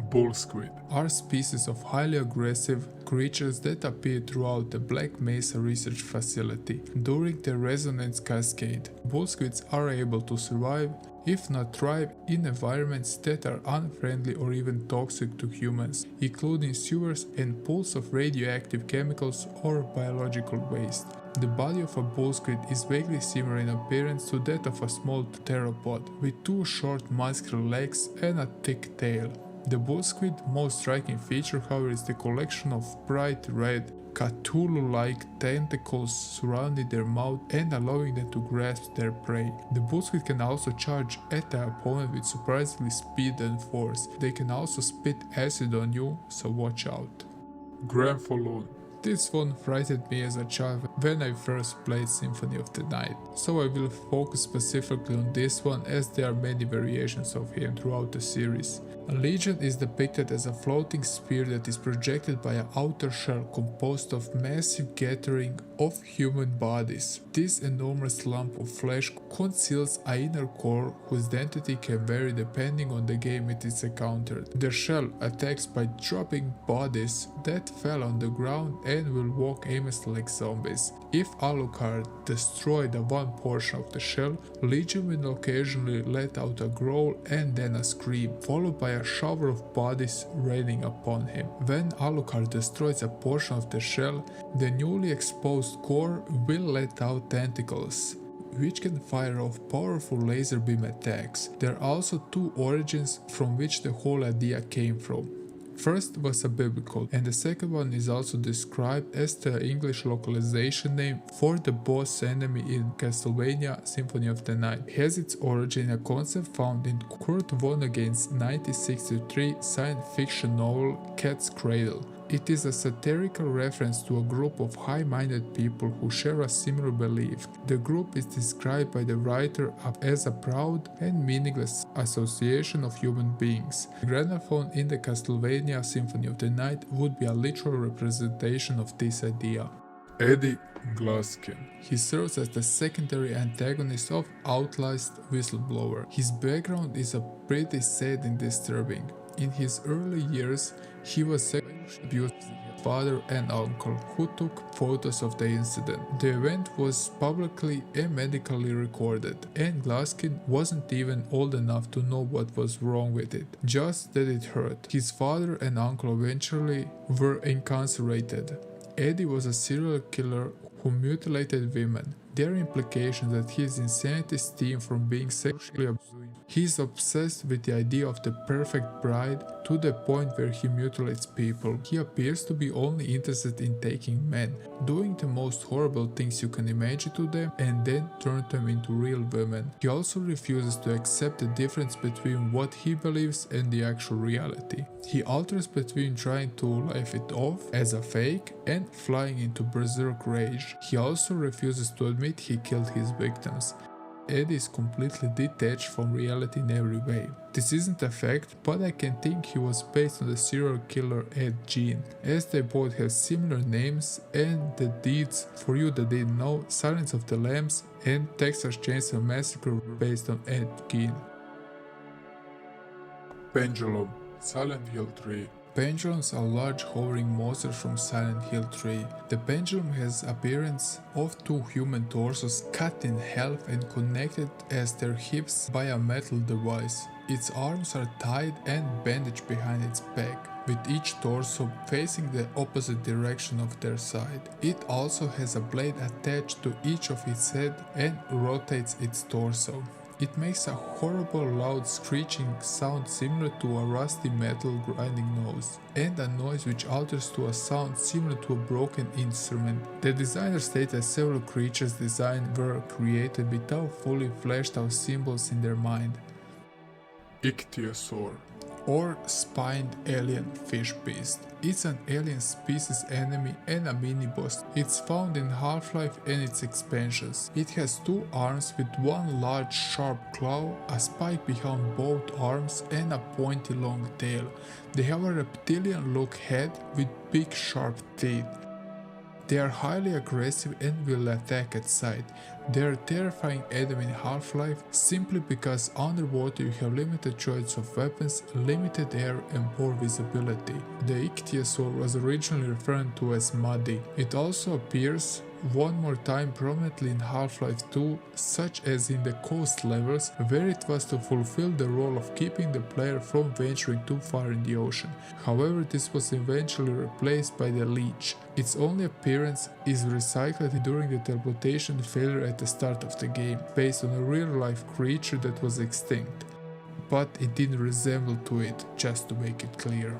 Bull squid are species of highly aggressive creatures that appear throughout the Black Mesa Research Facility during the resonance cascade. Bull squids are able to survive, if not thrive, in environments that are unfriendly or even toxic to humans, including sewers and pools of radioactive chemicals or biological waste. The body of a bull squid is vaguely similar in appearance to that of a small theropod, with two short muscular legs and a thick tail. The bull squid's most striking feature, however, is the collection of bright red, Cthulhu-like tentacles surrounding their mouth and allowing them to grasp their prey. The bull squid can also charge at the opponent with surprisingly speed and force. They can also spit acid on you, so watch out. Grampholoon. This one frightened me as a child when I first played Symphony of the Night, so I will focus specifically on this one as there are many variations of him throughout the series. A legion is depicted as a floating sphere that is projected by an outer shell composed of massive gathering of human bodies. This enormous lump of flesh conceals an inner core whose density can vary depending on the game it is encountered. The shell attacks by dropping bodies that fell on the ground and will walk aimlessly like zombies. If Alucard destroyed the one portion of the shell, Legion will occasionally let out a growl and then a scream, followed by a shower of bodies raining upon him. When Alucard destroys a portion of the shell, the newly exposed core will let out tentacles, which can fire off powerful laser beam attacks. There are also two origins from which the whole idea came from. First was a biblical, and the second one is also described as the English localization name for the boss enemy in Castlevania Symphony of the Night. It has its origin in a concept found in Kurt Vonnegut's 1963 science fiction novel Cat's Cradle. It is a satirical reference to a group of high-minded people who share a similar belief. The group is described by the writer as a proud and meaningless association of human beings. The gramophone in the Castlevania Symphony of the Night would be a literal representation of this idea. Eddie Glaskin. He serves as the secondary antagonist of Outlast Whistleblower. His background is pretty sad and disturbing. In his early years, he was sexually abused by his father and uncle, who took photos of the incident. The event was publicly and medically recorded, and Glaskin wasn't even old enough to know what was wrong with it, just that it hurt. His father and uncle eventually were incarcerated. Eddie was a serial killer who mutilated women. There are implications that his insanity stemmed from being sexually abused. He is obsessed with the idea of the perfect bride to the point where he mutilates people. He appears to be only interested in taking men, doing the most horrible things you can imagine to them, and then turn them into real women. He also refuses to accept the difference between what he believes and the actual reality. He alters between trying to laugh it off as a fake and flying into berserk rage. He also refuses to admit he killed his victims. Eddie is completely detached from reality in every way. This isn't a fact, but I can think he was based on the serial killer Ed Gein, as they both have similar names, and the deeds, for you that didn't know, Silence of the Lambs and Texas Chainsaw Massacre were based on Ed Gein. Pendulum, Silent Hill 3. Pendulums are large hovering monsters from Silent Hill 3. The pendulum has appearance of two human torsos cut in half and connected as their hips by a metal device. Its arms are tied and bandaged behind its back, with each torso facing the opposite direction of their side. It also has a blade attached to each of its head and rotates its torso. It makes a horrible loud screeching sound similar to a rusty metal grinding noise, and a noise which alters to a sound similar to a broken instrument. The designer stated that several creatures designed were created without fully fleshed out symbols in their mind. Ichthyosaur. or spined alien fish beast. It's an alien species enemy and a mini-boss. It's found in Half-Life and its expansions. It has two arms with one large sharp claw, a spike behind both arms and a pointy long tail. They have a reptilian look head with big sharp teeth. They are highly aggressive and will attack at sight. They are a terrifying enemy in Half-Life simply because underwater you have limited choice of weapons, limited air and poor visibility. The ichthyosaur was originally referred to as Muddy. It also appears one more time prominently in Half-Life 2, such as in the coast levels, where it was to fulfill the role of keeping the player from venturing too far in the ocean. However, this was eventually replaced by the Leech. Its only appearance is recycled during the teleportation failure at the start of the game, based on a real-life creature that was extinct. But it didn't resemble to it, just to make it clear.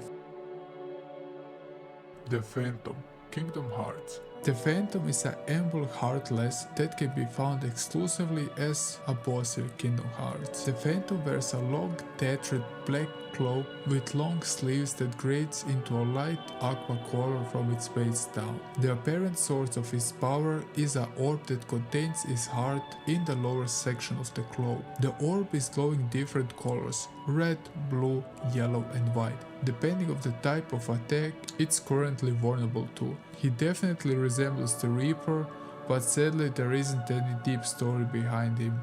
The Phantom, Kingdom Hearts. The Phantom is an Emerald Heartless that can be found exclusively as a boss in Kingdom Hearts. The Phantom wears a long tattered black cloak with long sleeves that grades into a light aqua color from its waist down. The apparent source of his power is an orb that contains his heart in the lower section of the cloak. The orb is glowing different colors: red, blue, yellow and white. Depending on the type of attack, it's currently vulnerable to. He definitely resembles the Reaper, but sadly there isn't any deep story behind him.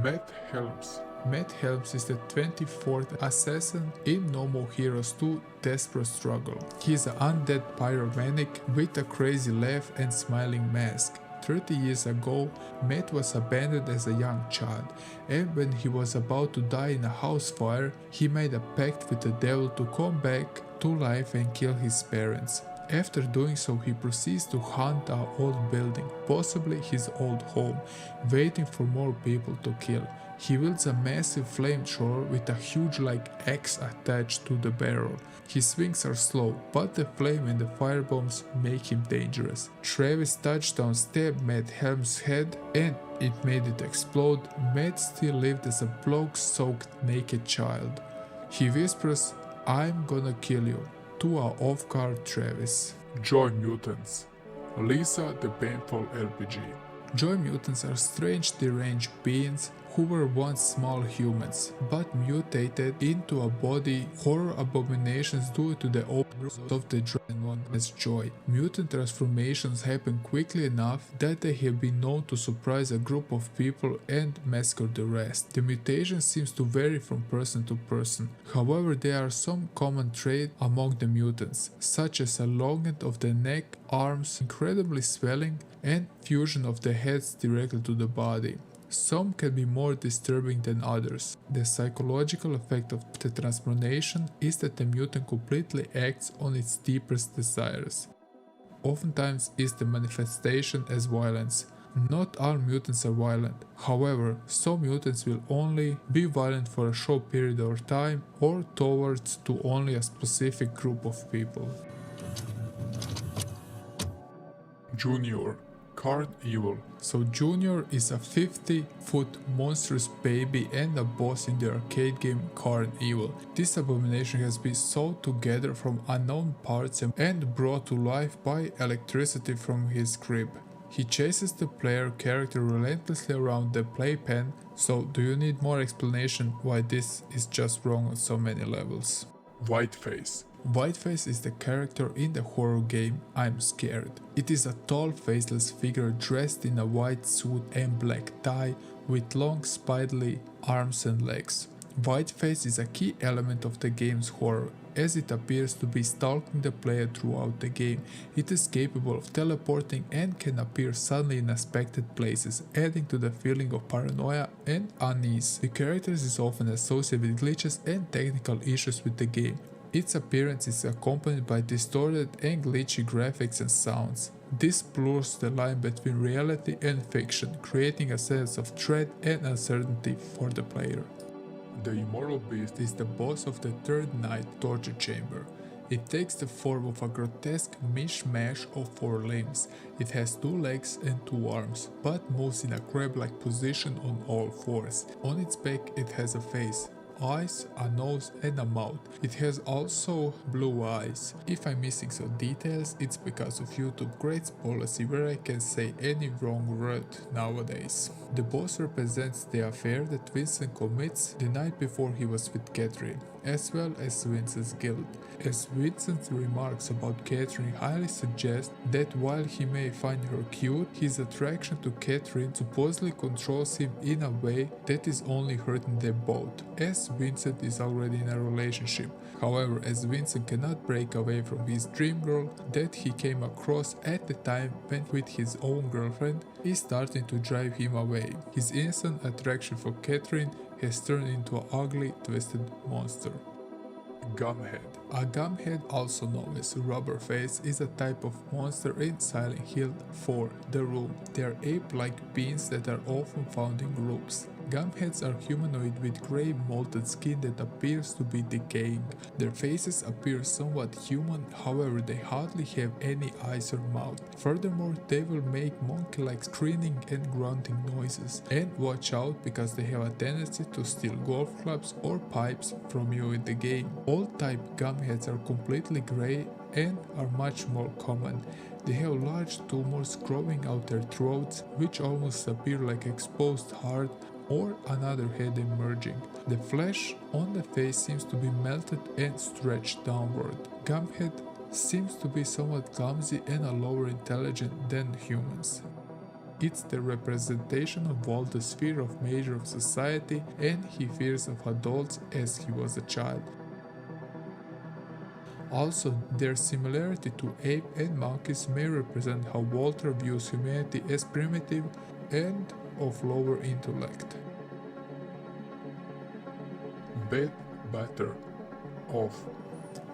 Matt Helms. Matt Helms is the 24th assassin in No More Heroes 2 Desperate Struggle. He is an undead pyromaniac with a crazy laugh and smiling mask. 30 years ago, Matt was abandoned as a young child, and when he was about to die in a house fire, he made a pact with the devil to come back to life and kill his parents. After doing so, he proceeds to hunt our old building, possibly his old home, waiting for more people to kill. He wields a massive flamethrower with a huge like axe attached to the barrel. His swings are slow, but the flame and the firebombs make him dangerous. Travis' touchdown stabbed Matt Helms' head and it made it explode. Matt still lived as a blood-soaked naked child. He whispers, "I'm gonna kill you," to our off-guard Travis. Joy Mutants. Lisa the Painful RPG. Joy mutants are strange, deranged beings who were once small humans, but mutated into a body horror abominations due to the openness of the dragon known as Joy. Mutant transformations happen quickly enough that they have been known to surprise a group of people and massacre the rest. The mutation seems to vary from person to person. However, there are some common traits among the mutants, such as a longing of the neck, arms, incredibly swelling, and fusion of the heads directly to the body. Some can be more disturbing than others. The psychological effect of the transformation is that the mutant completely acts on its deepest desires. Oftentimes is the manifestation as violence. Not all mutants are violent. However, some mutants will only be violent for a short period of time or towards to only a specific group of people. Junior, Carn Evil. So Junior is a 50-foot monstrous baby and a boss in the arcade game Carn Evil. This abomination has been sewed together from unknown parts and brought to life by electricity from his crib. He chases the player character relentlessly around the playpen, so do you need more explanation why this is just wrong on so many levels? Whiteface. Whiteface is the character in the horror game I'm Scared. It is a tall faceless figure dressed in a white suit and black tie with long spindly arms and legs. Whiteface is a key element of the game's horror, as it appears to be stalking the player throughout the game. It is capable of teleporting and can appear suddenly in unexpected places, adding to the feeling of paranoia and unease. The character is often associated with glitches and technical issues with the game. Its appearance is accompanied by distorted and glitchy graphics and sounds. This blurs the line between reality and fiction, creating a sense of dread and uncertainty for the player. The Immortal Beast is the boss of the third night torture chamber. It takes the form of a grotesque mishmash of 4 limbs. It has 2 legs and 2 arms, but moves in a crab-like position on all 4s. On its back it has a face. eyes, a nose and a mouth. It has also blue eyes. If I'm missing some details, it's because of YouTube grades policy where I can say any wrong word nowadays. The boss represents the affair that Vincent commits the night before he was with Catherine, as well as Vincent's guilt, as Vincent's remarks about Catherine highly suggest that while he may find her cute, his attraction to Catherine supposedly controls him in a way that is only hurting them both, as Vincent is already in a relationship. However, as Vincent cannot break away from his dream girl that he came across at the time when with his own girlfriend is starting to drive him away. His instant attraction for Catherine has turned into an ugly, twisted monster. Gumhead. A gumhead, also known as rubber face, is a type of monster in Silent Hill 4, The Room. They are ape-like beings that are often found in groups. Gumheads are humanoid with grey molten skin that appears to be decaying. Their faces appear somewhat human, however they hardly have any eyes or mouth. Furthermore, they will make monkey-like screaming and grunting noises. And watch out, because they have a tendency to steal golf clubs or pipes from you in the game. All type gumheads are completely grey and are much more common. They have large tumors growing out their throats, which almost appear like exposed heart or another head emerging. The flesh on the face seems to be melted and stretched downward. Gumhead seems to be somewhat clumsy and a lower intelligent than humans. It's the representation of Walter's fear of major of society and his fears of adults as he was a child. Also, their similarity to ape and monkeys may represent how Walter views humanity as primitive and of lower intellect. Bed Batter Off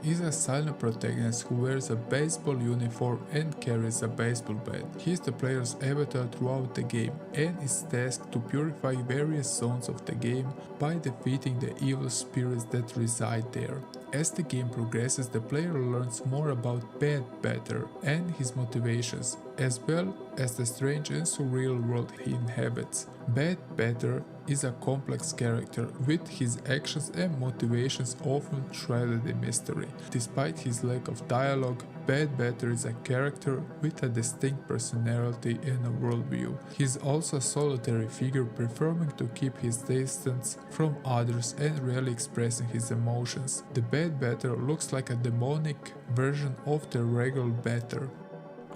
is a silent protagonist who wears a baseball uniform and carries a baseball bat. He is the player's avatar throughout the game and is tasked to purify various zones of the game by defeating the evil spirits that reside there. As the game progresses, the player learns more about Bad Batter and his motivations, as well as the strange and surreal world he inhabits. Bad Batter is a complex character, with his actions and motivations often shrouded in mystery. Despite his lack of dialogue, Bad Batter is a character with a distinct personality and a worldview. He is also a solitary figure, preferring to keep his distance from others and rarely expressing his emotions. The Bad Batter looks like a demonic version of the regular Batter.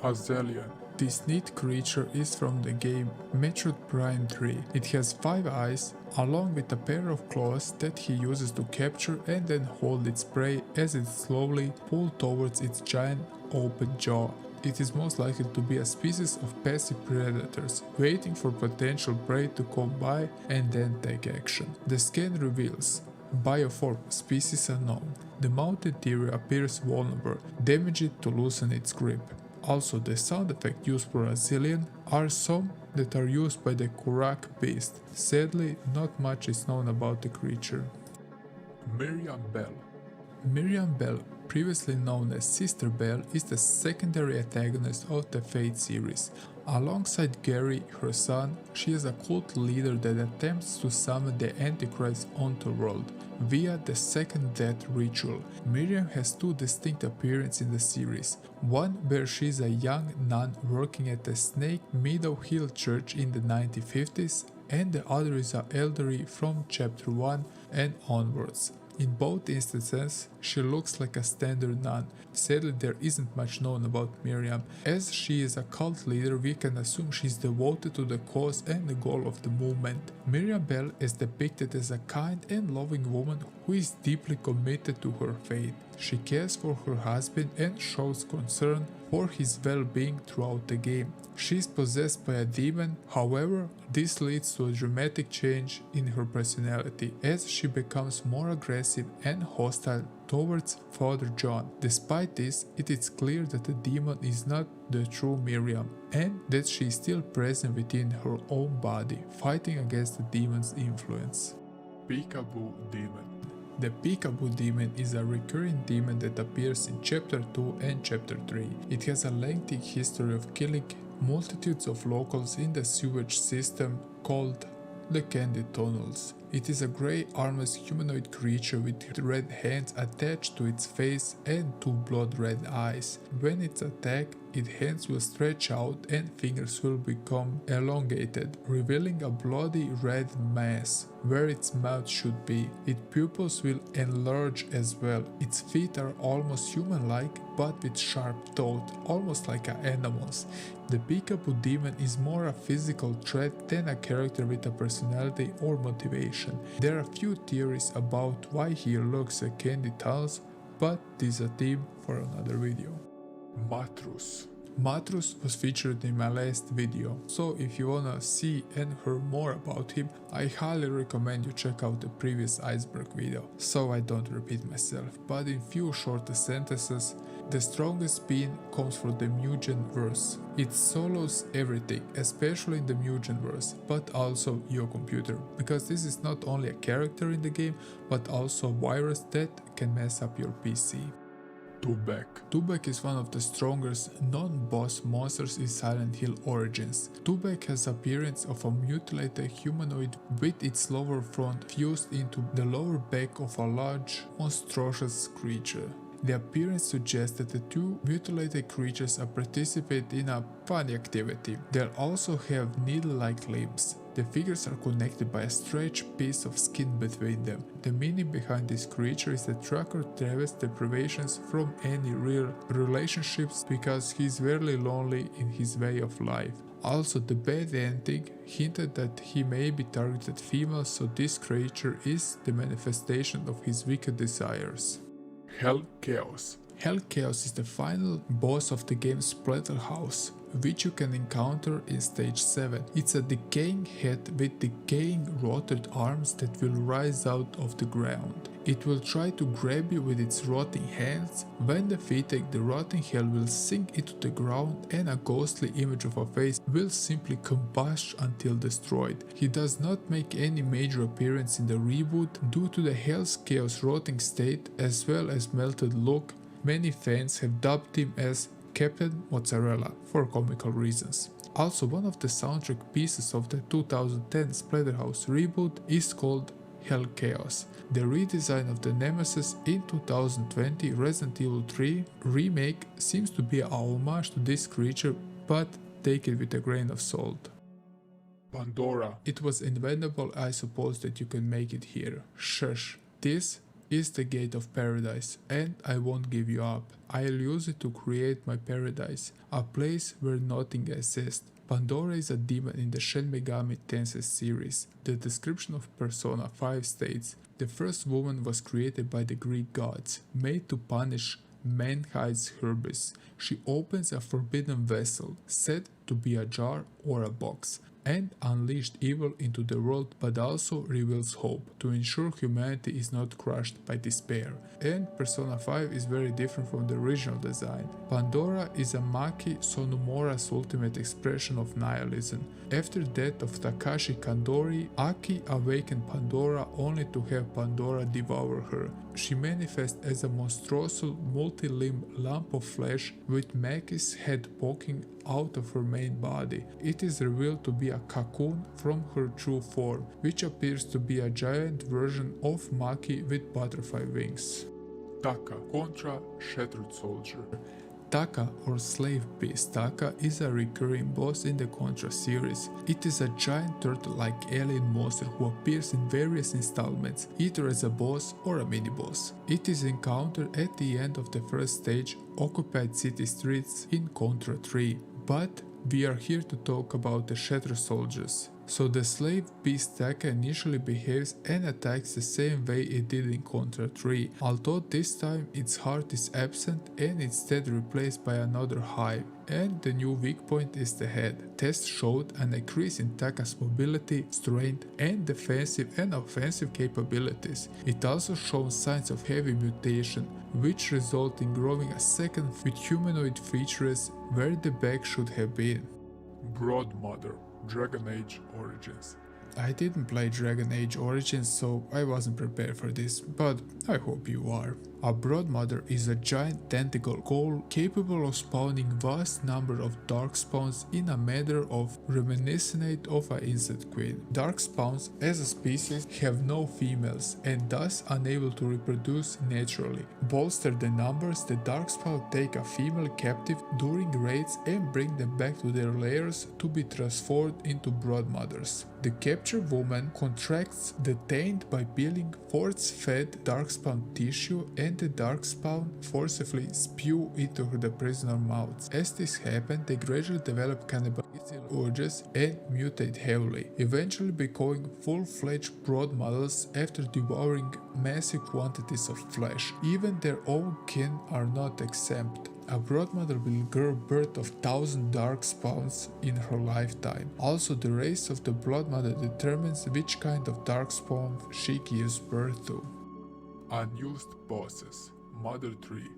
Azalea. This neat creature is from the game Metroid Prime 3. It has 5 eyes, along with a pair of claws that he uses to capture and then hold its prey as it slowly pulls towards its giant open jaw. It is most likely to be a species of passive predators, waiting for potential prey to come by and then take action. The scan reveals Bioform, species unknown. The mounted area appears vulnerable, damage it to loosen its grip. Also, the sound effects used for Azalea are some that are used by the Kurak beast. Sadly, not much is known about the creature. Miriam Bell. Miriam Bell, previously known as Sister Bell, is the secondary antagonist of the Fate series. Alongside Gary, her son, she is a cult leader that attempts to summon the Antichrist onto the world via the second death ritual. Miriam has 2 distinct appearances in the series. One where she is a young nun working at the Snake Meadow Hill Church in the 1950s, and the other is an elderly from chapter 1 and onwards. In both instances, she looks like a standard nun. Sadly, there isn't much known about Miriam. As she is a cult leader, we can assume she is devoted to the cause and the goal of the movement. Miriam Bell is depicted as a kind and loving woman who is deeply committed to her faith. She cares for her husband and shows concern for his well-being throughout the game. She is possessed by a demon, however, this leads to a dramatic change in her personality as she becomes more aggressive and hostile towards Father John. Despite this, it is clear that the demon is not the true Miriam and that she is still present within her own body, fighting against the demon's influence. Peekaboo Demon. The Peekaboo Demon is a recurring demon that appears in Chapter 2 and Chapter 3. It has a lengthy history of killing multitudes of locals in the sewage system called the Candy Tunnels. It is a grey armless humanoid creature with red hands attached to its face and two blood-red eyes. When it's attacked, its hands will stretch out and fingers will become elongated, revealing a bloody red mass where its mouth should be. Its pupils will enlarge as well. Its feet are almost human-like but with sharp toes, almost like animals. The Peekaboo Demon is more a physical threat than a character with a personality or motivation. There are few theories about why he looks like candy tunnels, but this is a theme for another video. Matrus. Matrus was featured in my last video, so if you wanna see and hear more about him, I highly recommend you check out the previous Iceberg video, so I don't repeat myself. But in few short sentences, the strongest spin comes from the Mugen verse. It solos everything, especially in the Mugen verse, but also your computer, because this is not only a character in the game, but also a virus that can mess up your PC. Tubek. Tubek is one of the strongest non-boss monsters in Silent Hill Origins. Tubek has the appearance of a mutilated humanoid with its lower front fused into the lower back of a large, monstrous creature. The appearance suggests that the two mutilated creatures are participating in a funny activity. They also have needle-like limbs. The figures are connected by a stretched piece of skin between them. The meaning behind this creature is that Tracker travels deprivations from any real relationships because he is very lonely in his way of life. Also, the bad ending hinted that he may be targeted females, so this creature is the manifestation of his wicked desires. Hell Chaos. Hell Chaos is the final boss of the game Splatterhouse, which you can encounter in stage 7. It's a decaying head with decaying rotted arms that will rise out of the ground. It will try to grab you with its rotting hands. When defeated, the rotting hell will sink into the ground and a ghostly image of a face will simply combust until destroyed. He does not make any major appearance in the reboot due to the Hell's Chaos rotting state as well as melted look. Many fans have dubbed him as Captain Mozzarella for comical reasons. Also, one of the soundtrack pieces of the 2010 Splatterhouse reboot is called Hell Chaos. The redesign of the Nemesis in 2020 Resident Evil 3 remake seems to be a homage to this creature, but take it with a grain of salt. Pandora. It was inevitable, I suppose, that you can make it here. Shush. This is the gate of paradise, and I won't give you up. I'll use it to create my paradise, a place where nothing exists. Pandora is a demon in the Shin Megami Tensei series. The description of Persona 5 states, the first woman was created by the Greek gods, made to punish mankind's hubris. She opens a forbidden vessel, said to be a jar or a box, and unleashed evil into the world, but also reveals hope to ensure humanity is not crushed by despair. And Persona 5 is very different from the original design. Pandora is a Maki Sonomura's ultimate expression of nihilism. After the death of Takashi Kandori, Aki awakened Pandora only to have Pandora devour her. She manifests as a monstrous multi-limbed lump of flesh with Maki's head poking out of her main body. It is revealed to be a cocoon from her true form, which appears to be a giant version of Maki with butterfly wings. Taka contra Shattered Soldier. Taka, or Slave Beast Taka, is a recurring boss in the Contra series. It is a giant turtle-like alien monster who appears in various installments, either as a boss or a mini-boss. It is encountered at the end of the first stage, Occupied City Streets in Contra 3. But we are here to talk about the Shattered Soldiers. So the Slave Beast Taka initially behaves and attacks the same way it did in Contra 3, although this time its heart is absent and instead replaced by another hive, and the new weak point is the head. Tests showed an increase in Taka's mobility, strength, and defensive and offensive capabilities. It also shows signs of heavy mutation, which result in growing a second with humanoid features where the back should have been. Broadmother. Dragon Age Origins. I didn't play Dragon Age Origins, so I wasn't prepared for this, but I hope you are. A Broodmother is a giant tentacle ghoul capable of spawning vast number of darkspawns in a matter of reminiscent of an insect queen. Darkspawns as a species have no females and thus unable to reproduce naturally. Bolster the numbers, the darkspawn take a female captive during raids and bring them back to their lairs to be transformed into Broodmothers. The captured woman contracts the taint by peeling force-fed darkspawn tissue, and the darkspawn forcibly spew into the prisoner mouths. As this happens, they gradually develop cannibalistic urges and mutate heavily, eventually becoming full-fledged Broodmothers after devouring massive quantities of flesh. Even their own kin are not exempt. A Broodmother will give birth of 1,000 darkspawns in her lifetime. Also, the race of the Broodmother determines which kind of darkspawn she gives birth to. Unused bosses. Mother Tree.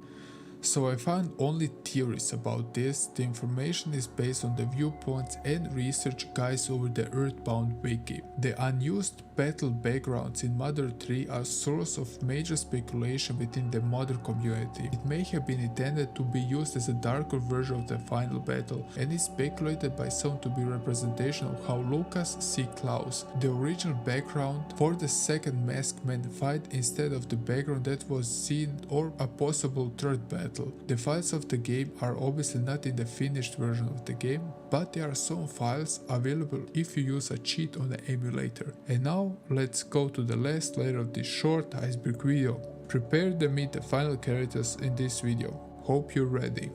So I found only theories about this. The information is based on the viewpoints and research guys over the Earthbound wiki. The unused battle backgrounds in Mother 3 are source of major speculation within the modern community. It may have been intended to be used as a darker version of the final battle, and is speculated by some to be representation of how Lucas C. Klaus, the original background for the second Masked Man fight, instead of the background that was seen or a possible third battle. The files of the game are obviously not in the finished version of the game, but there are some files available if you use a cheat on the emulator. And now let's go to the last layer of this short Iceberg video. Prepare to meet the final characters in this video. Hope you're ready.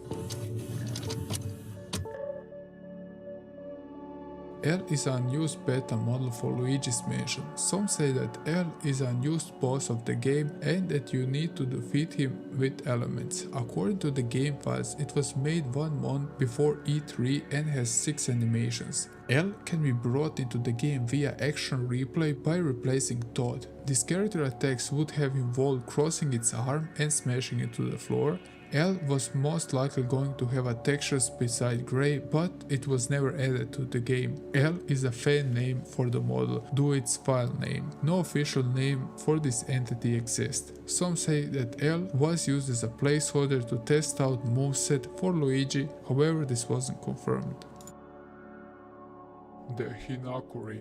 L is an unused beta model for Luigi's Mansion. Some say that L is an unused boss of the game and that you need to defeat him with elements. According to the game files, it was made 1 month before E3 and has 6 animations. L can be brought into the game via action replay by replacing Toad. This character attacks would have involved crossing its arm and smashing it to the floor. L was most likely going to have a texture beside Grey, but it was never added to the game. L is a fan name for the model, due its file name. No official name for this entity exists. Some say that L was used as a placeholder to test out moveset for Luigi, however this wasn't confirmed. The Hinokuri.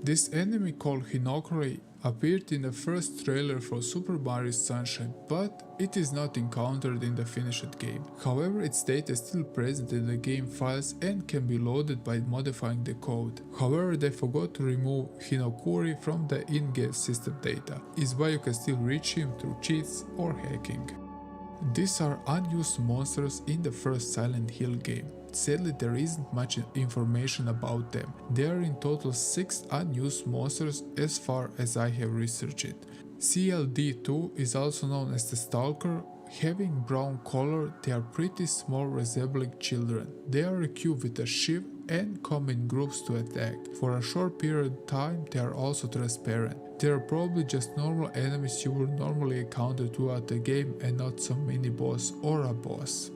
This enemy called Hinokuri appeared in the first trailer for Super Mario Sunshine, but it is not encountered in the finished game. However, its data is still present in the game files and can be loaded by modifying the code. However, they forgot to remove Hinokuri from the in-game system data, is why you can still reach him through cheats or hacking. These are unused monsters in the first Silent Hill game. Sadly, there isn't much information about them. There are in total 6 unused monsters as far as I have researched it. CLD2 is also known as the Stalker. Having brown color, they are pretty small, resembling children. They are equipped with a shiv and come in groups to attack. For a short period of time, they are also transparent. They are probably just normal enemies you would normally encounter throughout the game and not some mini-boss or a boss.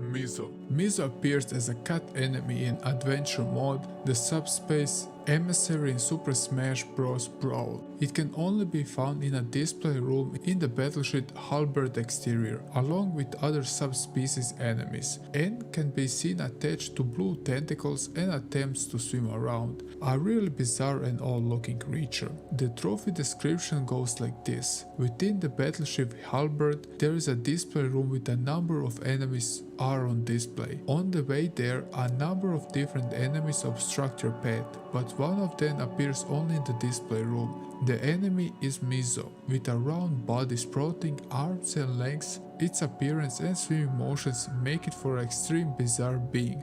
Mizo. Mizo appears as a cat enemy in Adventure mode, the subspace emissary in Super Smash Bros. Brawl. It can only be found in a display room in the battleship Halberd exterior, along with other subspecies enemies, and can be seen attached to blue tentacles and attempts to swim around. A really bizarre and odd-looking creature. The trophy description goes like this. Within the battleship Halberd, there is a display room with a number of enemies are on display. On the way there, a number of different enemies obstruct your path, but one of them appears only in the display room. The enemy is Mizo, with a round body sprouting arms and legs. Its appearance and swimming motions make it for an extreme bizarre being.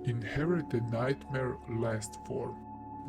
Inherited Nightmare Last Form.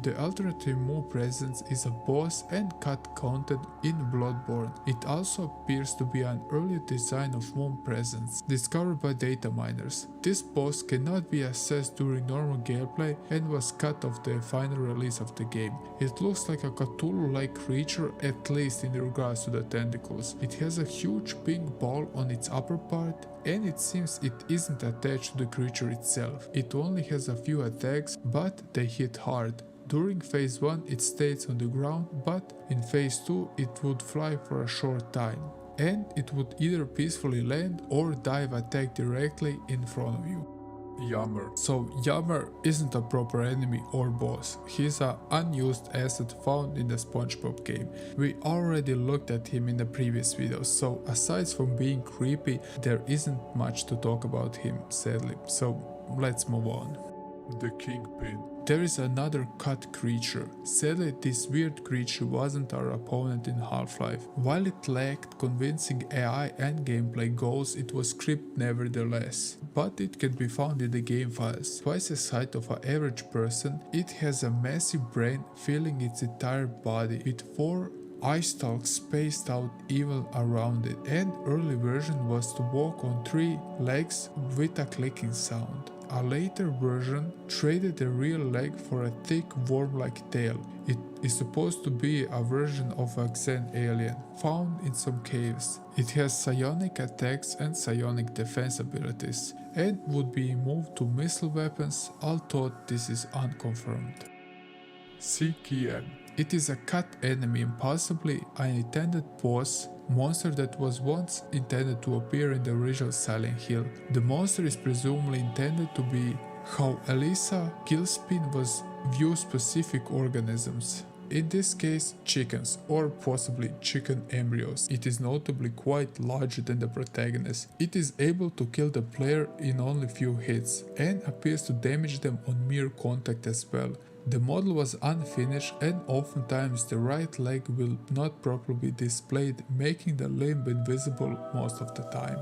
The alternative move presence is a boss and cut content in Bloodborne. It also appears to be an earlier design of move presence, discovered by data miners. This boss cannot be accessed during normal gameplay and was cut off the final release of the game. It looks like a Cthulhu-like creature, at least in regards to the tentacles. It has a huge pink ball on its upper part, and it seems it isn't attached to the creature itself. It only has a few attacks, but they hit hard. During phase 1 it stays on the ground, but in phase 2 it would fly for a short time. And it would either peacefully land or dive attack directly in front of you. Yammer. So Yammer isn't a proper enemy or boss, he's an unused asset found in the SpongeBob game. We already looked at him in the previous videos, so aside from being creepy, there isn't much to talk about him, sadly, so let's move on. The Kingpin. There is another cut creature. Sadly, this weird creature wasn't our opponent in Half-Life. While it lacked convincing AI and gameplay goals, it was scripted nevertheless. But it can be found in the game files. Twice the size of an average person, it has a massive brain filling its entire body with 4 eye stalks spaced out even around it, and early version was to walk on 3 legs with a clicking sound. A later version traded the real leg for a thick worm-like tail. It is supposed to be a version of a Xen alien, found in some caves. It has psionic attacks and psionic defense abilities, and would be moved to missile weapons, although this is unconfirmed. CKM. It is a cut enemy and possibly an intended boss monster that was once intended to appear in the original Silent Hill. The monster is presumably intended to be how Elisa Gillespie was viewed specific organisms. In this case, chickens, or possibly chicken embryos. It is notably quite larger than the protagonist. It is able to kill the player in only few hits, and appears to damage them on mere contact as well. The model was unfinished, and oftentimes the right leg will not properly be displayed, making the limb invisible most of the time.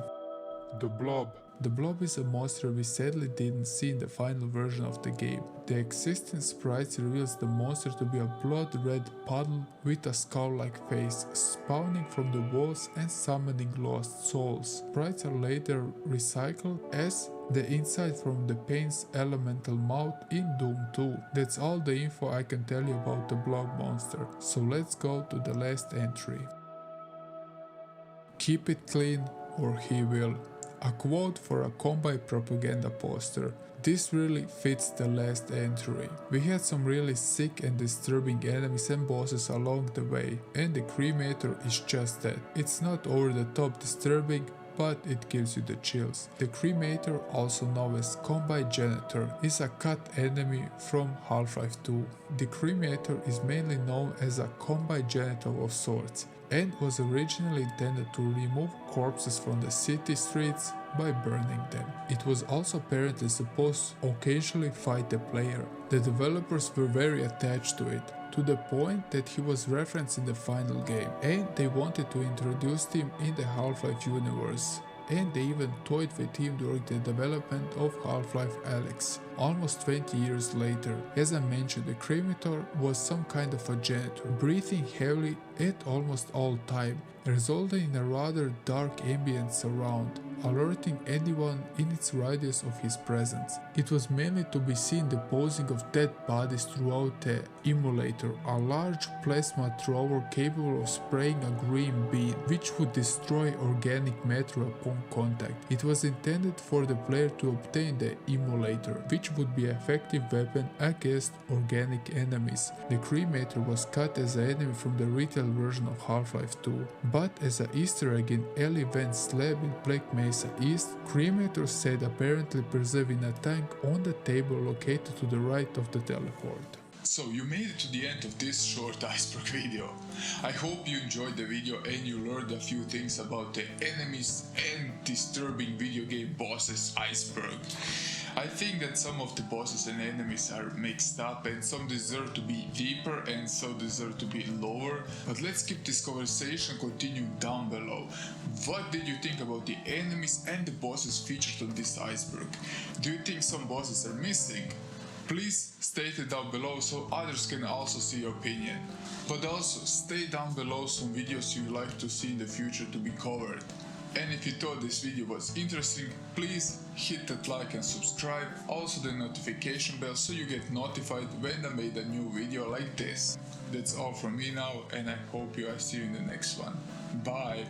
The Blob. The Blob is a monster we sadly didn't see in the final version of the game. The existing sprites reveals the monster to be a blood-red puddle with a skull-like face, spawning from the walls and summoning lost souls. Sprites are later recycled as the inside from the Pain's elemental mouth in Doom 2. That's all the info I can tell you about the Blob monster, so let's go to the last entry. Keep it clean or he will. A quote for a Combine propaganda poster. This really fits the last entry. We had some really sick and disturbing enemies and bosses along the way, and the cremator is just that. It's not over the top disturbing, but it gives you the chills. The cremator, also known as Combine Janitor, is a cut enemy from Half-Life 2. The cremator is mainly known as a Combine Janitor of sorts, and was originally intended to remove corpses from the city streets by burning them. It was also apparently supposed to occasionally fight the player. The developers were very attached to it, to the point that he was referenced in the final game, and they wanted to introduce him in the Half-Life universe. And they even toyed with him during the development of Half-Life Alyx, almost 20 years later. As I mentioned, the cremator was some kind of a janitor, breathing heavily at almost all time, resulting in a rather dark ambience around, alerting anyone in its radius of his presence. It was mainly to be seen disposing of dead bodies throughout the emulator, a large plasma thrower capable of spraying a green beam, which would destroy organic matter upon contact. It was intended for the player to obtain the emulator, which would be an effective weapon against organic enemies. The cremator was cut as an enemy from the retail version of Half-Life 2, but as an Easter egg in Ellie Vent's lab in Black Mesa East, cremator said apparently preserving a tank on the table located to the right of the teleport. So you made it to the end of this short Iceberg video. I hope you enjoyed the video and you learned a few things about the enemies and disturbing video game bosses Iceberg. I think that some of the bosses and enemies are mixed up, and some deserve to be deeper and some deserve to be lower. But let's keep this conversation continuing down below. What did you think about the enemies and the bosses featured on this Iceberg? Do you think some bosses are missing? Please state it down below so others can also see your opinion. But also state down below some videos you'd like to see in the future to be covered. And if you thought this video was interesting, please hit that like and subscribe, also the notification bell so you get notified when I made a new video like this. That's all from me now, and I hope I see you in the next one. Bye!